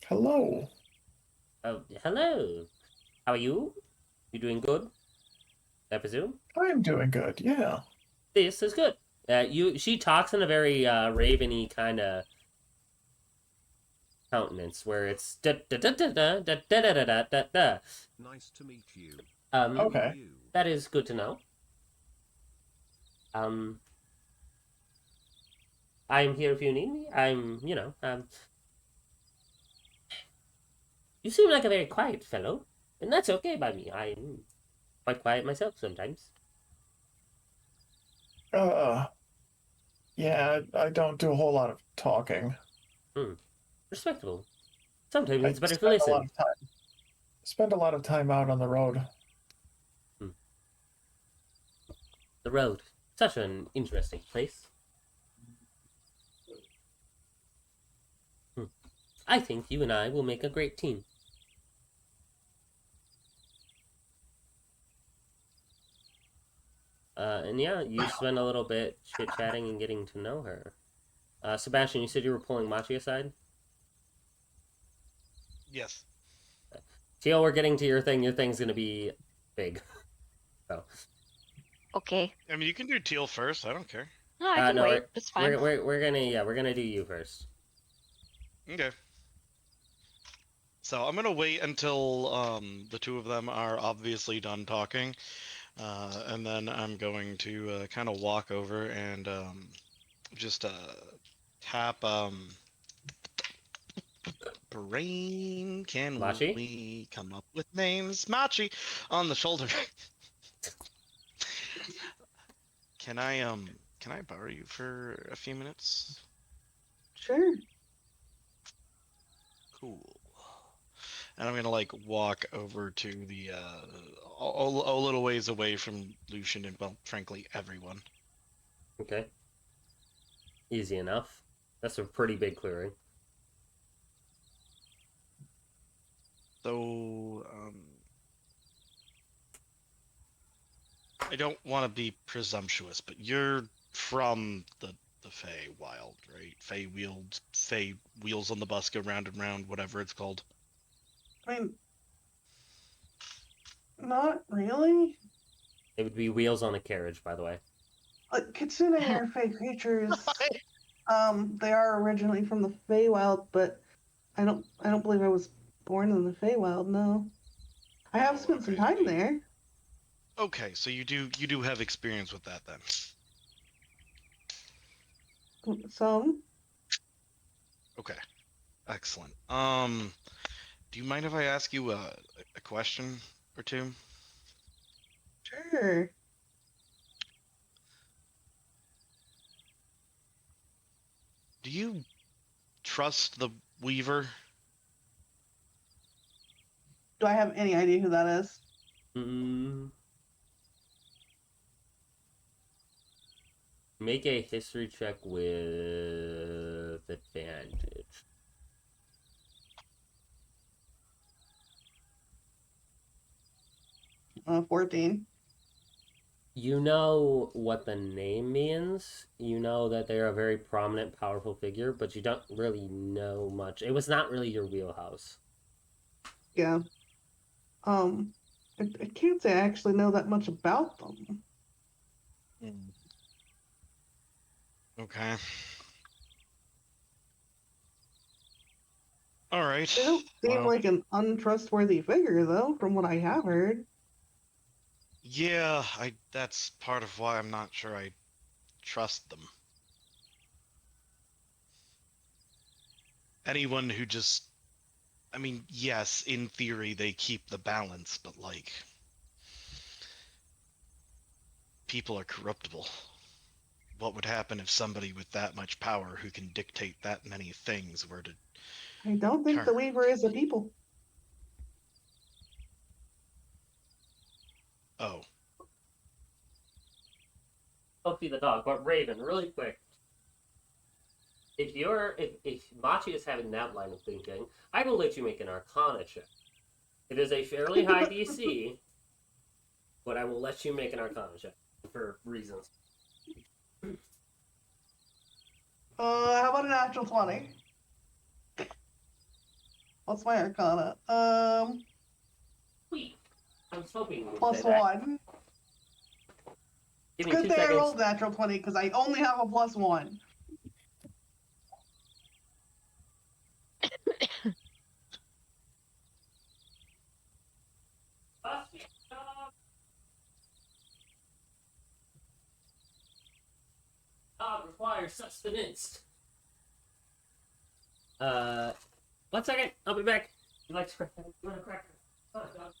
Hello. Oh, hello. How are you? You doing good? I presume? I'm doing good, yeah. This is good. She talks in a very raveny kind of countenance, where it's da da da da da da da da da da da da. Nice to meet you. Okay. You. That is good to know. I'm here if you need me. You seem like a very quiet fellow, and that's okay by me. I'm quite quiet myself sometimes. Yeah, I don't do a whole lot of talking. Respectable. Sometimes it's I better to spend a listen. lot of time. Spend a lot of time out on the road. The road. Such an interesting place. I think you and I will make a great team. And yeah, you spend a little bit chit-chatting and getting to know her. Sebastian, you said you were pulling Machi aside? Yes. Teal, we're getting to your thing. Your thing's gonna be big. So. Okay. I mean, you can do teal first. I don't care. No, I can no, wait. It's fine. We're gonna do you first. Okay. So I'm gonna wait until the two of them are obviously done talking, and then I'm going to kind of walk over and just tap brain. Can Machi? we come up with names? Machi on the shoulder. Can I borrow you for a few minutes? Sure. Cool. And I'm gonna like walk over to the a little ways away from Lucian and, well, frankly, everyone. Okay. Easy enough. That's a pretty big clearing. So, I don't want to be presumptuous, but you're from the Feywild, right? Fey wheels on the bus go round and round, whatever it's called. I mean, not really. It would be wheels on a carriage, by the way. Kitsune are fey creatures. They are originally from the Feywild, but I don't believe I was born in the Feywild. No, I have spent some time there. Okay, so you do have experience with that then. Some. Okay, excellent. Do you mind if I ask you a question or two? Sure. Do you trust the Weaver? Do I have any idea who that is? Make a history check with advantage. 14. You know what the name means. You know that they're a very prominent, powerful figure, but you don't really know much. It was not really your wheelhouse. Yeah. I can't say I actually know that much about them. Okay. All right. They don't seem Well, like an untrustworthy figure, though, from what I have heard. yeah, that's part of why I'm not sure I trust them. Anyone who just, I mean, yes, in theory they keep the balance, but like, people are corruptible. What would happen if somebody with that much power who can dictate that many things were to I don't think the turn? Weaver is a people. Oh, Puffy the dog, but Raven, really quick. If Machi is having that line of thinking, I will let you make an Arcana check. It is a fairly high DC, but I will let you make an Arcana check for reasons. How about a natural 20? What's my Arcana? Sweet. I was hoping you would Plus say that. 1. Give me Good 2 thing I seconds. rolled natural 20 because I only have a plus 1. Dog requires sustenance. 1 second. I'll be back. You like to want a cracker? Oh, dog.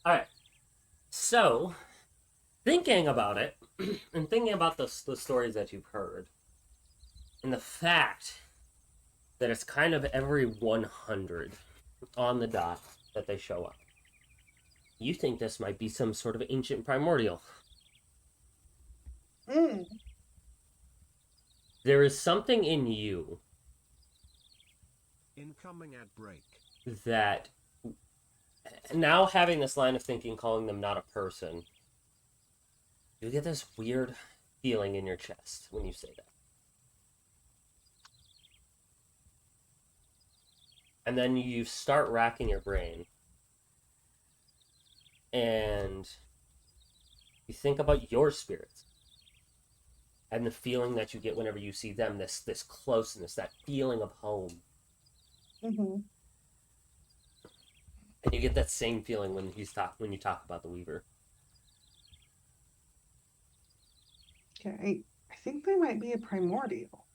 Alright. So, thinking about it, and thinking about the stories that you've heard, and the fact that it's kind of every 100 on the dot that they show up, you think this might be some sort of ancient primordial. Mm. There is something in you Incoming ad break. that, now having this line of thinking, calling them not a person, you get this weird feeling in your chest when you say that. And then you start racking your brain. And you think about your spirits. And the feeling that you get whenever you see them, this closeness, that feeling of home. Mm-hmm. And you get that same feeling when you talk about the Weaver. Okay, I think they might be a primordial.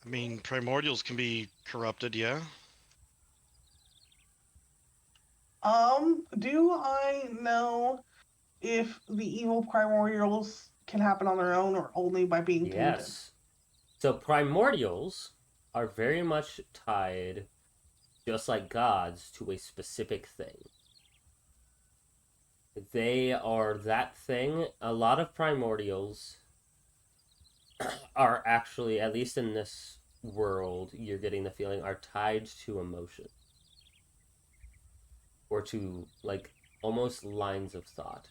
I mean, primordials can be corrupted, yeah? Do I know if the evil primordials can happen on their own or only by being tainted? Yes. So primordials are very much tied, just like gods, to a specific thing. They are that thing. A lot of primordials are actually, at least in this world, you're getting the feeling, are tied to emotion. Or to, like, almost lines of thought.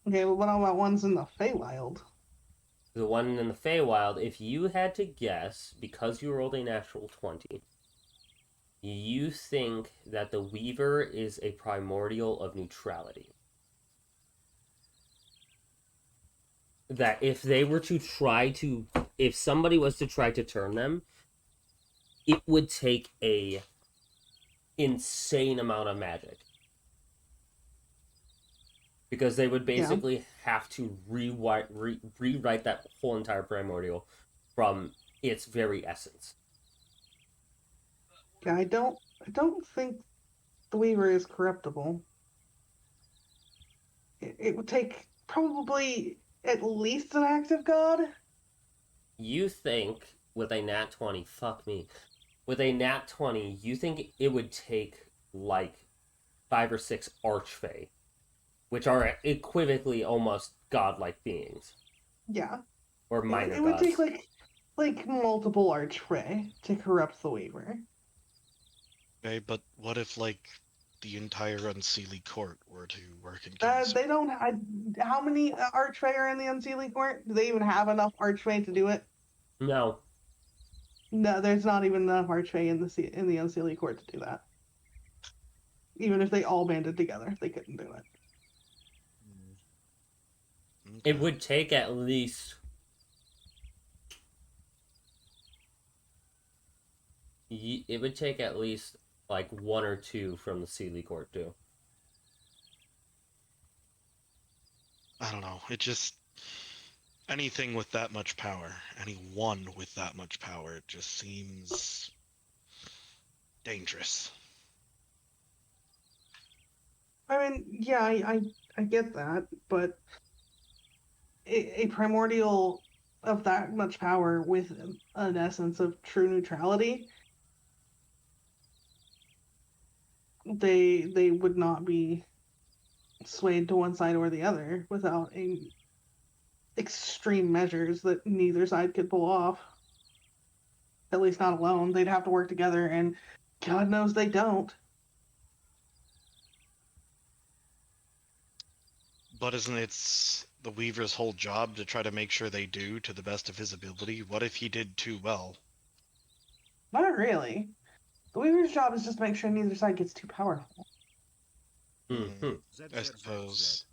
Okay, well, what about ones in the Feywild? The one in the Feywild, if you had to guess, because you rolled a natural 20, you think that the Weaver is a primordial of neutrality. That if they were to try to, if somebody was to try to turn them, it would take a insane amount of magic. Because they would basically have to rewrite that whole entire primordial from its very essence. Yeah, I don't think the Weaver is corruptible. It would take probably at least an active god. You think with a nat 20, fuck me, with a nat 20, you think it would take like 5 or 6 archfey, which are equivocally almost godlike beings. Yeah. Or minor It would gods. take like multiple archfey to corrupt the Weaver. Okay, but what if, like, the entire Unseelie court were to work in concert? They don't. How many archfey are in the Unseelie court? Do they even have enough archfey to do it? No. No, there's not even enough archfey in the Unseelie court to do that. Even if they all banded together, they couldn't do it. It would take at least... It would take at least, like, 1 or 2 from the Seelie court, too. I don't know. It just... anything with that much power, anyone with that much power, it just seems dangerous. I mean, yeah, I get that, but a primordial of that much power with an essence of true neutrality, they would not be swayed to one side or the other without extreme measures that neither side could pull off. At least not alone. They'd have to work together, and God knows they don't. But isn't it the Weaver's whole job to try to make sure they do to the best of his ability? What if he did too well? Not really. The Weaver's job is just to make sure neither side gets too powerful. Mm-hmm. I suppose.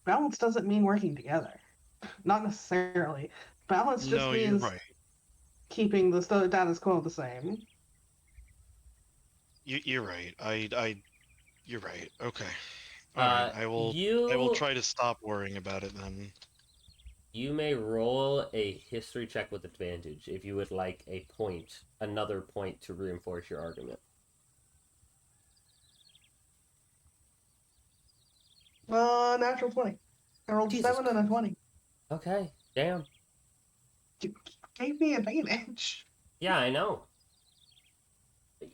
Balance doesn't mean working together. Not necessarily. Balance just No, you're means right. keeping the status quo the same. You're right. You're right. Okay. All right. I will try to stop worrying about it then. You may roll a history check with advantage if you would like another point to reinforce your argument. Natural 20. I rolled Jesus 7 and a 20. Okay, damn. You gave me advantage. Yeah, I know.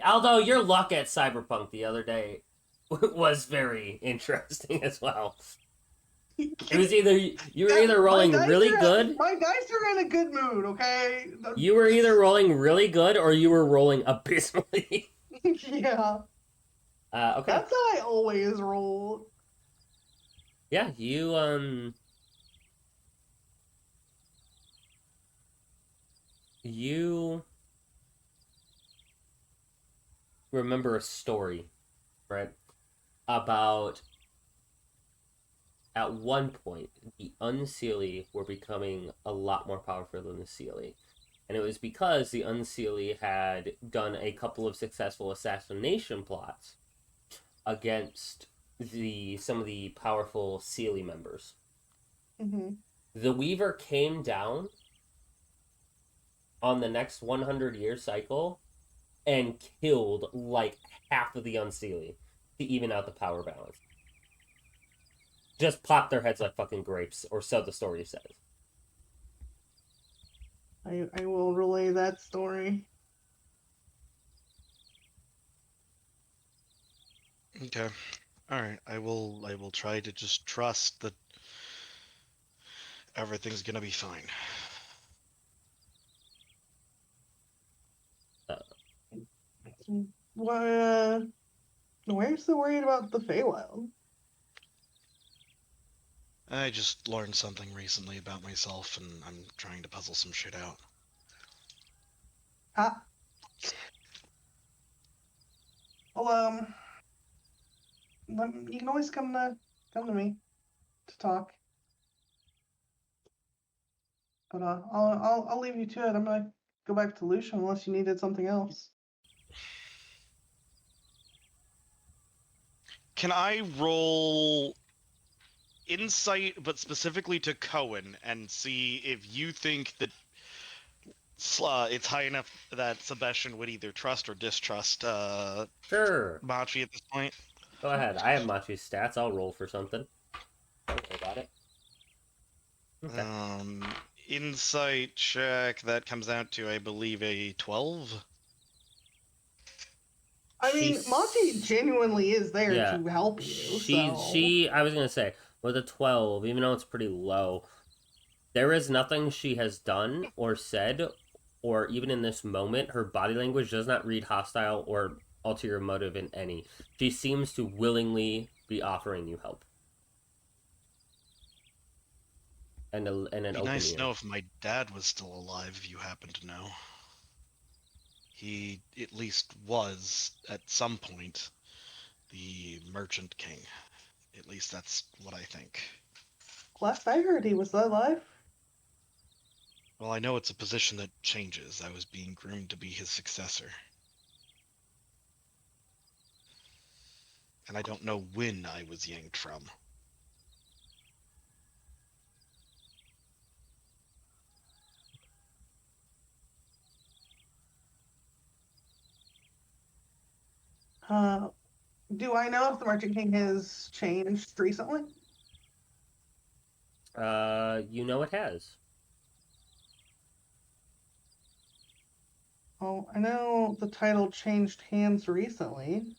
Although your luck at Cyberpunk the other day was very interesting as well. It was either you were either rolling really good. My dice are in a good mood, okay? You were either rolling really good or you were rolling abysmally. Yeah. Okay. That's how I always roll. Yeah, you remember a story, right? About at one point the Unseelie were becoming a lot more powerful than the Seelie. And it was because the Unseelie had done a couple of successful assassination plots against some of the powerful Seelie members. Mm-hmm. The Weaver came down on the next 100-year cycle and killed like half of the Unseelie to even out the power balance. just pop their heads like fucking grapes, or so the story says. I will relay that story. Okay. All right. I will try to just trust that everything's gonna be fine. What? Why are you so worried about the Feywild? I just learned something recently about myself, and I'm trying to puzzle some shit out. Ah. Well, you can always come to me to talk. But I'll leave you to it. I'm gonna go back to Lucian unless you needed something else. Can I roll insight, but specifically to Cohen, and see if you think that it's high enough that Sebastian would either trust or distrust Sure. Machi at this point? Go ahead. I have Machi's stats. I'll roll for something. Don't worry about it. Okay. Insight check, that comes out to, I believe, a 12. I mean, Monty genuinely is there Yeah. to help you. I was gonna say, with a 12, even though it's pretty low, there is nothing she has done or said, or even in this moment, her body language does not read hostile or ulterior motive in any. She seems to willingly be offering you help. And an It'd be open nice ear. to know if my dad was still alive, if you happen to know. He at least was, at some point, the Merchant King. At least that's what I think. Last I heard, he was alive. Well, I know it's a position that changes. I was being groomed to be his successor. And I don't know when I was yanked from. Do I know if the Merchant King has changed recently? You know it has. Oh, I know the title changed hands recently.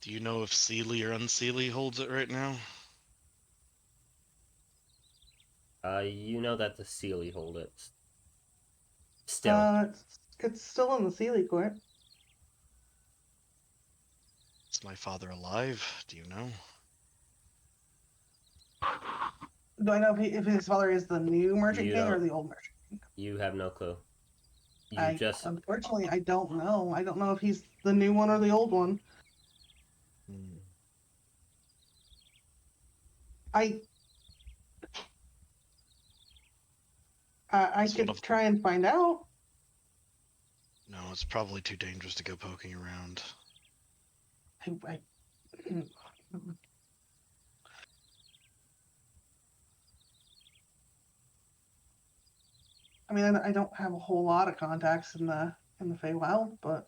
Do you know if Sealy or Unsealy holds it right now? You know that the Sealy hold it. Still. It's still in the Sealy court. Is my father alive? Do you know? Do I know if his father is the new Merchant King or the old Merchant King? You have no clue. Unfortunately, I don't know. I don't know if he's the new one or the old one. I could try and find out. No, it's probably too dangerous to go poking around. I mean, I don't have a whole lot of contacts in the Feywild, but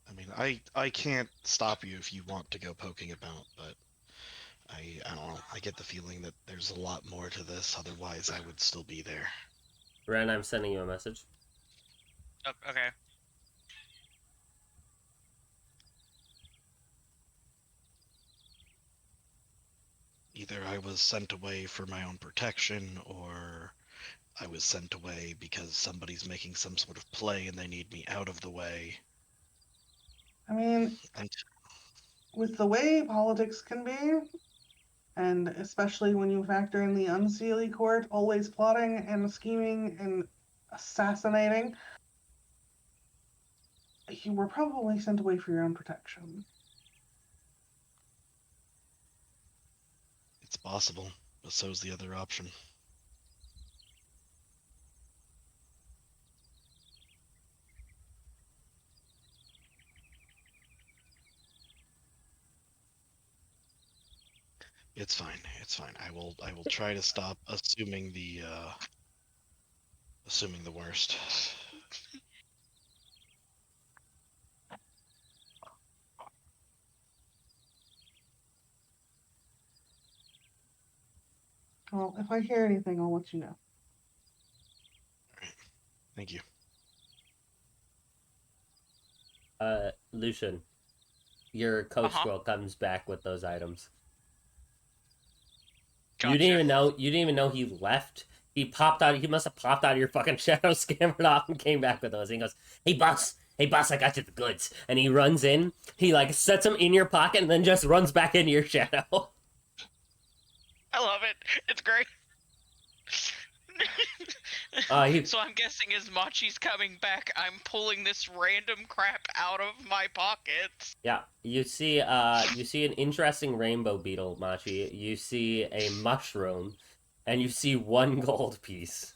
I mean, I can't stop you if you want to go poking about, but I don't know. I get the feeling that there's a lot more to this. Otherwise, I would still be there. Ren, I'm sending you a message. Oh, okay. Either I was sent away for my own protection, or I was sent away because somebody's making some sort of play and they need me out of the way. I mean, with the way politics can be, and especially when you factor in the Unseelie court always plotting and scheming and assassinating, you were probably sent away for your own protection. It's possible, but so's the other option. It's fine. It's fine. I will try to stop assuming the worst. Well, if I hear anything, I'll let you know. Thank you. Lucian, your coach Uh-huh. scroll comes back with those items. Gotcha. You didn't even know he left. He popped out. He must have popped out of your fucking shadow, scampered off, and came back with those. And he goes, hey boss, I got you the goods. And he runs in. He like sets them in your pocket and then just runs back into your shadow. I love it. It's great. He- So I'm guessing as Machi's coming back, I'm pulling this random crap out of my pockets. Yeah, you see an interesting rainbow beetle, Machi. You see a mushroom, and you see 1 gold piece.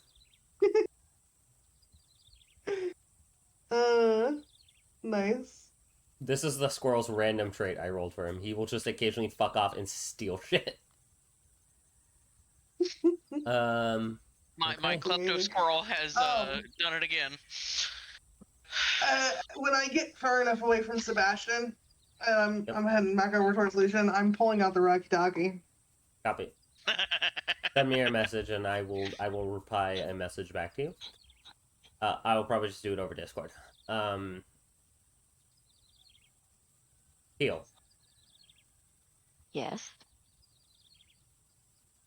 Nice. This is the squirrel's random trait I rolled for him. He will just occasionally fuck off and steal shit. My Okay. klepto squirrel has done it again. When I get far enough away from Sebastian, and Yep. I'm heading back over towards Lucian, I'm pulling out the Rocky Talkie. Copy. Send me your message, and I will reply a message back to you. I will probably just do it over Discord. Heal. Yes.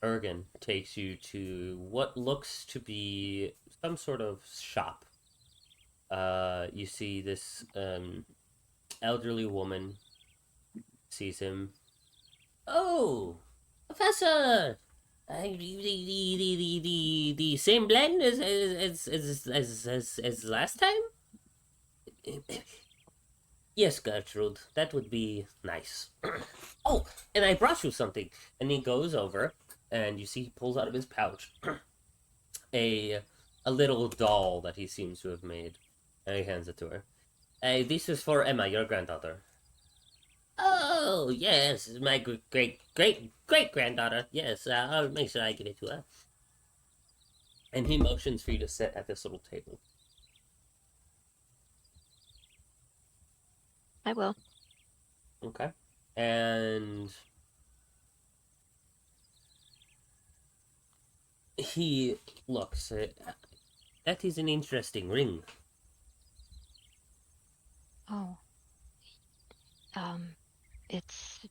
Ergen takes you to what looks to be some sort of shop. You see this elderly woman sees him. Oh, Professor! The same blend as last time? Yes, Gertrude, that would be nice. Oh, and I brought you something. And he goes over, and you see he pulls out of his pouch a little doll that he seems to have made, and he hands it to her. This is for Emma, your granddaughter. Oh, yes, my great granddaughter. Yes, I'll make sure I give it to her. And he motions for you to sit at this little table. I will. Okay. And he looks at that is an interesting ring. Oh. It's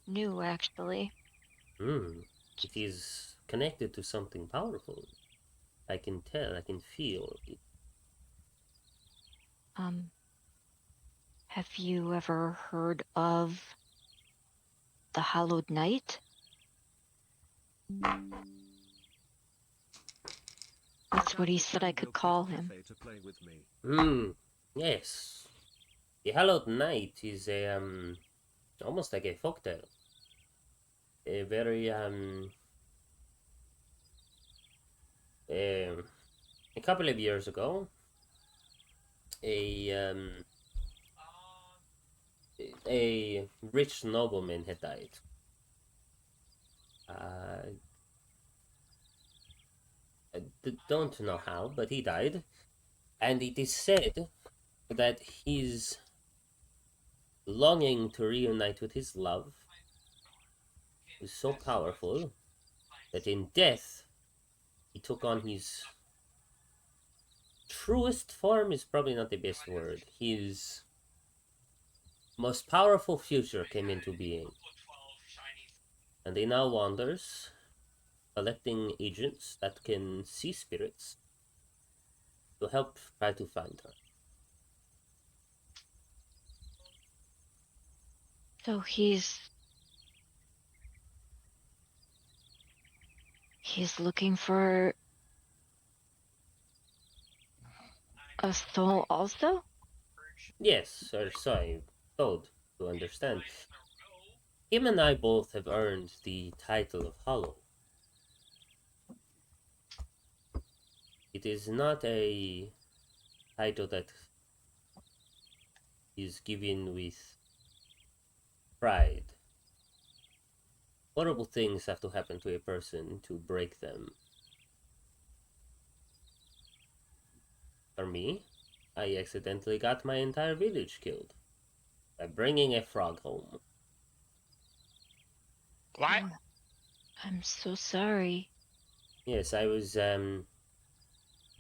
new, actually. It is connected to something powerful. I can tell, I can feel it. Have you ever heard of the Hallowed Knight? That's what he said I could call him. Yes. The Hallowed Knight is a almost like a folktale. A very a couple of years ago, a rich nobleman had died. Don't know how, but he died, and it is said that his longing to reunite with his love is so powerful that in death he took on his truest form is probably not the best word. His most powerful future came into being. And he now wanders, collecting agents that can see spirits to help try to find her. So he's looking for a soul also? Yes, or so I'm told to understand. Him and I both have earned the title of Hollow. It is not a title that is given with pride. Horrible things have to happen to a person to break them. For me, I accidentally got my entire village killed by bringing a frog home. What? I'm so sorry. Yes, I was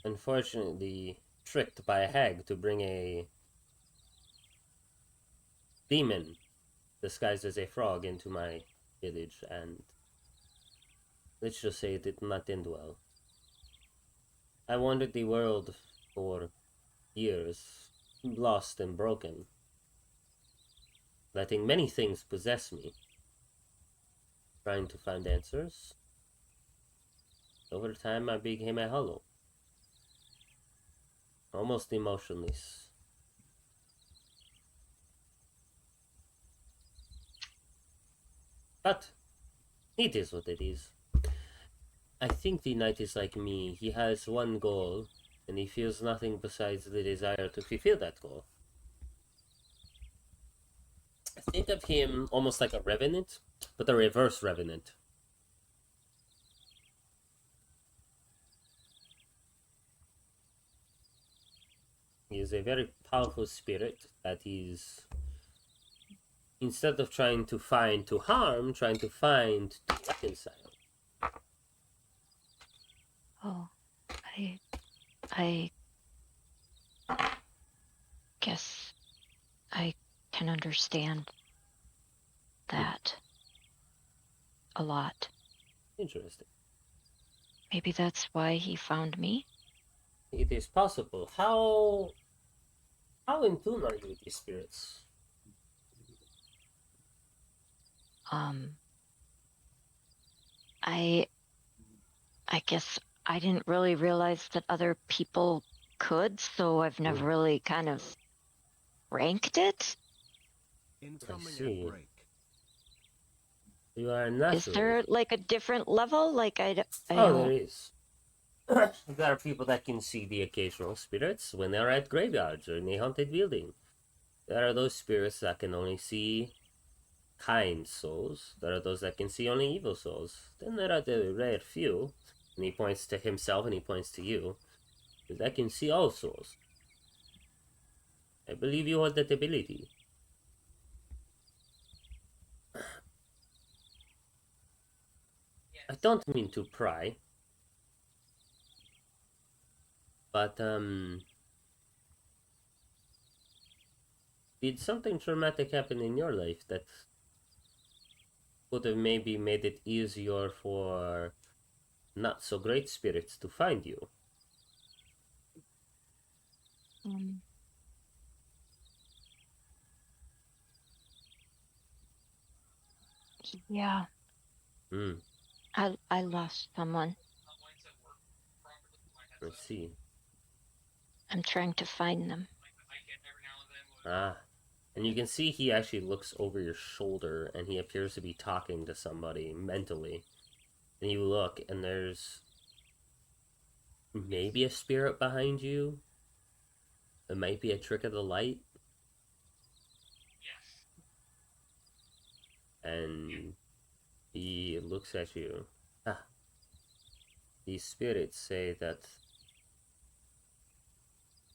unfortunately tricked by a hag to bring a demon disguised as a frog into my village, and let's just say it did not end well. I wandered the world for years, lost and broken, letting many things possess me, trying to find answers. Over time, I became a hollow, almost emotionless. But it is what it is. I think the knight is like me. He has one goal, and he feels nothing besides the desire to fulfill that goal. I think of him almost like a revenant, but a reverse revenant. He is a very powerful spirit that is, instead of trying to find to harm, trying to find to reconcile. Oh, I guess I can understand that a lot. Interesting. Maybe that's why he found me. It is possible. How in tune are you with these spirits? I guess I didn't really realize that other people could, so I've never really kind of ranked it. Incoming see. at break. You are not. Is there like a different level? Like I Oh, don't. there is. There are people that can see the occasional spirits when they are at graveyards or in a haunted building. There are those spirits that can only see kind souls. There are those that can see only evil souls. Then there are the rare few, and he points to himself and he points to you, that can see all souls. I believe you hold that ability. I don't mean to pry, but did something traumatic happen in your life that would have maybe made it easier for not so great spirits to find you? Yeah, Hmm, I lost someone. let's see. I'm trying to find them. Ah, and you can see he actually looks over your shoulder and he appears to be talking to somebody mentally. And you look and there's maybe a spirit behind you. It might be a trick of the light. And he looks at you. Ah, these spirits say that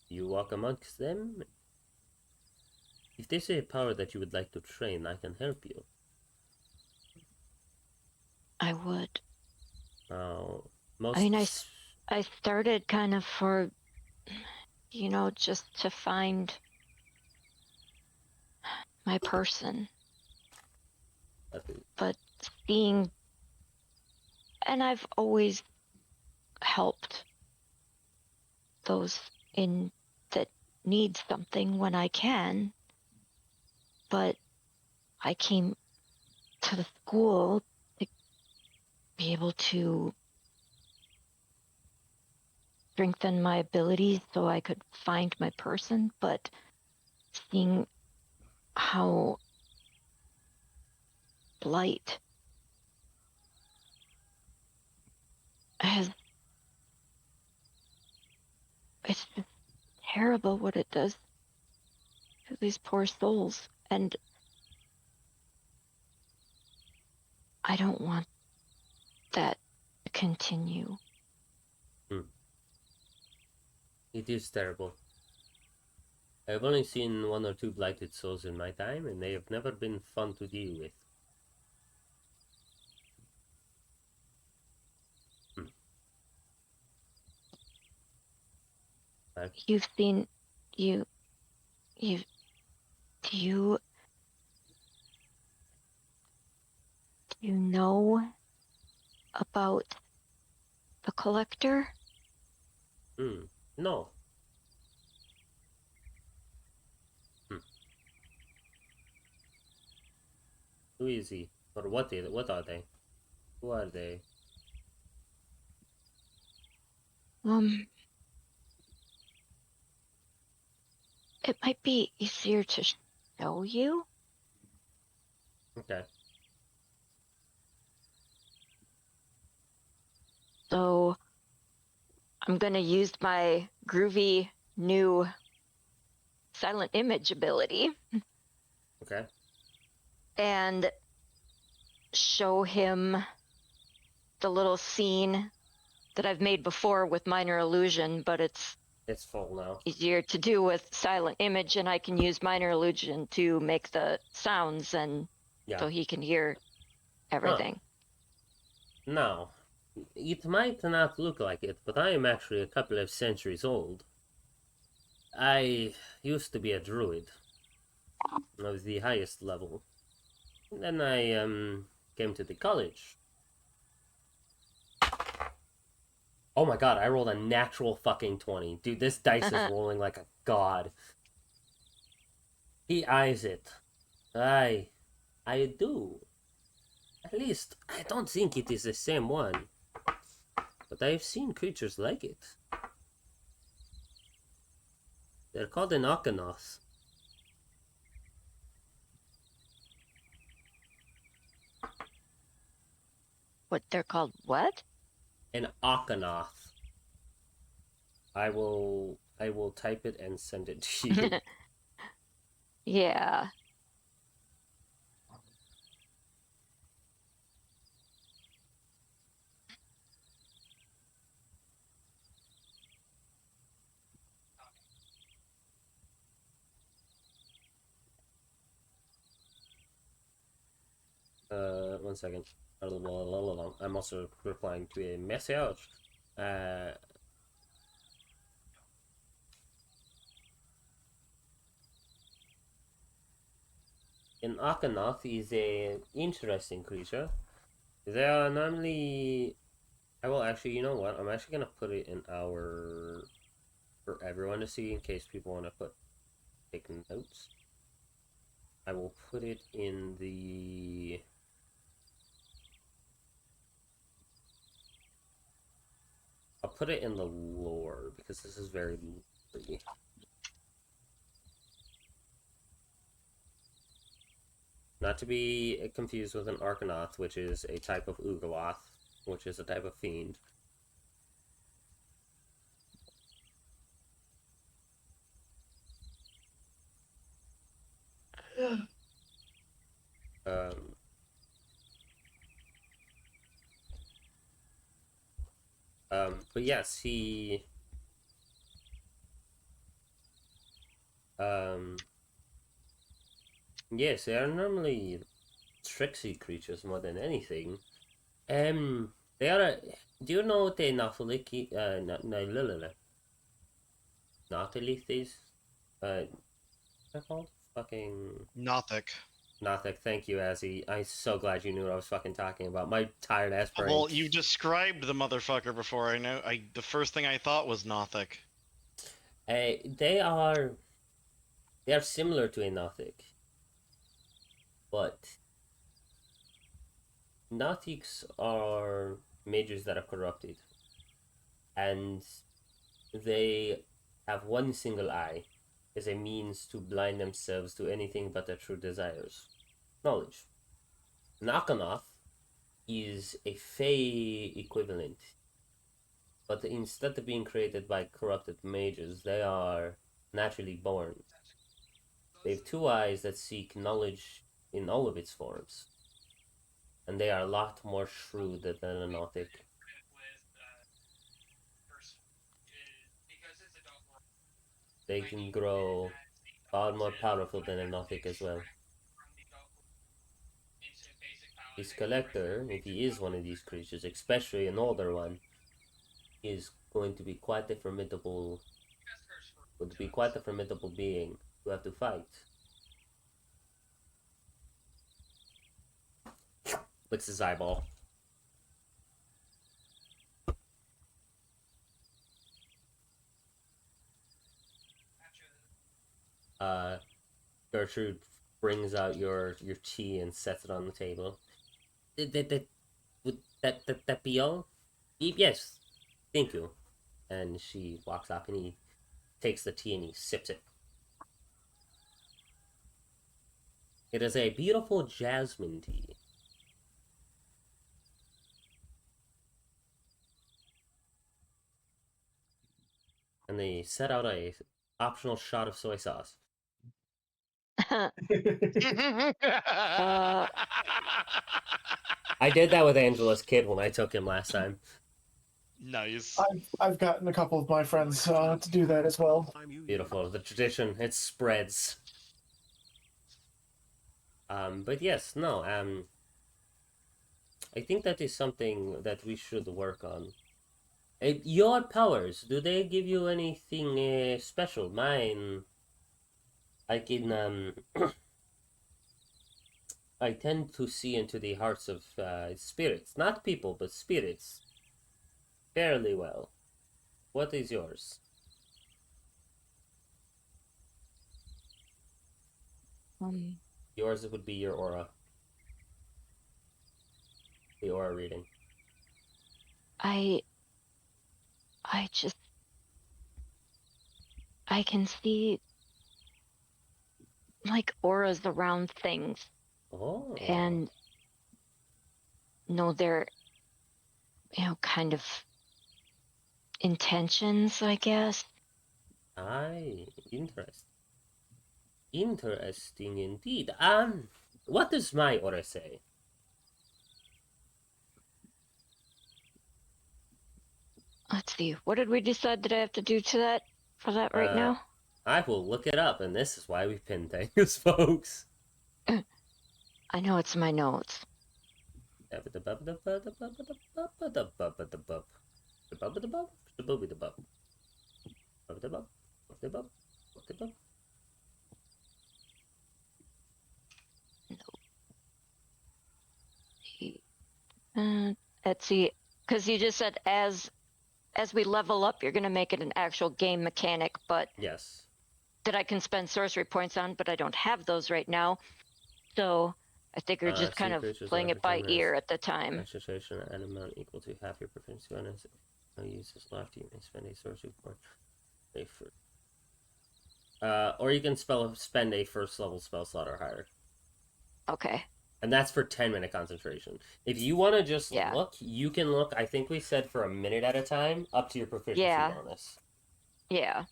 you walk amongst them. If they say a power that you would like to train, I can help you. I would. Now, most. I mean, I started kind of for, just to find my person, but seeing, and I've always helped those in that need something when I can, but I came to the school to be able to strengthen my abilities so I could find my person, but seeing how blight has, it's just terrible what it does to these poor souls, and I don't want that to continue. It is terrible. I've only seen one or two blighted souls in my time, and they have never been fun to deal with. Okay. You've seen, you, do you know about the collector? No. Who is he? Or what are they? Who are they? It might be easier to show you. Okay. So I'm gonna use my groovy new silent image ability Okay. and show him the little scene that I've made before with minor illusion, but it's It's full now. easier to do with silent image, and I can use minor illusion to make the sounds, and Yeah. so he can hear everything. Now, it might not look like it, but I am actually a couple of centuries old. I used to be a druid of the highest level. Then I came to the college. Oh my god, I rolled a natural fucking 20. Dude, this dice is rolling like a god. He eyes it. I do. At least, I don't think it is the same one. But I've seen creatures like it. They're called an Akanoth. What they're called? What? An Akanoth. I will type it and send it to you. Yeah. One second. I'm also replying to a message. An Akanoth is a interesting creature. They are normally. I will actually. You know what? I'm actually gonna put it in our for everyone to see in case people want to take notes. I will put it in the. I'll put it in the lore because this is very free. Not to be confused with an Arkanoth, which is a type of Ugoloth, which is a type of fiend. But yes, he yes, they are normally tricksy creatures more than anything. They are do you know what a Nautiliki Nautilith is? What's that called? Fucking Nothic. Nothic, thank you, Azzy. I'm so glad you knew what I was fucking talking about. My tired ass brain. Well, you described the motherfucker before. I know. The first thing I thought was Nothic. They are similar to a Nothic, but Nothics are mages that are corrupted, and they have one single eye as a means to blind themselves to anything but their true desires. Knowledge. Nakanoth is a Fey equivalent, but instead of being created by corrupted mages, they are naturally born. They have two eyes that seek knowledge in all of its forms, and they are a lot more shrewd than a Nothic. They can grow far more powerful than a Nothic as well. His collector, if he is one of these creatures, especially an older one, is going to be quite a formidable would be quite a formidable being to have to fight. Licks his eyeball. Gertrude brings out your tea and sets it on the table. Would that be all? Yes, thank you. And she walks off and he takes the tea and he sips it. It is a beautiful jasmine tea. And they set out a optional shot of soy sauce. I did that with Angela's kid when I took him last time. Nice. I've gotten a couple of my friends to do that as well. Beautiful. The tradition, it spreads. But yes, no, I think that is something that we should work on. Your powers, do they give you anything special? Mine, I can, I tend to see into the hearts of spirits. Not people, but spirits. Fairly well. What is yours? Yours would be your aura. The aura reading. I can see like auras around things Oh. and know their, kind of intentions, I guess. Aye, interesting. Interesting indeed. What does my aura say? Let's see. What did we decide that I have to do to that for that right now? I will look it up, and this is why we pin things, folks. I know it's my notes. Let's see, because you just said as we level up, you're going to make it an actual game mechanic, but Yes. that I can spend sorcery points on, but I don't have those right now. So I think we're just kind of playing it by ear at the time. Concentration at an amount equal to half your proficiency bonus. No use is left. You may spend a sorcery point. Or you can spend a first level spell slot or higher. Okay. And that's for 10-minute concentration. If you want to just Yeah. look, you can look. I think we said for a minute at a time, up to your proficiency bonus. Yeah.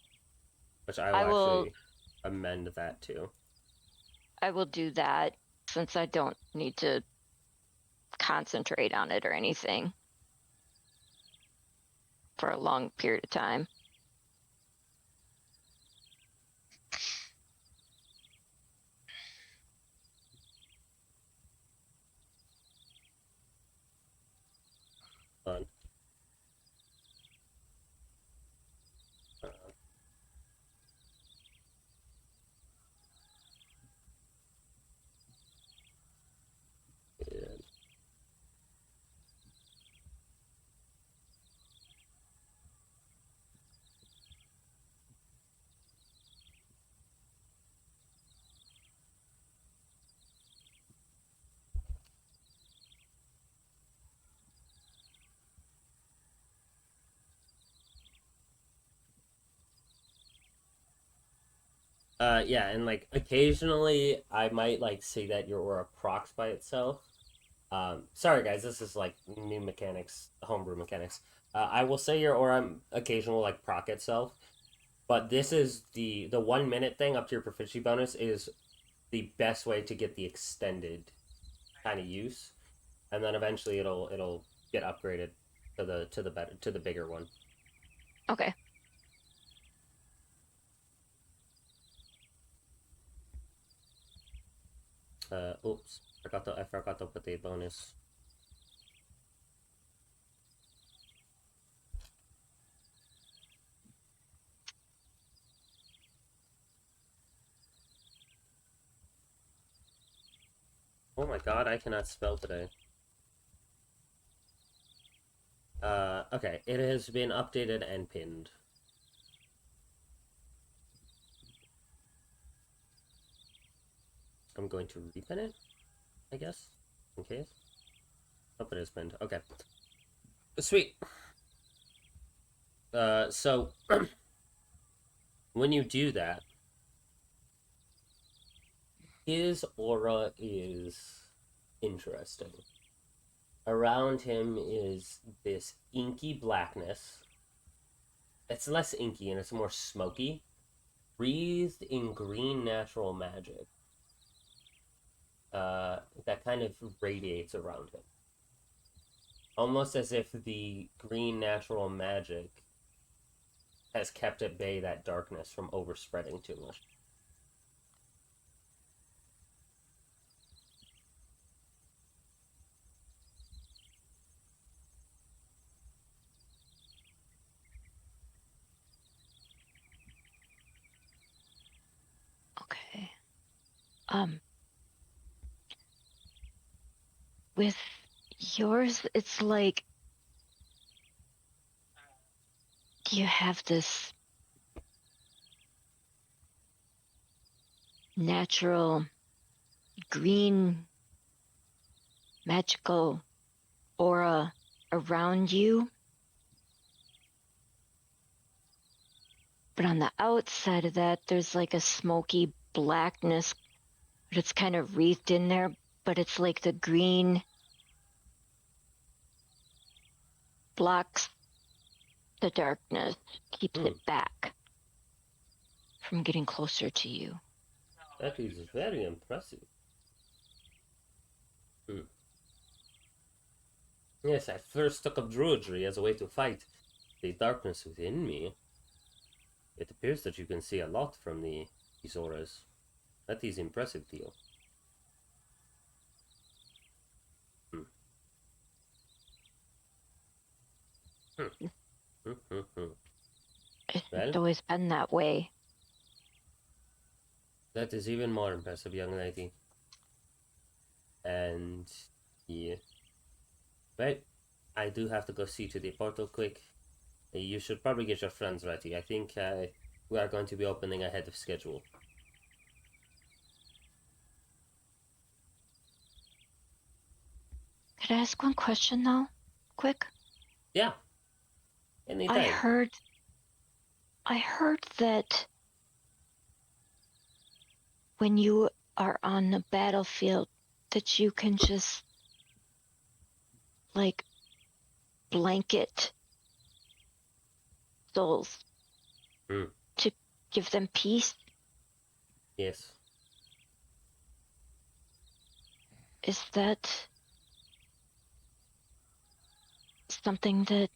Which I will actually amend that too. I will do that since I don't need to concentrate on it or anything for a long period of time. Fun. Yeah, and like occasionally I might like say that your aura procs by itself. Sorry guys, this is like new mechanics, homebrew mechanics. I will say your aura occasionally like proc itself, but this is the 1 minute thing up to your proficiency bonus is the best way to get the extended kind of use, and then eventually it'll get upgraded to the bigger one. Okay. Oops, I forgot to put the bonus. Oh my god, I cannot spell today. Okay, it has been updated and pinned. I'm going to repin it, I guess, in case. Hope it is pinned. Okay. Sweet. So, when you do that, his aura is interesting. Around him is this inky blackness. It's less inky and it's more smoky, breathed in green natural magic. That kind of radiates around him. Almost as if the green natural magic has kept at bay that darkness from overspreading too much. Okay. With yours, it's like you have this natural green magical aura around you. But on the outside of that, there's like a smoky blackness, but it's kind of wreathed in there, but it's like the green blocks the darkness, keeps it back from getting closer to you. That is very impressive. Yes, I first took up druidry as a way to fight the darkness within me. It appears that you can see a lot from these auras. That is impressive, Theo. It's always been that way. That is even more impressive, young lady. And yeah. Right, I do have to go see to the portal quick. You should probably get your friends ready. I think we are going to be opening ahead of schedule. Could I ask one question though? Quick? Yeah. Anytime. I heard that when you are on the battlefield that you can just like blanket souls to give them peace. Yes. Is that something that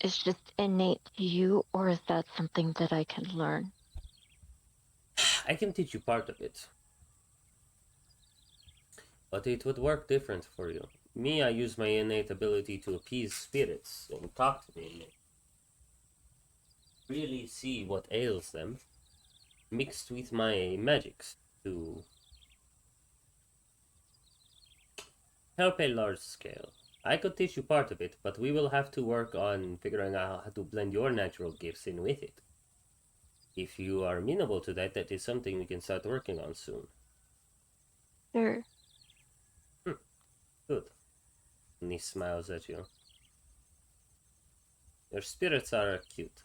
is just innate to you, or is that something that I can learn? I can teach you part of it. But it would work different for you. Me, I use my innate ability to appease spirits and talk to them. Really see what ails them, mixed with my magics to help a large scale. I could teach you part of it, but we will have to work on figuring out how to blend your natural gifts in with it. If you are amenable to that, that is something we can start working on soon. Sure. Good. And he smiles at you. Your spirits are cute.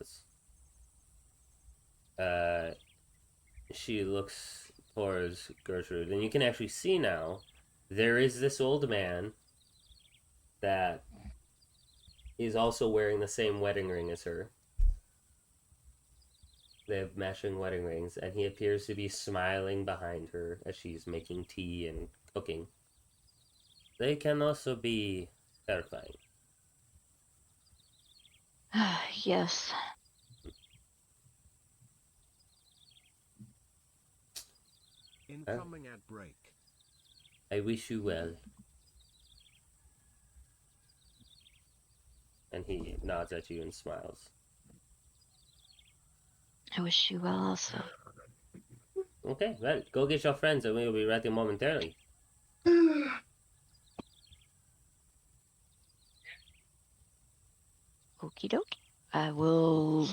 She looks towards Gertrude, and you can actually see now there is this old man that is also wearing the same wedding ring as her. They have matching wedding rings, and he appears to be smiling behind her as she's making tea and cooking. They can also be terrifying. Yes. Incoming ad break. I wish you well. And he nods at you and smiles. I wish you well also. Okay, well, go get your friends and we will be ready momentarily. Okie dokie. I will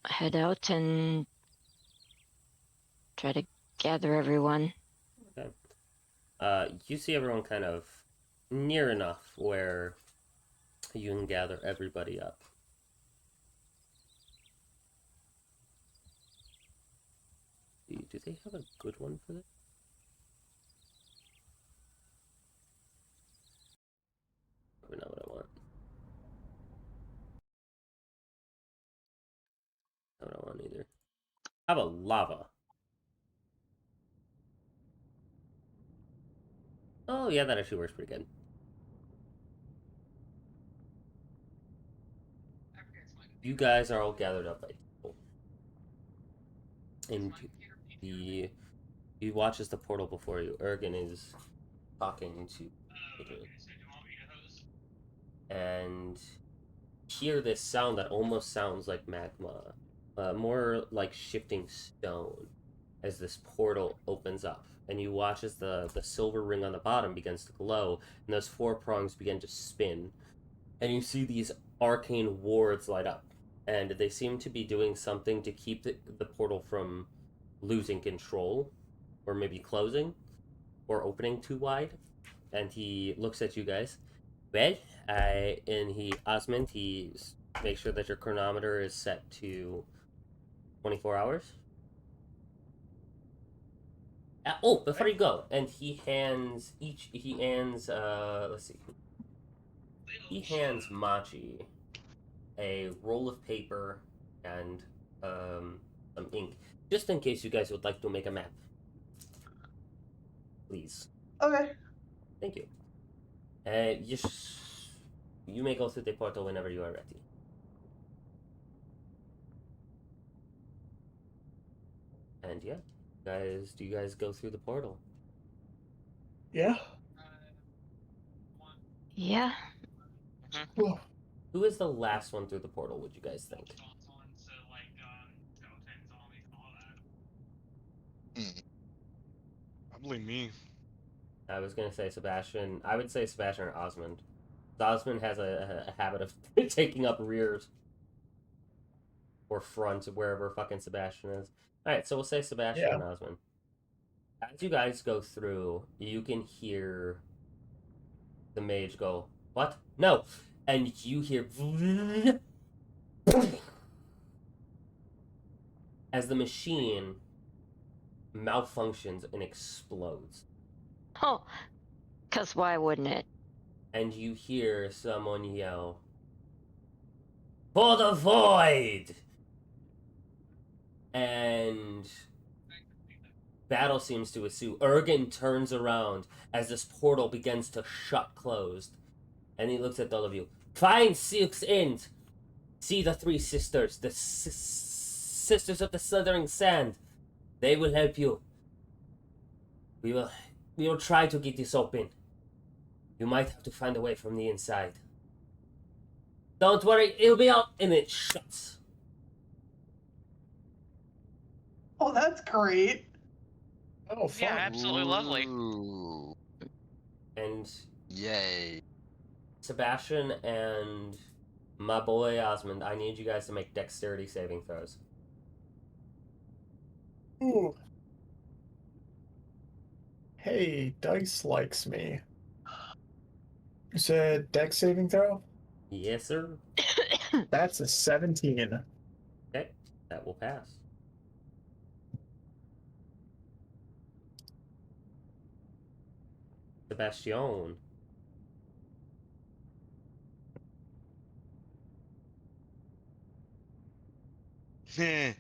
head out and try to gather everyone. You see everyone kind of near enough where you can gather everybody up. Do they have a good one for this? Probably not what I want. Not what I want either. How about lava? Oh yeah, that actually works pretty good. You guys are all gathered up by people. And you watch as the portal before you. Ergen is talking to Adrian. And hear this sound that almost sounds like magma. More like shifting stone as this portal opens up. And you watch as the silver ring on the bottom begins to glow, and those four prongs begin to spin. And you see these arcane wards light up. And they seem to be doing something to keep the portal from losing control, or maybe closing, or opening too wide. And he looks at you guys. Well, Osmond, he makes sure that your chronometer is set to 24 hours. Before you go, and he hands, let's see. He hands Machi a roll of paper and some ink, just in case you guys would like to make a map. Please. Okay. Thank you. You may go through the portal whenever you are ready. And yeah, do you guys go through the portal? Yeah. Yeah. Well, Who is the last one through the portal, would you guys think? Probably me. I was gonna say Sebastian. I would say Sebastian or Osmond. Osmond has a habit of taking up rears or front wherever fucking Sebastian is. Alright, so we'll say Sebastian and Osmond. As you guys go through, you can hear the mage go, "What? No!" And you hear as the machine malfunctions and explodes. Oh, 'cause why wouldn't it? And you hear someone yell, "For the void!" And battle seems to ensue. Ergen turns around as this portal begins to shut closed. And he looks at all of you. "Find Silk's End. See the three sisters, the sisters of the Slithering Sand. They will help you. We will try to get this open. You might have to find a way from the inside. Don't worry, it'll be out." And it shuts. Oh, that's great. oh, fun. Yeah, absolutely lovely. Ooh, And yay. Sebastian and my boy Osmond, I need you guys to make dexterity saving throws. Ooh. Hey, Dice likes me. You said dex saving throw? Yes, sir. That's a 17. Okay, that will pass. Sebastian. Heh.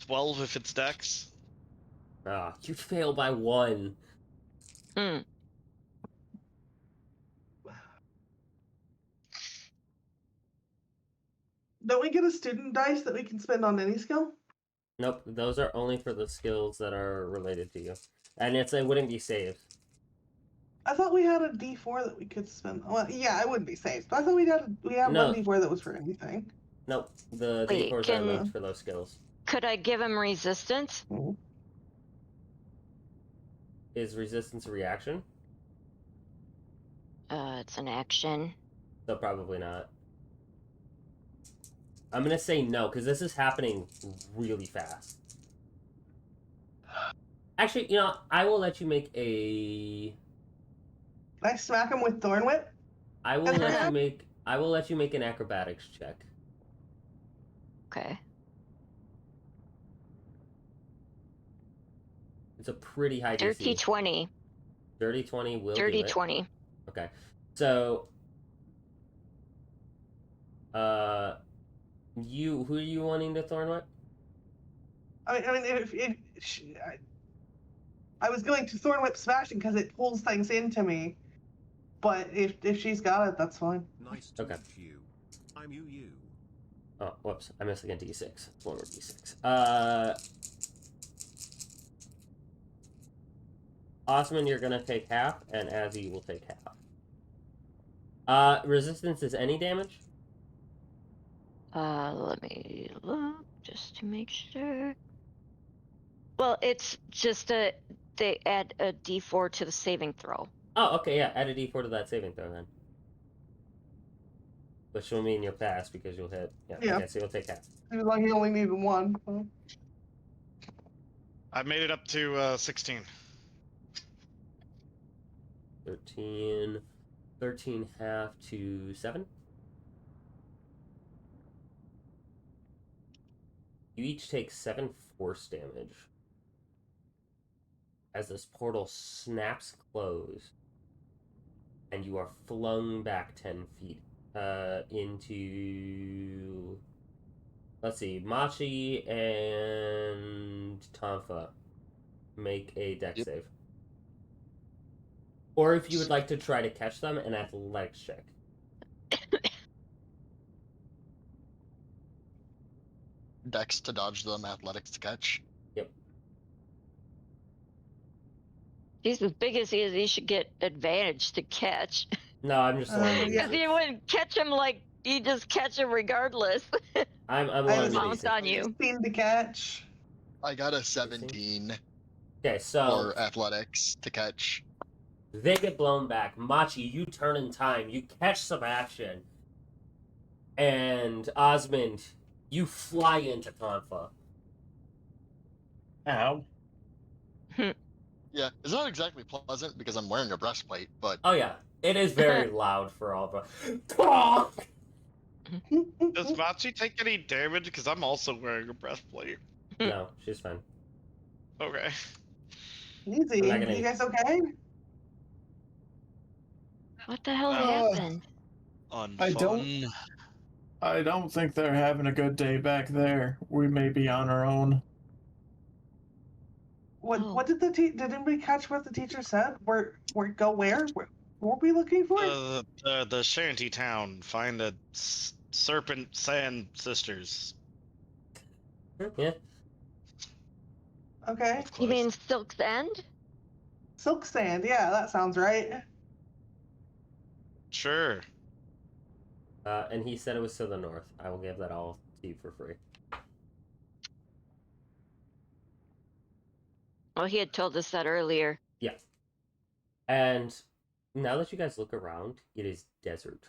12 if it's dex. Ah, you fail by 1. Hmm. Don't we get a student dice that we can spend on any skill? Nope, those are only for the skills that are related to you. And it wouldn't be saved. I thought we had a D4 that we could spend. Well, yeah, it wouldn't be saved. But I thought we had No. one D4 that was for anything. Nope, the Wait, D4s are can- linked for those skills. Could I give him resistance? Is resistance a reaction? It's an action. So probably not. I'm gonna say no, because this is happening really fast. Actually, you know, I will let you make a... Can I smack him with Thorn Whip? I will let you make an acrobatics check. Okay. It's a pretty high Dirty DC. 20. Dirty 20 will Dirty do it. 20. Okay. So who are you wanting to thorn whip? I mean, I was going to Thorn Whip Smashing because it pulls things into me. But if she's got it, that's fine. Nice to Okay. meet you. I'm you. Oh, whoops. I'm missing a D6. Lower D6. Osman, you're gonna take half, and Azzy will take half. Resistance is any damage? Let me look just to make sure. Well, it's just they add a D4 to the saving throw. Oh, okay, yeah. Add a D4 to that saving throw then. Which will mean you'll pass because you'll hit. Yeah. Okay, so you'll take half. He was like he only needed one. So. I made it up to 16. 13 half to 7. You each take 7 force damage as this portal snaps closed, and you are flung back 10 feet into. Let's see, Machi and Tonfa make a dex save. Or if you would like to try to catch them, an athletics check. Dex to dodge them, athletics to catch. Yep. He's as big as he is. He should get advantage to catch. No, I'm just throwing Yeah. Because you wouldn't catch him like you just catch him regardless. I'm I rolling was the Bounce D6. on you. Seen to catch. I got a 17 Okay, so for athletics to catch. they get blown back. Machi, you turn in time. You catch some action. And Osmond, you fly into Tonfa. Ow. Yeah, it's not exactly pleasant because I'm wearing a breastplate, but Oh yeah, it is very loud for all of us. Talk! Does Machi take any damage? Because I'm also wearing a breastplate. No, she's fine. Okay. Easy. I'm not gonna- You guys okay? What the hell Uh, happened? Unfun. I don't think they're having a good day back there. We may be on our own. Oh. What did did anybody catch what the teacher said? Where go where? What were we looking for? The shanty town. Find a serpent sand sisters. Yeah. Okay. Both You close. mean Silk's End? Silk Sand, yeah, that sounds right. Sure. And he said it was to the north. I will give that all to you for free. Well, he had told us that earlier. Yeah. And now that you guys look around, it is desert.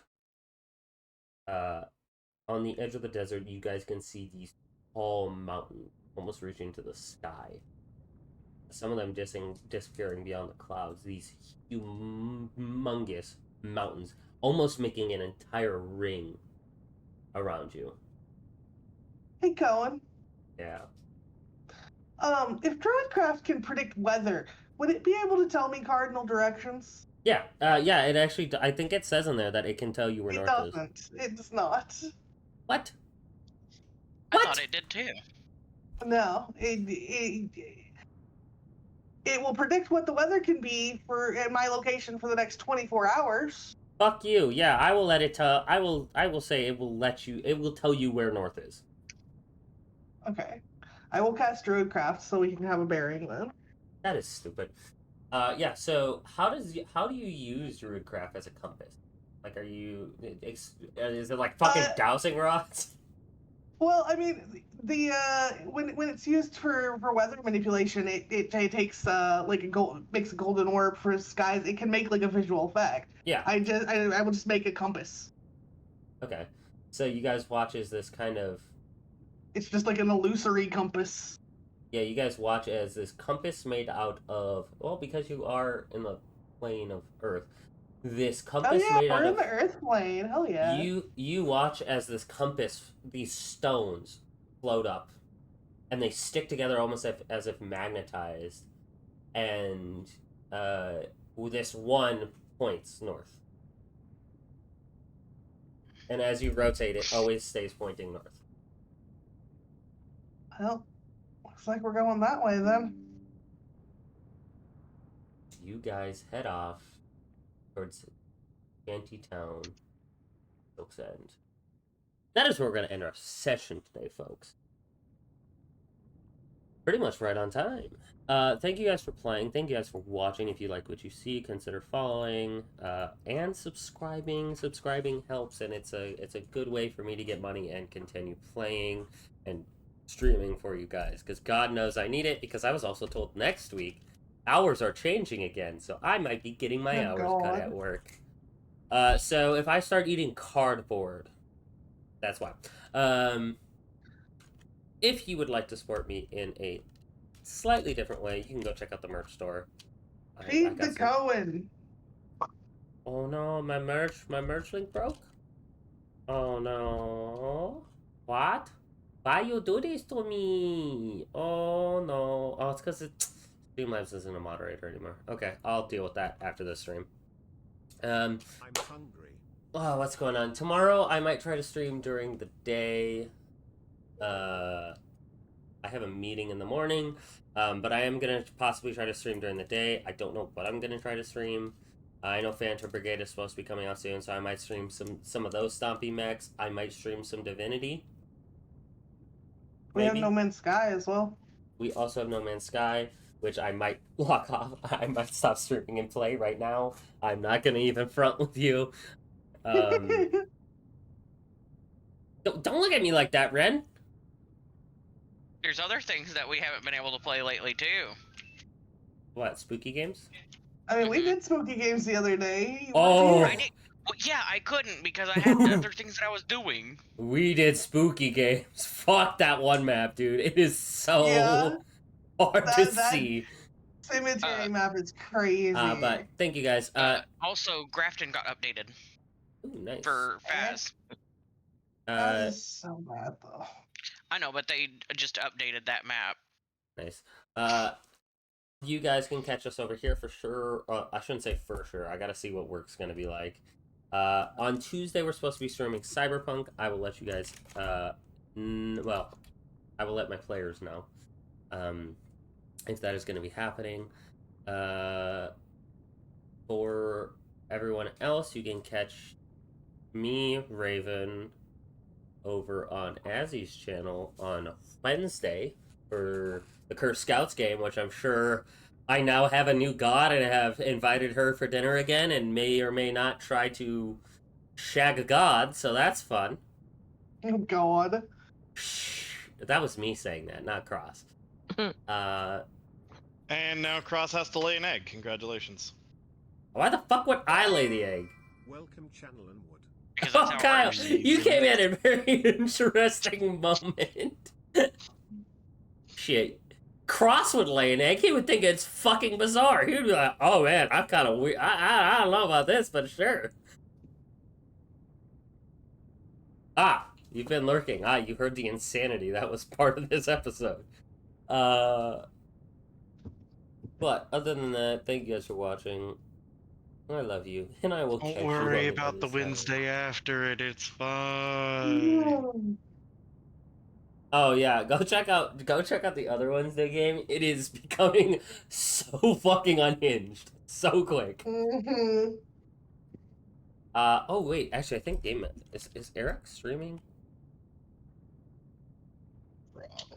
On the edge of the desert, you guys can see these tall mountains almost reaching to the sky. Some of them disappearing beyond the clouds. These humongous mountains, almost making an entire ring around you. Hey, Cohen. Yeah. If Druidcraft can predict weather, would it be able to tell me cardinal directions? Yeah, it actually, I think it says in there that it can tell you where It north is. doesn't. It does not. What? I What? thought it did too. No. It will predict what the weather can be at my location for the next 24 hours. Fuck you. Yeah, I will let it tell, I will say it will tell you where north is. Okay. I will cast Druidcraft so we can have a bearing then. That is stupid. Yeah, so how do you use Druidcraft as a compass? Like, is it like fucking dowsing rods? Well, I mean, the when it's used for weather manipulation, it takes like makes a golden orb for skies. It can make like a visual effect. Yeah. I will just make a compass. Okay. So you guys watch as this kind of It's just like an illusory compass. yeah, you guys watch as this compass made out of well, because you are in the plane of Earth. This Oh compass yeah, made out we're in of the Earth plane. Hell yeah. you watch as this compass, these stones float up, and they stick together almost as if magnetized, and this one points north. And as you rotate, it always stays pointing north. Well, looks like we're going that way then. You guys head off towards Shantytown, Oaks End. That is where we're going to end our session today, folks. Pretty much right on time. Thank you guys for playing. Thank you guys for watching. If you like what you see, consider following and subscribing. Subscribing helps, and it's a good way for me to get money and continue playing and streaming for you guys. Because God knows I need it. Because I was also told next week hours are changing again, so I might be getting my Oh, hours cut God. at work. So if I start eating cardboard, that's why. If you would like to support me in a slightly different way, you can go check out the merch store. I Feed got the some- Cohen. Oh no, my merch link broke? Oh no. What? Why you do this to me? Oh no. Oh, it's because Streamlabs isn't a moderator anymore. Okay, I'll deal with that after the stream. I'm hungry. Oh, what's going on? Tomorrow I might try to stream during the day. I have a meeting in the morning, but I am going to possibly try to stream during the day. I don't know what I'm going to try to stream. I know Phantom Brigade is supposed to be coming out soon, so I might stream some of those Stompy mechs. I might stream some Divinity. We have Maybe. No Man's Sky as well. We also have No Man's Sky, which I might lock off. I might stop streaming and play right now. I'm not going to even front with you. Don't look at me like that, Ren. There's other things that we haven't been able to play lately too. What, spooky games? I mean, we did spooky games the other day. Oh. I did. Well, yeah, I couldn't because I had other things that I was doing. We did spooky games. Fuck that one map, dude. It is so Yeah. hard to That- see. Cemetery map is crazy. But thank you guys. Also, Grafton got updated Ooh, nice. for Faz. That is so bad though. I know, but they just updated that map. Nice. You guys can catch us over here for sure. I shouldn't say for sure. I gotta see what work's gonna be like. On Tuesday, we're supposed to be streaming Cyberpunk. I will let you guys. Well, I will let my players know. If that is going to be happening. For everyone else, you can catch me, Raven, over on Azzy's channel on Wednesday for the Cursed Scouts game, which I'm sure I now have a new god and have invited her for dinner again and may or may not try to shag a god, so that's fun. Oh God. That was me saying that, not Cross. And now Cross has to lay an egg. Congratulations. Why the fuck would I lay the egg? Welcome, Channel and Wood. Because Oh, that's how it Kyle, works. you came at a very interesting moment. Shit. Cross would lay an egg. He would think it's fucking bizarre. He would be like, oh man, I'm kind of weird. I don't know about this, but sure. Ah, you've been lurking. Ah, you heard the insanity. That was part of this episode. But other than that, thank you guys for watching. I love you, and I will catch Don't you worry on about the Wednesday. Wednesday after it. It's fine. Oh yeah, go check out the other Wednesday game. It is becoming so fucking unhinged, so quick. Mm-hmm. Oh wait, actually I think is Eric streaming?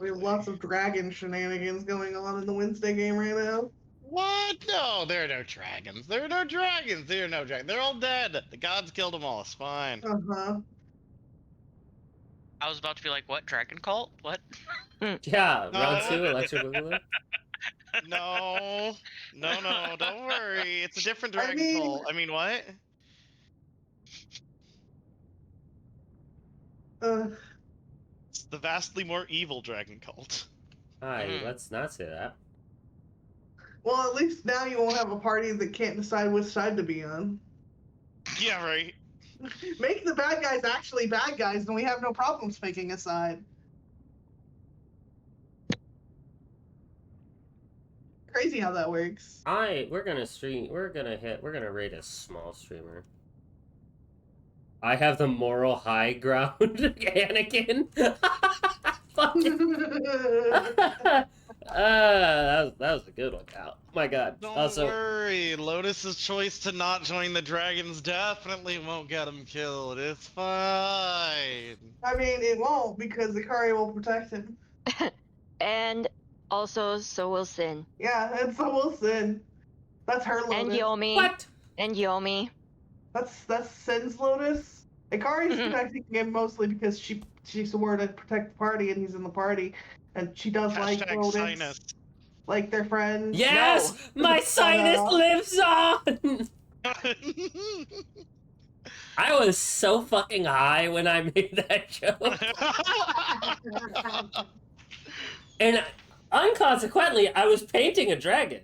We have lots of dragon shenanigans going on in the Wednesday game right now. What? No, there are no dragons. There are no dragons. There are no dragons. They're all dead. The gods killed them all. It's fine. Uh-huh. I was about to be like, what? Dragon Cult? What? Yeah, No. round 2, Electric Boogaloo. No, don't worry. It's a different I Dragon mean- Cult. I mean, what? It's the vastly more evil Dragon Cult. Hi, let's not say that. Well, at least now you won't have a party that can't decide which side to be on. Yeah, right. Make the bad guys actually bad guys, and we have no problems picking a side. Crazy how that works. We're gonna rate a small streamer. I have the moral high ground, Anakin. Fucking. That was a good one, Cal. Oh my god. Don't Also, worry. Lotus's choice to not join the dragons definitely won't get him killed. It's fine. I mean, it won't because Ikari will protect him. And also, so will Sin. Yeah, and so will Sin. That's her Lotus. And Yomi. what? And Yomi. That's Sin's Lotus. Ikari's Mhm. protecting him mostly because she swore to protect the party, and he's in the party, and she does like Hashtag Lotus, sinus. like they're friends. Yes! My sinus lives on! I was so fucking high when I made that joke. And unconsequently, I was painting a dragon.